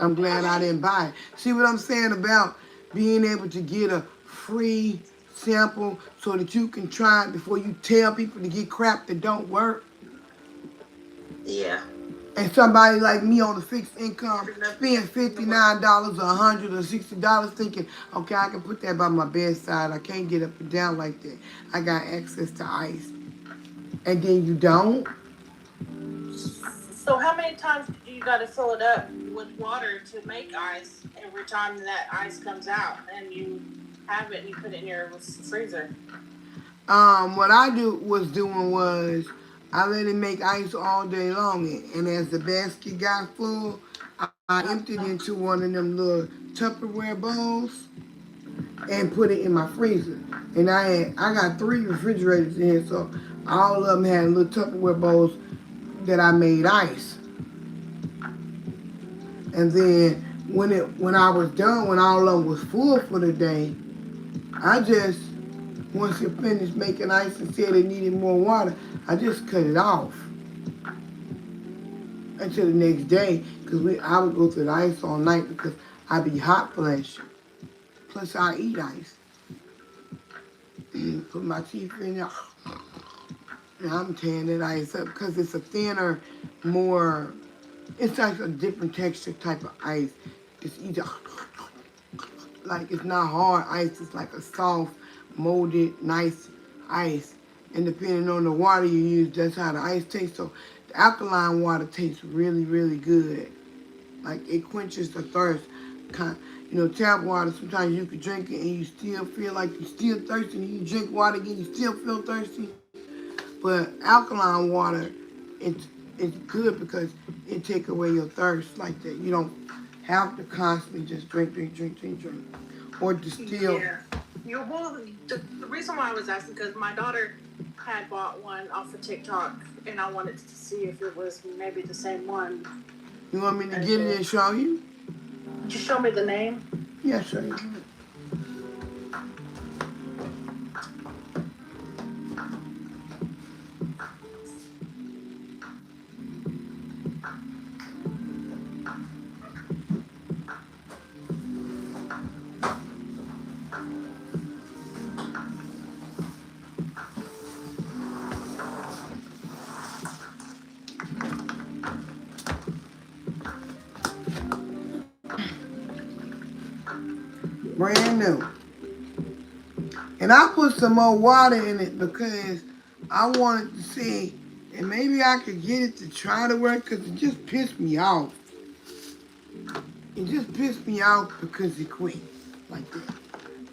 I'm glad I didn't buy it. See what I'm saying about being able to get a free sample so that you can try it before you tell people to get crap that don't work? Yeah. And somebody like me on a fixed income spend $59 or $100 or $60 thinking, okay, I can put that by my bedside. I can't get up and down like that. I got access to ice. And then you don't? So how many times do you got to fill it up with water to make ice every time that ice comes out and you have it and you put it in your freezer? What I was doing was I let it make ice all day long. And as the basket got full, I emptied into one of them little Tupperware bowls and put it in my freezer. And I got 3 refrigerators in here, so all of them had little Tupperware bowls that I made ice. And then when I was done, when all of them was full for the day, I just once it finished making ice and said it needed more water, I just cut it off until the next day because I would go through the ice all night because I be hot flesh. Plus I eat ice. Put my teeth in there. And I'm tearing that ice up because it's a thinner, more, it's like a different texture type of ice. It's either, like it's not hard ice, it's like a soft, molded, nice ice. And depending on the water you use, that's how the ice tastes. So the alkaline water tastes really, really good. Like it quenches the thirst. Tap water, sometimes you could drink it and you still feel like you're still thirsty. And you drink water again, you still feel thirsty. But alkaline water, it's good because it take away your thirst like that. You don't have to constantly just drink, or distill. Yeah. Well, the reason why I was asking because my daughter had bought one off of TikTok, and I wanted to see if it was maybe the same one. You want me to get it and show you? Did you show me the name? Yeah, show you. Brand new. And I put some more water in it because I wanted to see, and maybe I could get it to try to work because it just pissed me off. It just pissed me off because it quit like that.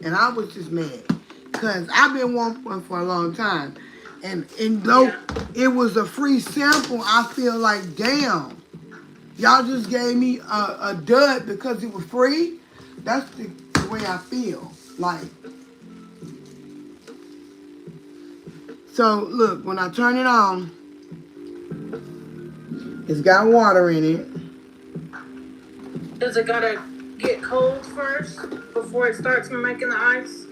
And I was just mad because I've been wanting one for a long time. And though it was a free sample, I feel like, damn, y'all just gave me a dud because it was free. That's the way I feel. Like, so look, when I turn it on, it's got water in it. Does it gotta get cold first before it starts making the ice?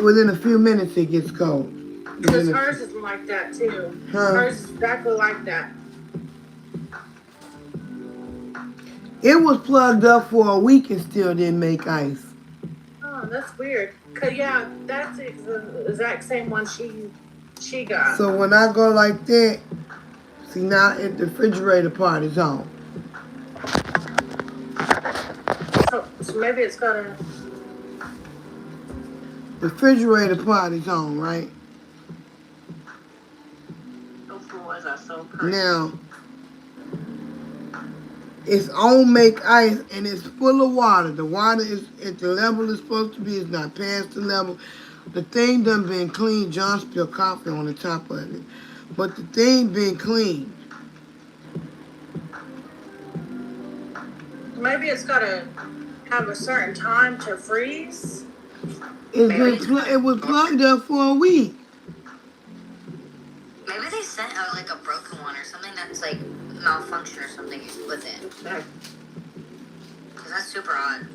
Within a few minutes, it gets cold. Because hers is like that too. Hers is exactly like that. It was plugged up for a week and still didn't make ice. Oh, that's weird. Cause yeah, that's the exact same one she got. So when I go like that, see now the refrigerator part is on. So maybe it's got a... The refrigerator part is on, right? Those boys are so crazy. Now, it's on make ice and it's full of water. The water is at the level it's supposed to be. It's not past the level. The thing done been cleaned. John spilled coffee on the top of it. But the thing been cleaned. Maybe it's got to have a certain time to freeze. It was plugged up for a week. Maybe they sent out like a broken one or something that's like malfunction or something with it. Cause that's super odd.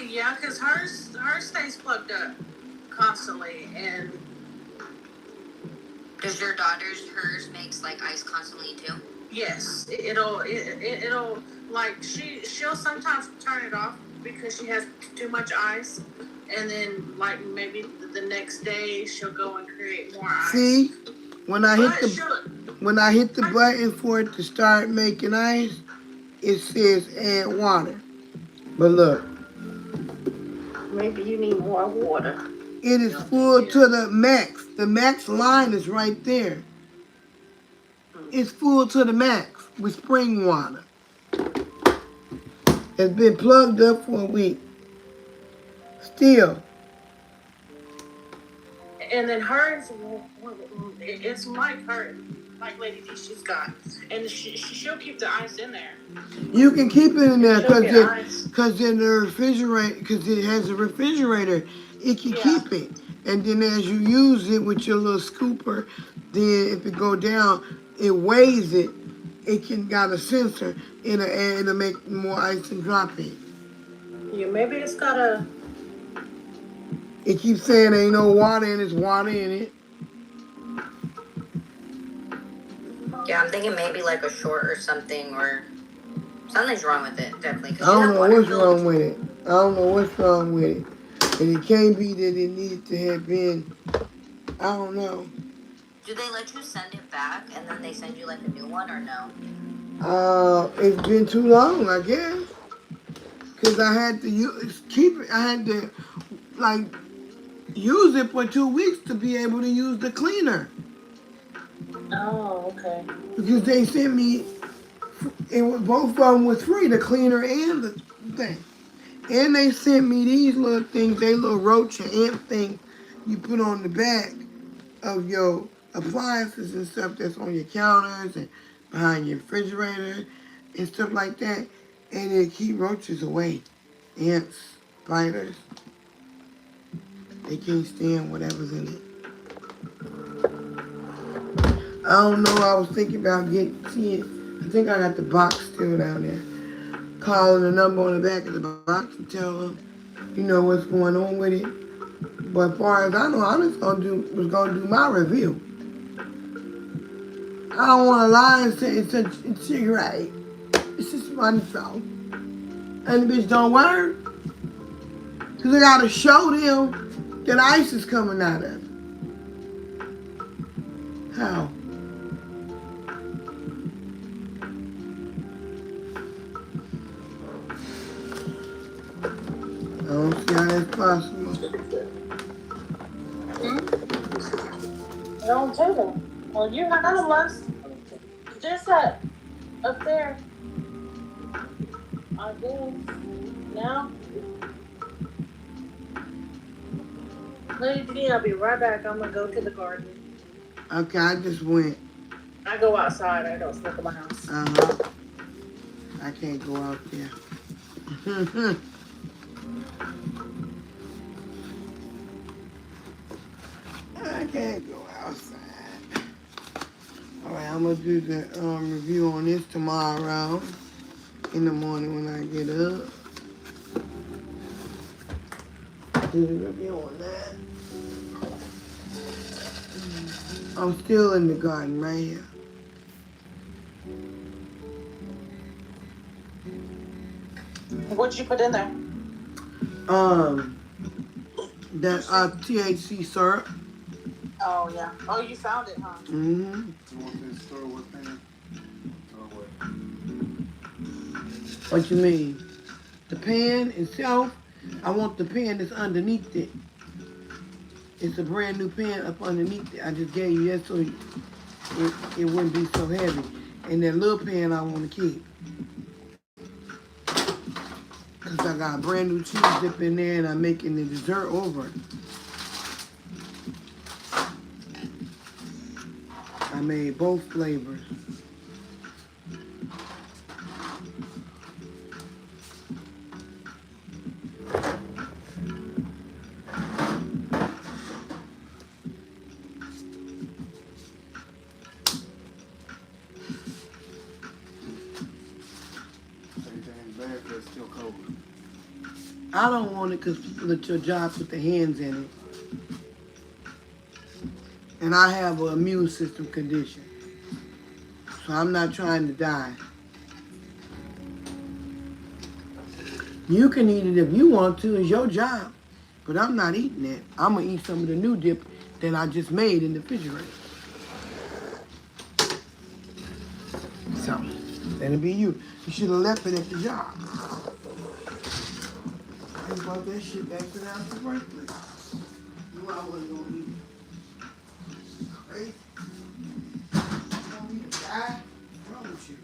Yeah, because hers stays plugged up constantly, and Does your hers makes like ice constantly too? yes, it'll like she'll sometimes turn it off because she has too much ice, and then like maybe the next day she'll go and create more ice. See, when I hit the button for it to start making ice, it says add water. But look, Maybe you need more water. it is full to the max. The max line is right there. It's full to the max with spring water. It's been plugged up for a week. Still. And then hers, it's like her. like Lady D she's got, and she'll keep the ice in there. You can keep it in there She'll get ice. because in the refrigerator, because it has a refrigerator, it can Yeah. keep it. And then as you use it with your little scooper, then if it go down, it weighs it. It can got a sensor in it and it'll make more ice and drop it. Yeah, maybe it's got a. It keeps saying there ain't no water in it, it's water in it. Yeah, I'm thinking maybe like a short or something, or something's wrong with it, definitely. I Because you don't have know water what's filled. wrong with it. I don't know what's wrong with it. And it can't be that it needed to have been, I don't know. Do they let you send it back and then they send you like a new one, or no? It's been too long, I guess. Cause I had to keep it. I had to like use it for 2 weeks to be able to use the cleaner. Oh, okay. Because they sent me, it was both of them was free, the cleaner and the thing. And they sent me these little things, they little roach and ant thing you put on the back of your appliances and stuff that's on your counters and behind your refrigerator and stuff like that. And it keep roaches away. Ants, spiders. They can't stand whatever's in it. I don't know, I was thinking about seeing, I think I got the box still down there. Calling the number on the back of the box and tell them, what's going on with it. But as far as I know, I was gonna do my review. I don't want to lie and say it's right. It's just one fault. And the bitch don't work. Because I got to show them that ice is coming out of it. How? I don't see how that's possible. Don't tell them. Well, you had a list. There's that up there. I guess. Now. Lady D, I'll be right back. I'm gonna go to the garden. Okay, I just went. I go outside. I don't smoke in my house. I can't go out there. I can't go outside. Alright, I'm gonna do the review on this tomorrow in the morning when I get up. Do the review on that. I'm still in the garden right here. What'd you put in there? That THC syrup. Oh, yeah. Oh, you found it, huh? Mm-hmm. You want this store with pan? Or what? What you mean? The pan itself, I want the pan that's underneath it. It's a brand new pan up underneath it. I just gave you that so it wouldn't be so heavy. And that little pan I want to keep. Because I got a brand new cheese dip in there and I'm making the dessert over it. I made both flavors. Everything's bad because it's still cold. I don't want it because people at your job put their hands in it. And I have an immune system condition. So I'm not trying to die. You can eat it if you want to, it's your job. But I'm not eating it. I'm going to eat some of the new dip that I just made in the refrigerator. So, that'll be you. You should have left it at the job. I brought that shit back to the house in the first place. You know I wasn't going to eat it. Crazy. You want me to die? What's wrong with you?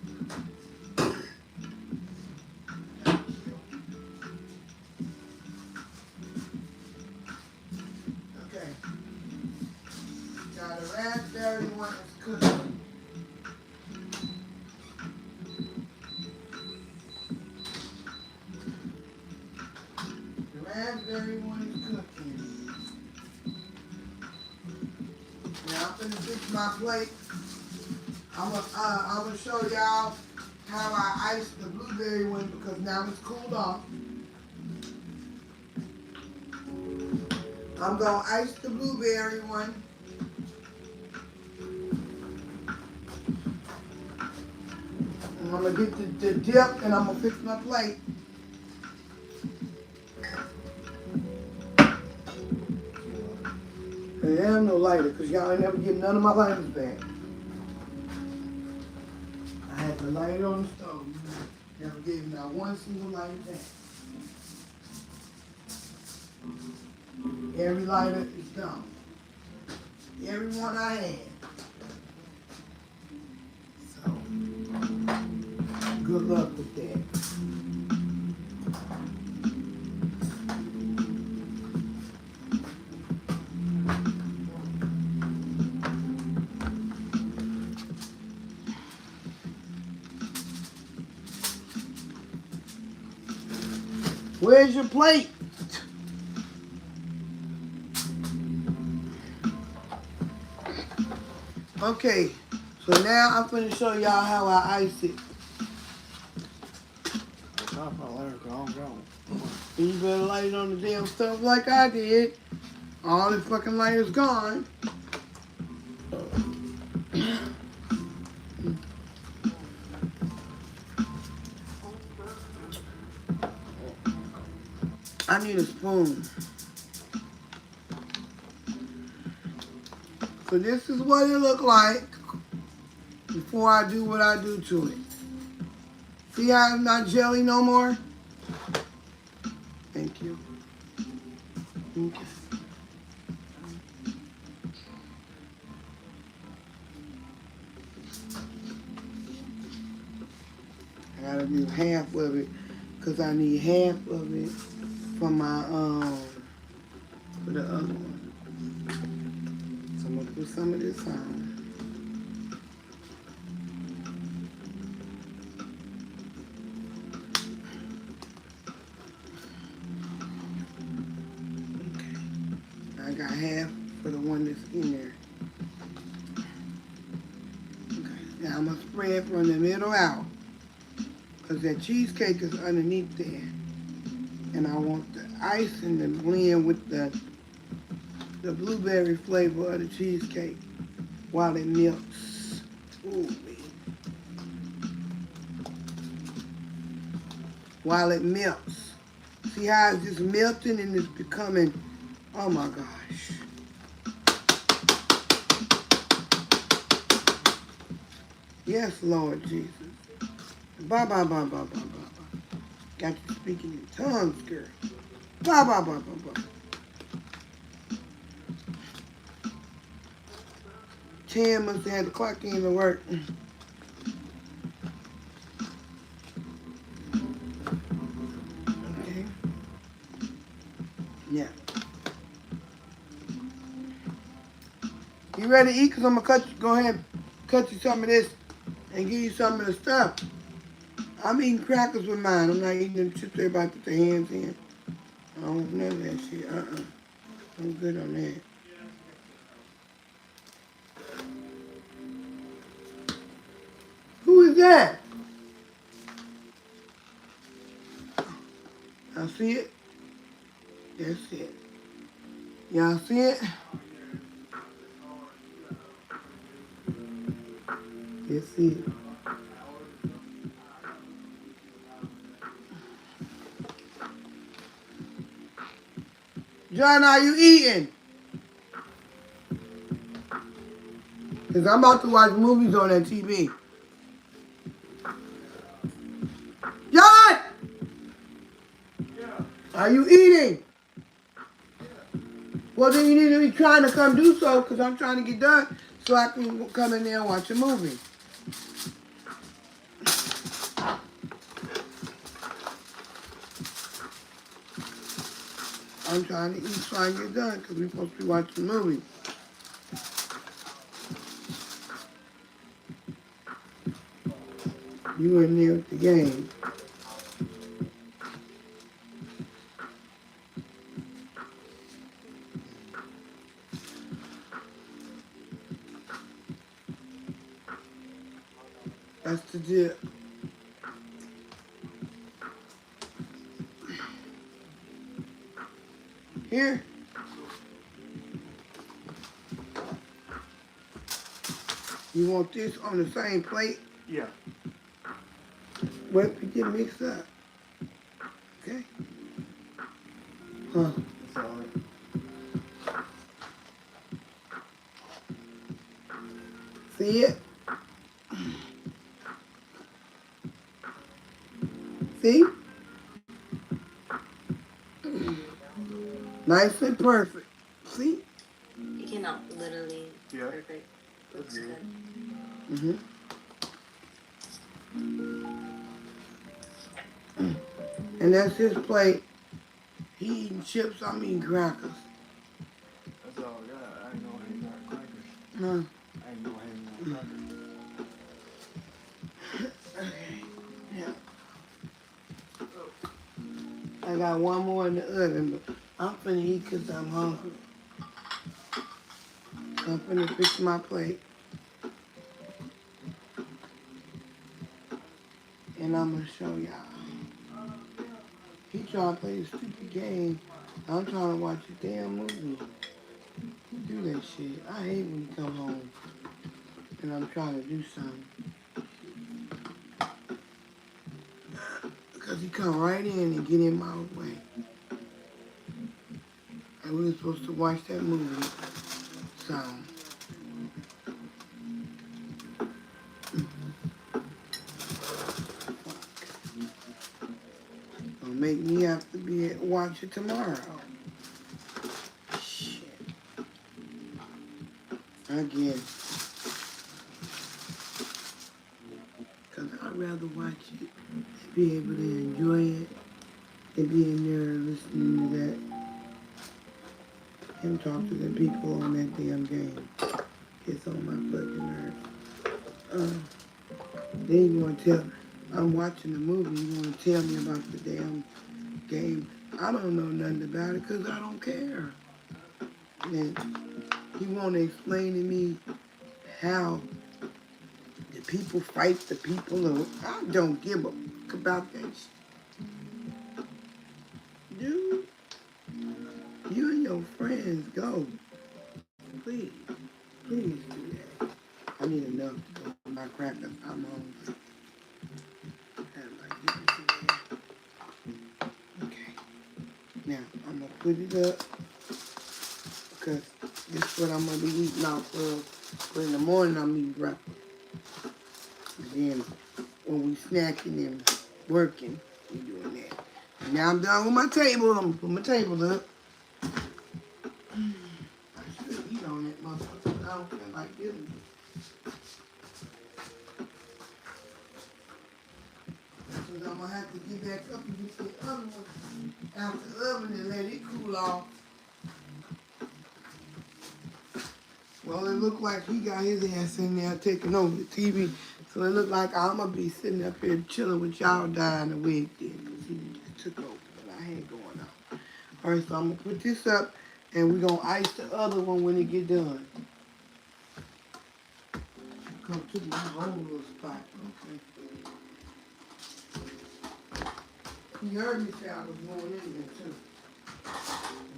Okay. Now the raspberry one is cooked. fix my plate. I'm gonna show y'all how I iced the blueberry one because now it's cooled off. I'm gonna ice the blueberry one. And I'm gonna get the dip and I'm gonna fix my plate. And there ain't no lighter because y'all ain't never get none of my lighters back. I had the lighter on the stove. Never gave me not one single lighter back. Every lighter is gone. Every one I had. So, good luck with that. Where's your plate? Okay, so now I'm going to show y'all how I ice it. And you better light it on the damn stuff like I did. All the fucking light is gone. I need a spoon. So this is what it looked like before I do what I do to it. See how it's not jelly no more? Thank you. Okay. I gotta do half of it because I need half of it for my for the other one. So I'm gonna put some of this on. Okay. I got half for the one that's in there. Okay. Now I'm gonna spread from the middle out. Because that cheesecake is underneath there. And I want the icing to blend with the blueberry flavor of the cheesecake while it melts. Ooh, baby. While it melts. See how it's just melting and it's becoming, oh my gosh. Yes, Lord Jesus. Ba ba ba ba ba ba ba. Got you speaking in tongues, girl. Ba ba ba ba ba. 10 must have had to clock in to work. Okay. Yeah. You ready to eat? Because I'm going to go ahead and cut you some of this and give you some of the stuff. I'm eating crackers with mine. I'm not eating them chips everybody put their hands in. I don't want none of that shit. I'm good on that. Who is that? I see it. That's it. Y'all see it? That's it. John, are you eating? Because I'm about to watch movies on that TV. John! Are you eating? Well, then you need to be trying to come do so because I'm trying to get done so I can come in there and watch a movie. I'm trying to eat so I can get done because we're supposed to be watching a movie. You in there with the game. That's the dip. Here. You want this on the same plate? Yeah. Wait for it to get mixed up. Okay? Huh. That's all right. See it? See? Nice and perfect. See? You cannot literally Yeah. perfect. Looks That's good. Mm-hmm. And that's his plate. He eating chips, I'm eating crackers. That's all I got. I ain't no hanging out crackers. Huh. I ain't no hanging out crackers. Yeah. I got one more in the oven, but I'm finna eat because I'm hungry. I'm finna fix my plate. And I'm gonna show y'all. He trying to play a stupid game. I'm trying to watch a damn movie. He do that shit. I hate when he come home and I'm trying to do something. Because he come right in and get in my way. And we were supposed to watch that movie. So, it'll make me have to watch it tomorrow. Shit. Again. Because I'd rather watch it and be able to enjoy it and be in there listening to that and talk to the people on that damn game. It's on my fucking nerves. Then you want to tell, I'm watching the movie, you want to tell me about the damn game. I don't know nothing about it because I don't care. And he want to explain to me how the people fight the people. Or, I don't give a fuck about that shit. Dude, you and your friends go. Please, please do that. I need enough to go with my crackers. I'm hungry. Okay. Now, I'm going to put it up because this is what I'm going to be eating off of. But in the morning, I'm eating breakfast. And then when we snacking and working, we doing that. And now I'm done with my table. I'm going to put my table up. I should eat on that motherfucker, but I don't feel like doing it. Because I'm going to have to get back up and get the other one out the oven and let it cool off. Well, it looked like he got his ass in there taking over the TV. So it looked like I'm going to be sitting up here chilling with y'all dying the wig then. Because he just took over what I had going on. All right, so I'm going to put this up and we're going to ice the other one when it get done. Come to my whole little spot. Okay. He heard me say I was going in there too. I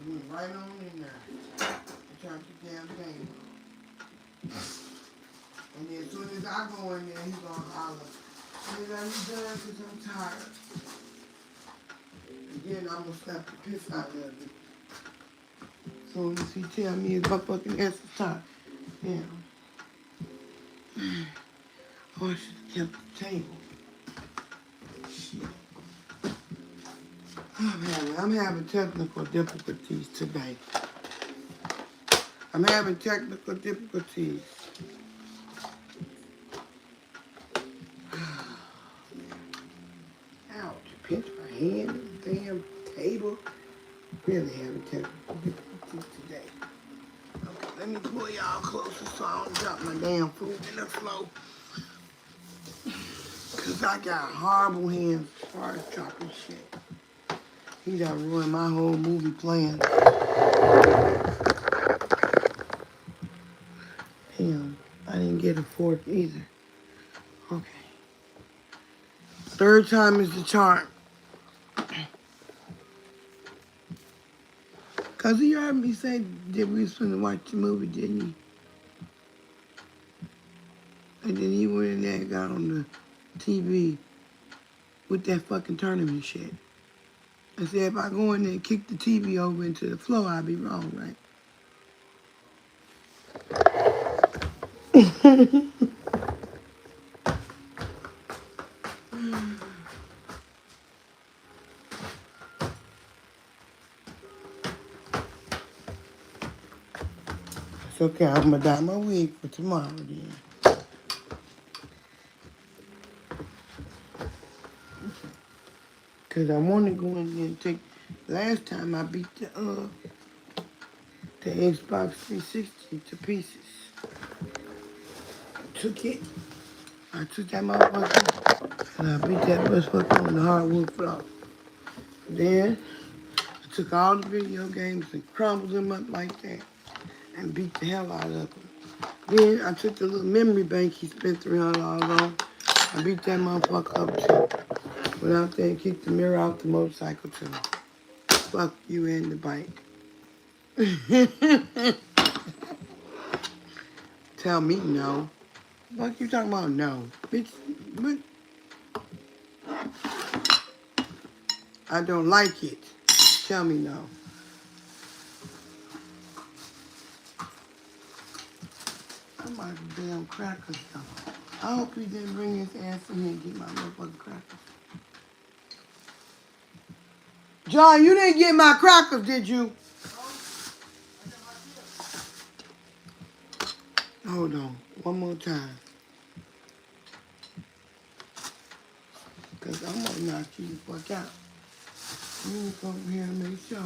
went right on in there. I turned the damn game on. And then as soon as I go in there, he's gonna holler, "Hey, are you done? Because I'm tired." And then I'm gonna slap the piss out of him. As soon as he tell me his motherfucking ass is tired. Damn. Oh, I should have kept the table. Shit. I'm having technical difficulties today. I'm having technical difficulties. Ouch, pinched my hand in the damn table. Really having technical difficulties today. Okay, let me pull y'all closer so I don't drop my damn food in the floor. Cause I got horrible hands as far as dropping shit. He done ruined my whole movie plan. Damn, I didn't get a fork either. Okay. Third time is the charm. Cause you heard me say that we was finna watch the movie, didn't you? And then he went in there and got on the TV with that fucking tournament shit. I said, if I go in there and kick the TV over into the floor, I'll be wrong, right? It's okay, I'm gonna dye my wig for tomorrow then. Cause I wanna go in there and take, last time I beat the Xbox 360 to pieces. Took it, I took that motherfucker, and I beat that motherfucker on the hardwood floor. Then, I took all the video games and crumbled them up like that, and beat the hell out of them. Then, I took the little memory bank he spent $300 on, I beat that motherfucker up too. Went out there and kicked the mirror off the motorcycle too. Fuck you and the bike. Tell me no. Fuck you talking about no? Bitch, but I don't like it. Tell me no. I'm out of damn crackers though. I hope he didn't bring his ass in here and get my motherfucking crackers. John, you didn't get my crackers, did you? Hold on, one more time. Cause I'm gonna knock you the fuck out. Let me go over here and make sure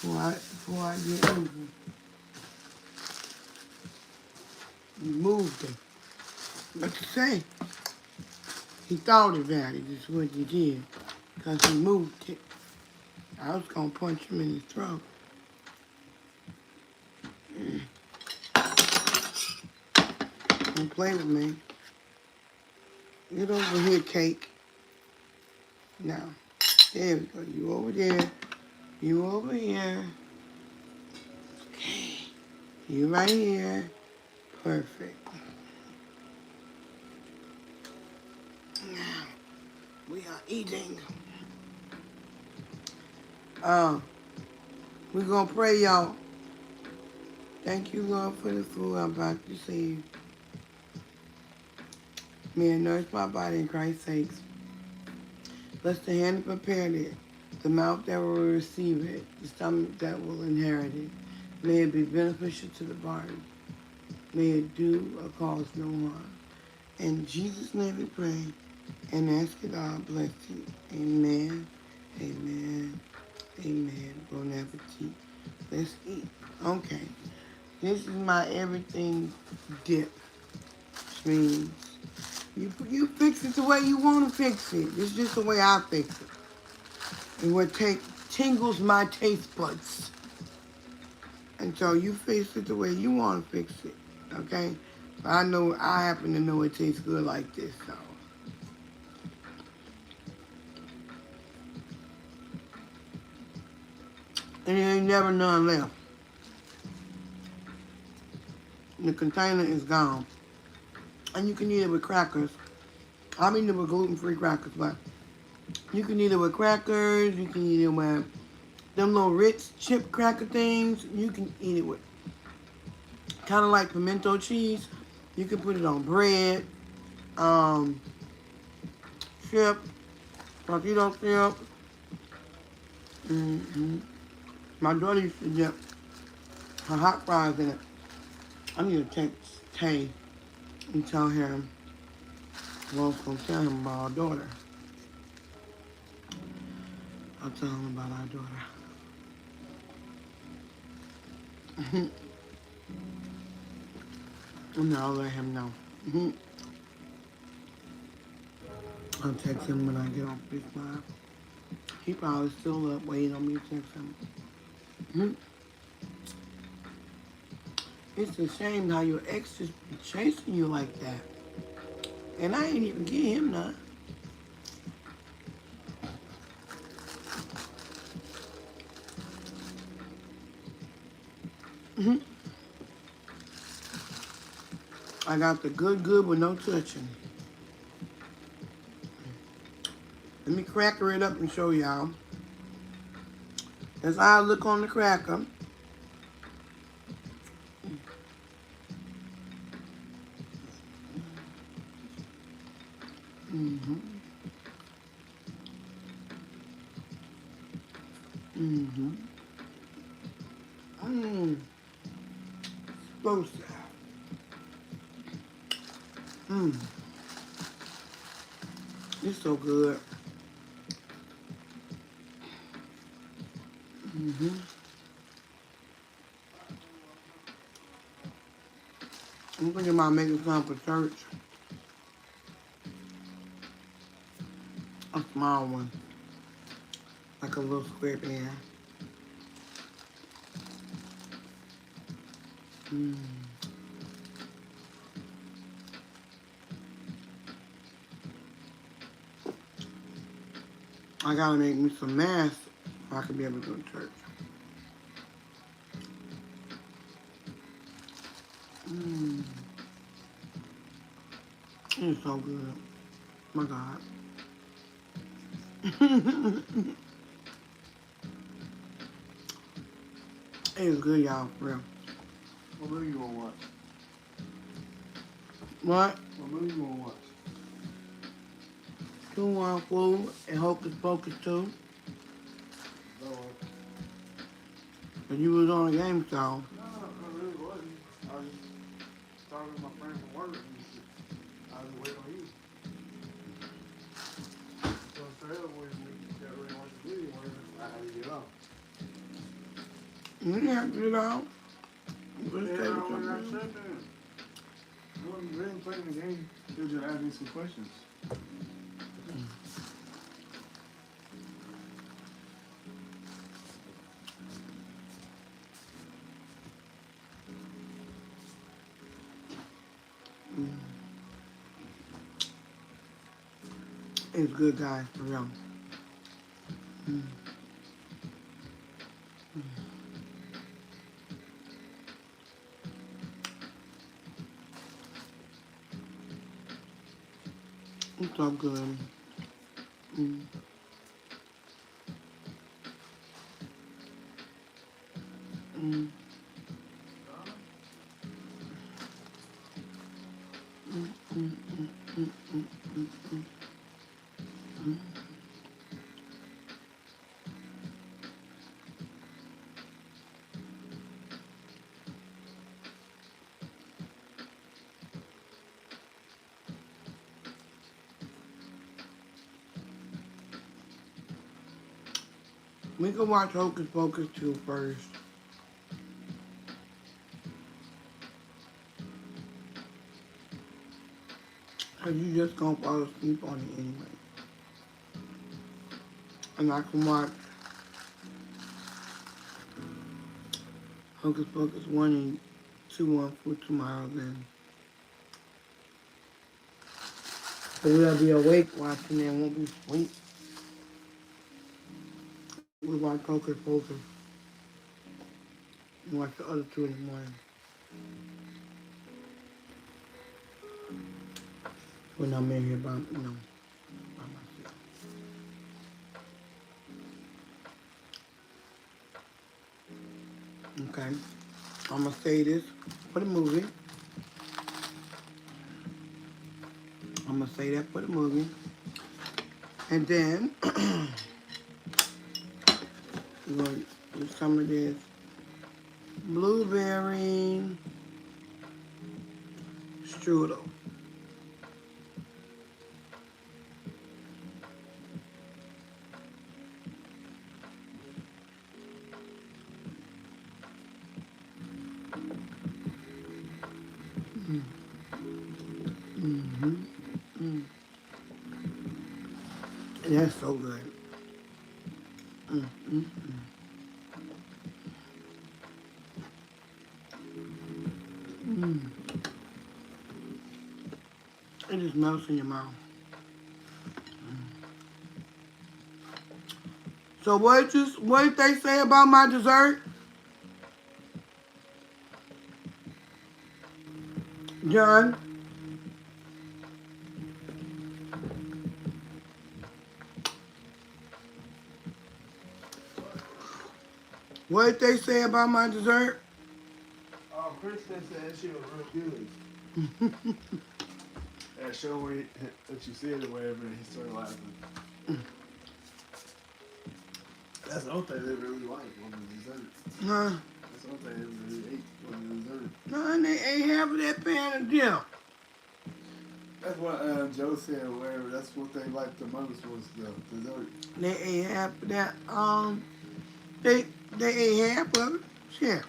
before I get over. You moved it. What you say? He thought about it, is what he did. Cause he moved it. I was gonna punch him in the throat. Don't play with me. Get over here, cake. Now, there we go. You over there. You over here. Okay. You right here. Perfect. Now, we are eating. We're gonna pray, y'all. Thank you, Lord, for the food I'm about to receive. May it nourish my body in Christ's sakes. Bless the hand that prepared it, the mouth that will receive it, the stomach that will inherit it. May it be beneficial to the body. May it do or cause no harm. In Jesus' name we pray and ask it all blessing. Amen, amen, amen. Bon appetit. Let's eat. Okay. This is my everything dip. Which means you fix it the way you want to fix it. It's just the way I fix it. And what tingles my taste buds. And so you fix it the way you want to fix it. Okay? But I happen to know it tastes good like this, so. And there ain't never none left. The container is gone. And you can eat it with crackers. I'm eating it with gluten-free crackers, but you can eat it with crackers. You can eat it with them little Ritz chip cracker things. You can eat it with kind of like pimento cheese. You can put it on bread, chip, tortilla chip. My daughter used to dip her hot fries in it. I need to text Tay and tell him what I was going to tell him about our daughter. I'll tell him about our daughter. And I'll let him know. I'll text him when I get off this live. He probably still up waiting on me to text him. It's a shame how your ex just be chasing you like that. And I ain't even get him none. Mhm. I got the good with no touching. Let me cracker it up and show y'all. That's how I look on the cracker. Mm-hmm. Mm-hmm. Mmm. Explosive. Mmm. It's so good. Mm-hmm. I'm thinking about making some for church. A small one. Like a little square pan. Mmm. I gotta make me some masks so I can be able to go to church. Mmm. It's so good. My God. It's good, y'all, for real. What movie you want to watch? What? What movie you want to watch? Two One Food and Hocus Pocus 2. No, And you was on a game show. no, I really wasn't. I was just talking to my friend from work, and I was waiting on you. So I said, when we got ready to watch the movie, I had to get off. You didn't have to get out. You could Yeah, have stayed I with your went out friend. tripping. I wasn't really playing the game. They were just asking me some questions. It's good, guys, for real. Mm. It's so good. Mm. Mm. Mm. Mm. Mm. Mm. Mm. Mm. Mm. We can watch Hocus Pocus 2 first. Cause you just gonna fall asleep on it anyway. And I can watch Hocus Pocus 1 and 2 on for tomorrow then. So we'll be awake watching it and won't be asleep. We watch Hocus Pocus and watch the other two in the morning. When I'm in here by, by myself. Okay. I'm gonna say this for the movie. I'm gonna say that for the movie. And then we're gonna do some of this blueberry strudel. Mm-hmm. Mm. That's so good. Mm, mm, mm. It just melts in your mouth. So what did they say about my dessert? John, what did they say about my dessert? Oh, Kristen said that shit was real good. That show where that you said it, whatever, and he started laughing. That's the only thing they really liked on the dessert. Huh? That's the only thing they really ate on the dessert. No, and they ate half of that pan of dip. That's what Joe said, whatever. That's what they liked the most was the dessert. They ate half of that. They ate half of it. Shit.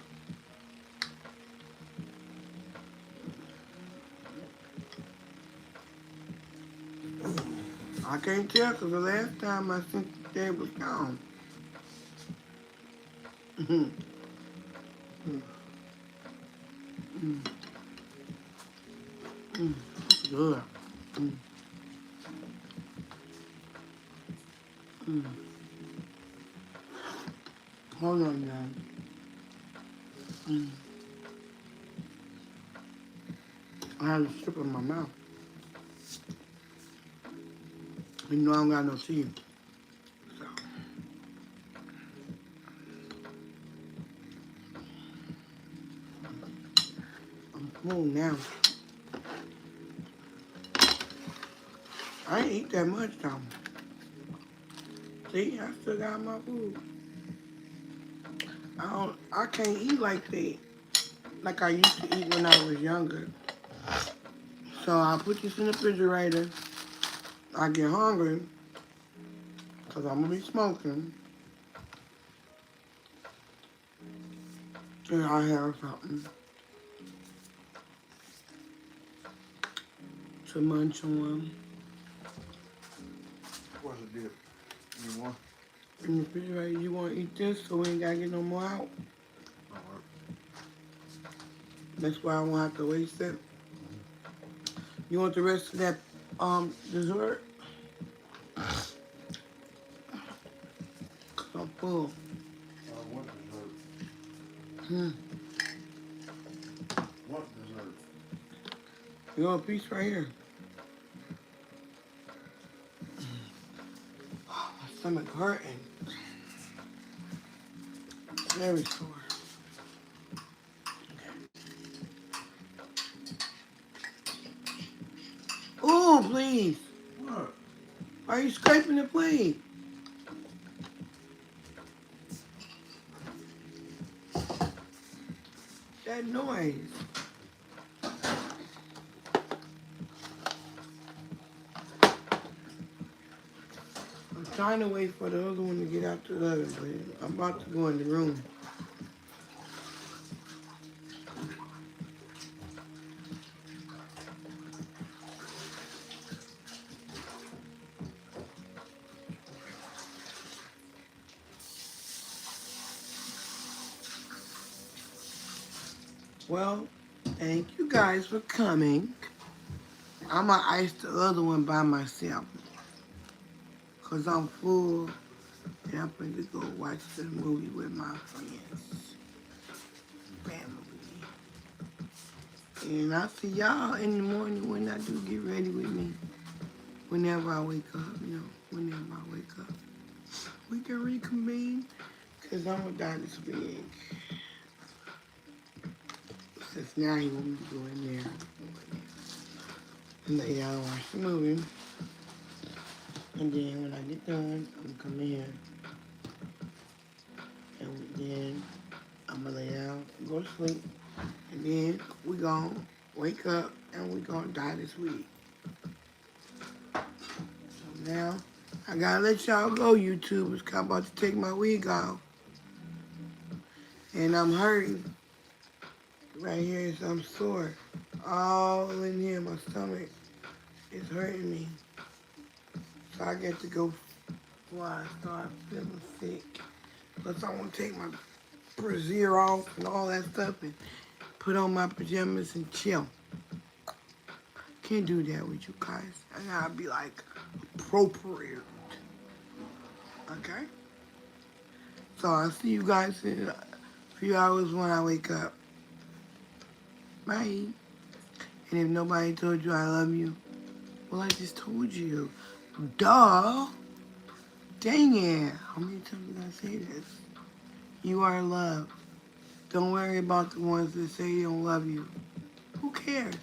I can't tell because the last time I sent they was gone. Mm. Good. Mm. Mm. Hold on, now. I had a strip in my mouth. You know I don't got no teeth. So. I'm full now. I ain't eat that much though. See, I still got my food. I can't eat like that, like I used to eat when I was younger. So I put this in the refrigerator. I get hungry, because I'm going to be smoking. And I have something to munch on. What's the dip? You want? In the refrigerator, you want to eat this so we ain't got to get no more out? Alright. That's why I won't have to waste it. You want the rest of that dessert? Cause I'm full. What dessert? Hmm. What dessert? You want a piece right here? Oh, my stomach hurting. Very sore. Oh, please. What? Why are you scraping the plate? That noise. I'm trying to wait for the other one to get out the oven, but I'm about to go in the room. Well, thank you guys for coming. I'm going to ice the other one by myself because I'm full and I'm going to go watch the movie with my friends, family. And I'll see y'all in the morning when I do get ready with me. Whenever I wake up, whenever I wake up. We can reconvene because I'm going to die this week. Since now he want me to go in there and lay down and watch the movie. And then when I get done, I'm gonna come in here. And then I'm gonna lay down and go to sleep. And then we gonna wake up and we gonna die this week. So now, I gotta let y'all go, YouTubers, 'cause I'm about to take my wig off. And I'm hurting. Right here, so I'm sore. All in here, my stomach is hurting me. So I get to go before I start feeling sick. Plus I want to take my brassiere off and all that stuff and put on my pajamas and chill. Can't do that with you guys. I gotta be like appropriate. Okay? So I'll see you guys in a few hours when I wake up. Bye. And if nobody told you I love you, well, I just told you. Duh. Dang it. How many times did I say this? You are loved. Don't worry about the ones that say they don't love you. Who cares?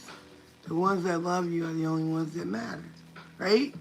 The ones that love you are the only ones that matter. Right?